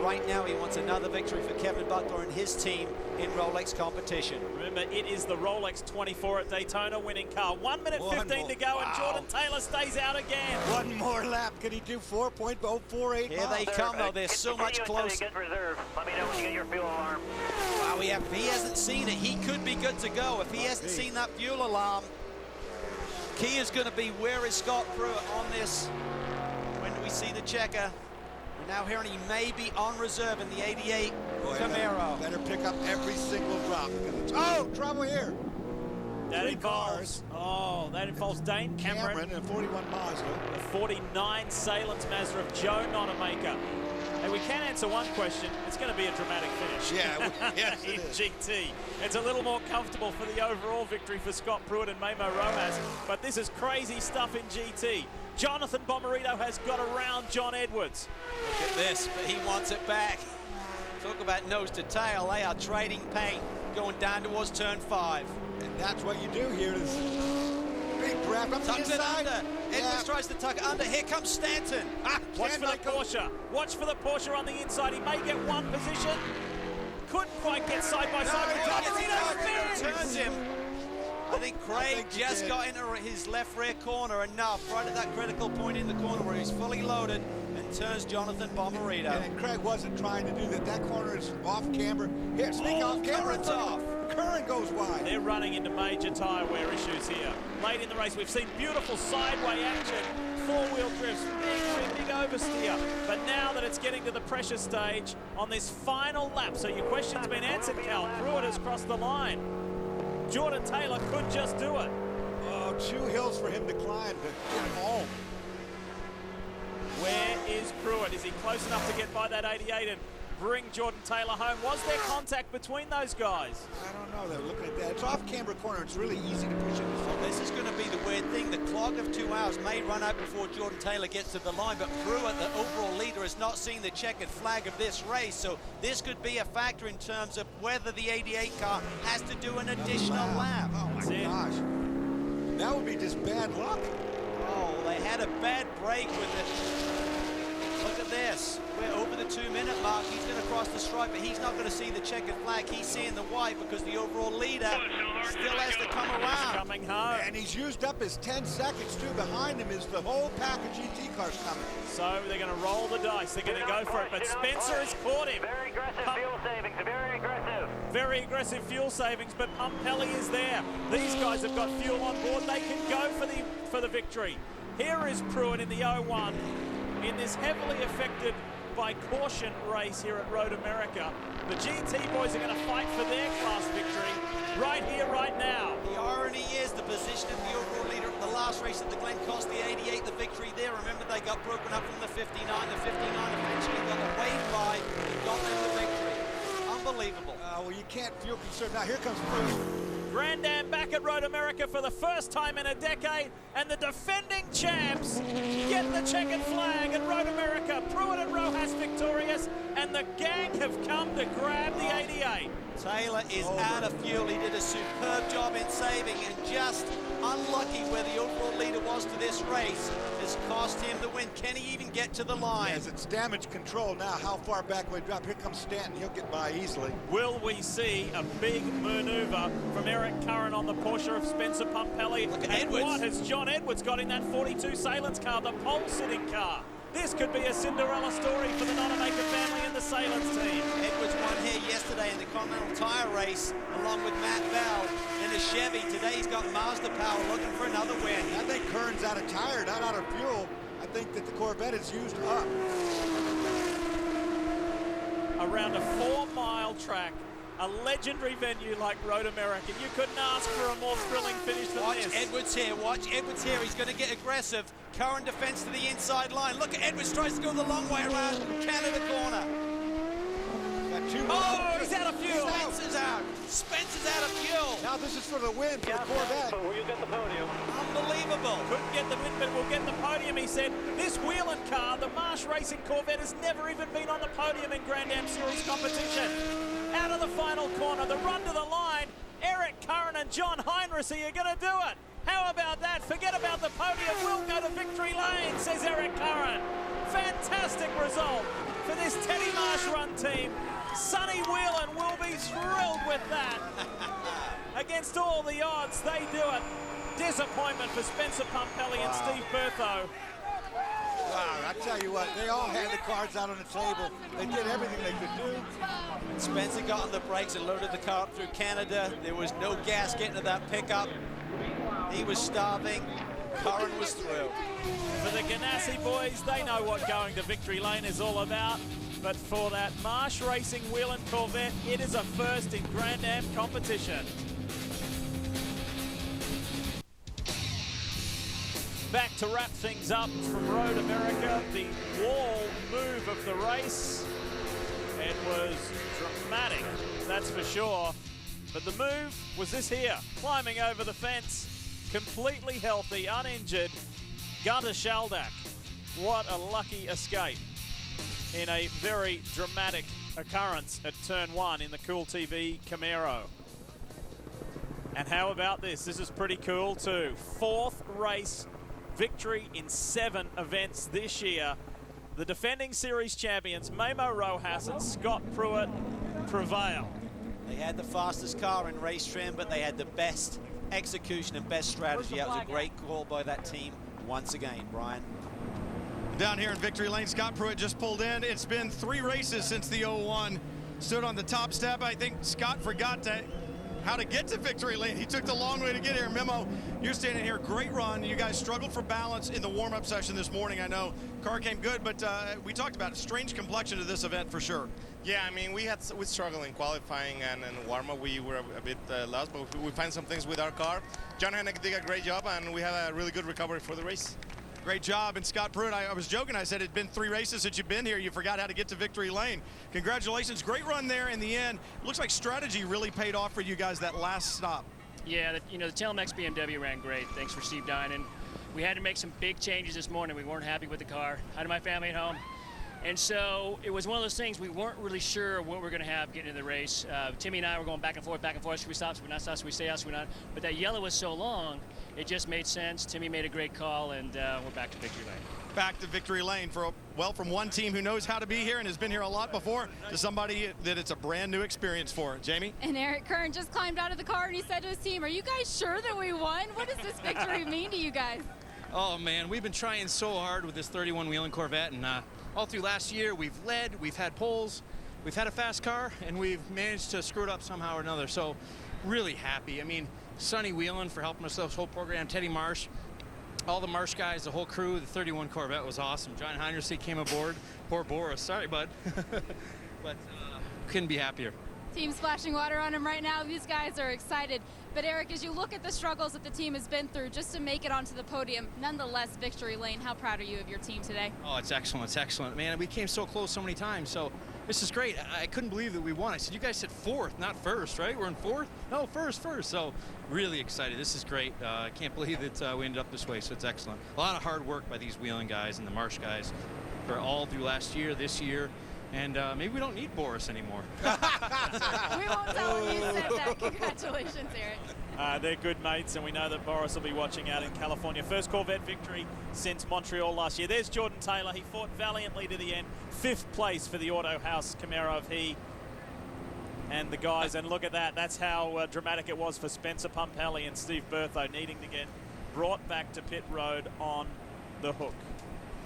Right now, he wants another victory for Kevin Butler and his team in Rolex competition. Remember, it is the Rolex 24 at Daytona winning car. 1 minute 15 to go, and Jordan Taylor stays out again. One more lap. Can he do 4.048 Here they come, though. They're so much closer. Get reserve. Let me know when you get your fuel alarm. Wow, if he hasn't seen it, he could be good to go. If he hasn't seen that fuel alarm, key is going to be, where is Scott Pruitt on this? When do we see the checker? We're now hearing he may be on reserve in the 88 Camaro. Better pick up every single drop. Oh, trouble here. That involves, that involves Dane Cameron and a 41 Mazda. The 49 Salem Mazda of Joe Nonamaker. And we can answer one question. It's going to be a dramatic finish. Yeah, yes, in GT. It's a little more comfortable for the overall victory for Scott Pruitt and Memo Rojas. But this is crazy stuff in GT. Jonathan Bomarito has got around John Edwards. Look at this, but he wants it back. Talk about nose to tail. They are trading paint going down towards turn 5. And that's what you do here. Is big grab up the Tucks it inside. under. Edwards tries to tuck it under. Here comes Stanton. Watch for the Porsche. Watch for the Porsche on the inside. He may get one position. Couldn't quite get side by side with Bomarito. Turns him. I think Craig just got into his left rear corner enough, right at that critical point in the corner where he's fully loaded, and turns Jonathan Bomarito. And Craig wasn't trying to do that. That corner is off camber. Here, sneak off camber. Current's off. Current goes wide. They're running into major tyre wear issues here. Late in the race, we've seen beautiful sideway action, four-wheel drifts, big oversteer. But now that it's getting to the pressure stage on this final lap, so your question's been answered, Cal. Pruitt has crossed the line. Jordan Taylor could just do it. Oh, 2 hills for him to climb to get him home. Where is Pruitt? Is he close enough to get by that 88 and bring Jordan Taylor home? Was there contact between those guys? I don't know. They're looking at that. It's off camber corner. It's really easy to push in. This is going to be the weird thing. The clock of 2 hours may run out before Jordan Taylor gets to the line, but Pruitt, the overall leader, has not seen the checkered flag of this race, so this could be a factor in terms of whether the 88 car has to do an additional lap. Oh my gosh. That would be just bad luck. Oh, they had a bad break with it. Look at this. We're over the 2-minute mark. He's going to cross the stripe, but he's not going to see the checkered flag. He's seeing the white because the overall leader still has to come around. Coming home. And he's used up his 10 seconds, too. Behind him is the whole pack of GT cars coming. So they're going to roll the dice. They're going to go for it, but Spencer has caught him. Very aggressive fuel savings. Very aggressive. Very aggressive fuel savings, but Pumpelly is there. These guys have got fuel on board. They can go for the victory. Here is Pruitt in the 01 in this heavily affected by caution race here at Road America. The GT boys are going to fight for their class victory right here, right now. The irony is the position of the overall leader at the last race at the Glen cost the 88 the victory there. Remember, they got broken up from the 59. The 59 eventually got a wave by and got them the victory. Unbelievable. Well, you can't feel concerned. Now, here comes Pruitt. Grand Am back at Road America for the first time in a decade, and the defending champs get the checkered flag at Road America. Pruitt and Rojas victorious, and the gang have come to grab the 88. Taylor is out of fuel. He did a superb job in saving, and just unlucky where the overall leader was to this race has cost him the win. Can he even get to the line? As it's damage control now, how far back will he drop? Here comes Stanton. He'll get by easily. Will we see a big maneuver from Eric Curran on the Porsche of Spencer Pumpelly? Look at and Edwards. What has John Edwards got in that 42 Salens car, the pole-sitting car? This could be a Cinderella story for the Nonamaker family and the Salens team. Edwards won here yesterday in the Continental Tire race along with Matt Bell in a Chevy. Today he's got Mazda power looking for another win. I think Curran's out of tire, not out of fuel. I think that the Corvette is used up. Around a 4-mile track, a legendary venue like Road America. You couldn't ask for a more thrilling finish than Watch this. Edwards here. Watch Edwards here. He's going to get aggressive. Curran defense to the inside line. Look at Edwards, tries to go the long way around Canada corner. Oh, he's out of fuel. Spencer's out. Spencer's out of fuel. Now this is for the win for the Corvette. But will you get the podium? Unbelievable. Couldn't get the win, but we'll get the podium, he said. This Whelan car, the Marsh Racing Corvette, has never even been on the podium in Grand Am Series competition. Out of the final corner, the run to the line, Eric Curran and John Heinrichs are going to do it. How about that? Forget about the podium. We'll go to victory lane, says Eric Curran. Fantastic result for this Teddy Marsh run team. Sonny Whelan will be thrilled with that. Against all the odds, they do it. Disappointment for Spencer Pumpelly and Steve Bertho. Wow, I tell you what, they all had the cards out on the table. They did everything they could do. Spencer got on the brakes and loaded the car up through Canada. There was no gas getting to that pickup. He was starving. Curran was thrilled. For the Ganassi boys, they know what going to victory lane is all about. But for that Marsh Racing Whelan Corvette, it is a first in Grand Am competition. Back to wrap things up from Road America, the wall move of the race. It was dramatic, that's for sure. But the move was this here, climbing over the fence, completely healthy, uninjured, Gunter Shaldak. What a lucky escape in a very dramatic occurrence at turn 1 in the Cool TV Camaro. And how about this? This is pretty cool too. 4th race victory in 7 events this year. The defending series champions, Memo Rojas and Scott Pruitt, prevail. They had the fastest car in race trim, but they had the best execution and best strategy. That was a great call by that team once again, Brian. Down here in victory lane, Scott Pruitt just pulled in. It's been 3 races since the 01. Stood on the top step. I think Scott forgot how to get to victory lane. He took the long way to get here. Memo, you're standing here, great run. You guys struggled for balance in the warm-up session this morning. I know car came good, but we talked about a strange complexion to this event for sure. Yeah, I mean, we struggled in qualifying and warm-up. We were a bit lost, but we found some things with our car. John Hennick did a great job, and we had a really good recovery for the race. Great job. And Scott Pruitt, I was joking. I said it'd been 3 races since you've been here. You forgot how to get to victory lane. Congratulations. Great run there in the end. Looks like strategy really paid off for you guys that last stop. Yeah, the Telemex BMW ran great. Thanks for Steve Dinan. We had to make some big changes this morning. We weren't happy with the car. I had my family at home. And so it was one of those things we weren't really sure what we're going to have getting into the race. Timmy and I were going back and forth. Should we stop? Should we not stop? Should we stay out? Should we not? But that yellow was so long, it just made sense. Timmy made a great call, and we're back to victory lane. Back to victory lane from one team who knows how to be here and has been here a lot before to somebody that it's a brand new experience for. Jamie? And Eric Kern just climbed out of the car and he said to his team, "Are you guys sure that we won? What does this victory mean to you guys?" Oh man, we've been trying so hard with this 31 Whelan Corvette, and all through last year we've led, we've had poles, we've had a fast car, and we've managed to screw it up somehow or another. So really happy. I mean, Sonny Whelan for helping us this whole program, Teddy Marsh, all the Marsh guys, the whole crew. The 31 Corvette was awesome. John Heinersey came aboard. Poor Boris, sorry bud. But couldn't be happier. Team splashing water on him right now. These guys are excited. But Eric, as you look at the struggles that the team has been through just to make it onto the podium, nonetheless, victory lane, how proud are you of your team today? Oh, it's excellent. It's excellent. Man, we came so close so many times. So this is great. I couldn't believe that we won. I said, you guys said 4th, not first, right? We're in 4th? No, first. So really excited. This is great. I can't believe that we ended up this way, so it's excellent. A lot of hard work by these Whelan guys and the Marsh guys for all through last year, this year. And maybe we don't need Boris anymore. We won't tell him you said that. Congratulations, Eric. They're good mates, and we know that Boris will be watching out in California. First Corvette victory since Montreal last year. There's Jordan Taylor. He fought valiantly to the end. 5th place for the Auto House Camaro of he and the guys. And look at that. That's how dramatic it was for Spencer Pumpelly and Steve Bertho needing to get brought back to pit road on the hook.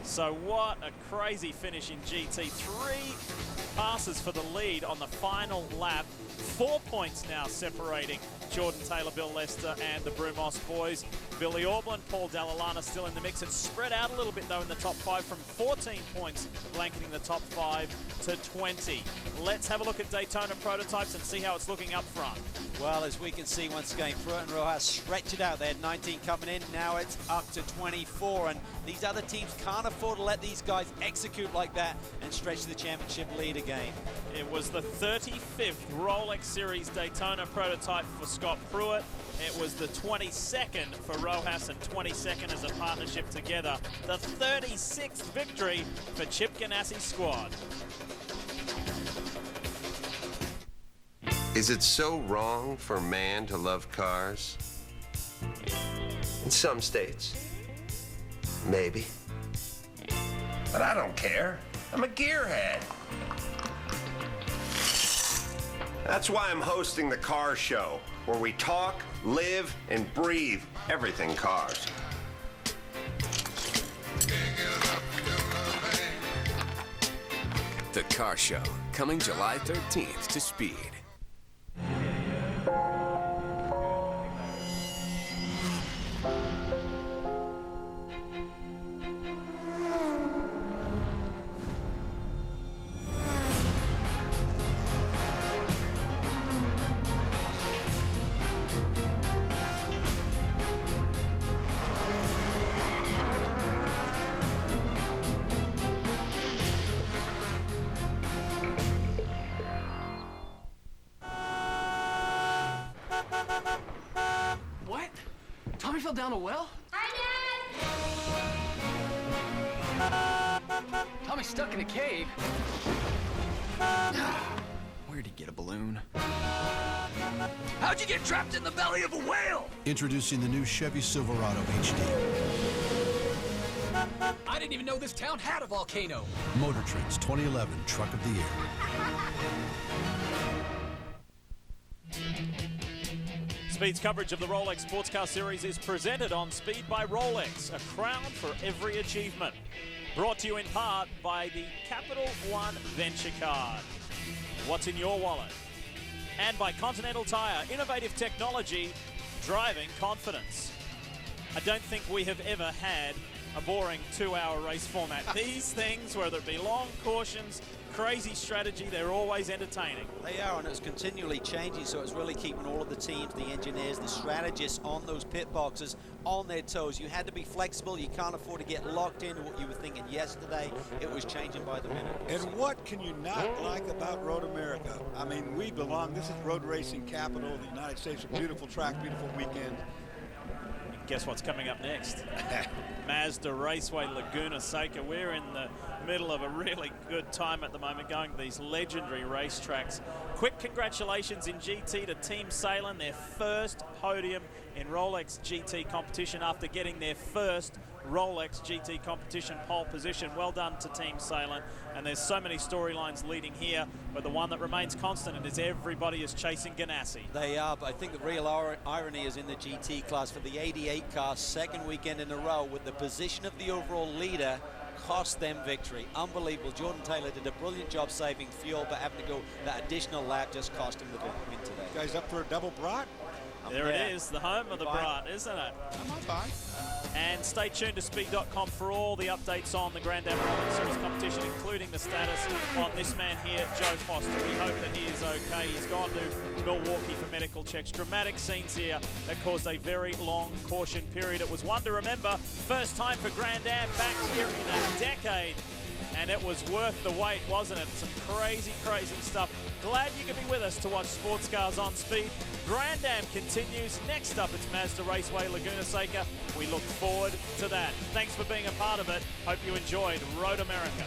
So what a crazy finish in GT. 3 passes for the lead on the final lap. 4 points now separating Jordan Taylor, Bill Lester, and the Brumos boys. Billy Aublin, Paul Dall'Alana still in the mix. It's spread out a little bit, though, in the top 5 from 14 points, blanketing the top 5 to 20. Let's have a look at Daytona prototypes and see how it's looking up front. Well, as we can see once again, Pruitt and Rojas stretch it out. They had 19 coming in. Now it's up to 24. And these other teams can't afford to let these guys execute like that and stretch the championship lead again. It was the 35th Rolex Series Daytona prototype for Scott Pruitt. It was the 22nd for Rojas and 22nd as a partnership together. The 36th victory for Chip Ganassi's squad. Is it so wrong for man to love cars? In some states. Maybe. But I don't care. I'm a gearhead. That's why I'm hosting the Car Show, where we talk, live, and breathe everything cars. The Car Show, coming July 13th to Speed. What? Tommy fell down a well? Tommy's stuck in a cave. Where'd he get a balloon? How'd you get trapped in the belly of a whale? Introducing the new Chevy Silverado HD. I didn't even know this town had a volcano. Motor Trend's 2011 Truck of the Year. Speed's coverage of the Rolex Sports Car Series is presented on Speed by Rolex, a crown for every achievement. Brought to you in part by the Capital One Venture Card. What's in your wallet? And by Continental Tire, innovative technology, driving confidence. I don't think we have ever had a boring 2-hour race format. These things, whether it be long cautions, crazy strategy, they're always entertaining. They are, and it's continually changing, so it's really keeping all of the teams, the engineers, the strategists on those pit boxes on their toes. You had to be flexible. You can't afford to get locked into what you were thinking yesterday. It was changing by the minute. And what can you not like about Road America? I mean, we belong. This is road racing capital of the United States. A beautiful track, beautiful weekend. Guess what's coming up next? Mazda Raceway Laguna Seca. We're in the middle of a really good time at the moment going to these legendary racetracks. Quick congratulations in GT to Team Salem, their first podium in Rolex GT competition after getting their first Rolex GT competition pole position. Well done to Team Salem. And there's so many storylines leading here, but the one that remains constant is everybody is chasing Ganassi. They are, but I think the real irony is in the GT class for the 88 car, second weekend in a row with the position of the overall leader cost them victory. Unbelievable. Jordan Taylor did a brilliant job saving fuel, but having to go that additional lap just cost him the win today. Guys up for a double brat? There it is, the home of the brat, isn't it? I'm on by. And stay tuned to speed.com for all the updates on the Grand Am Rolex Series competition, including the status on this man here, Joe Foster. We hope that he is okay. He's gone to Milwaukee for medical checks. Dramatic scenes here that caused a very long caution period. It was one to remember. First time for Grand Am back here in a decade. And it was worth the wait, wasn't it? Some crazy, crazy stuff. Glad you could be with us to watch Sports Cars on Speed. Grand Am continues. Next up, it's Mazda Raceway Laguna Seca. We look forward to that. Thanks for being a part of it. Hope you enjoyed Road America.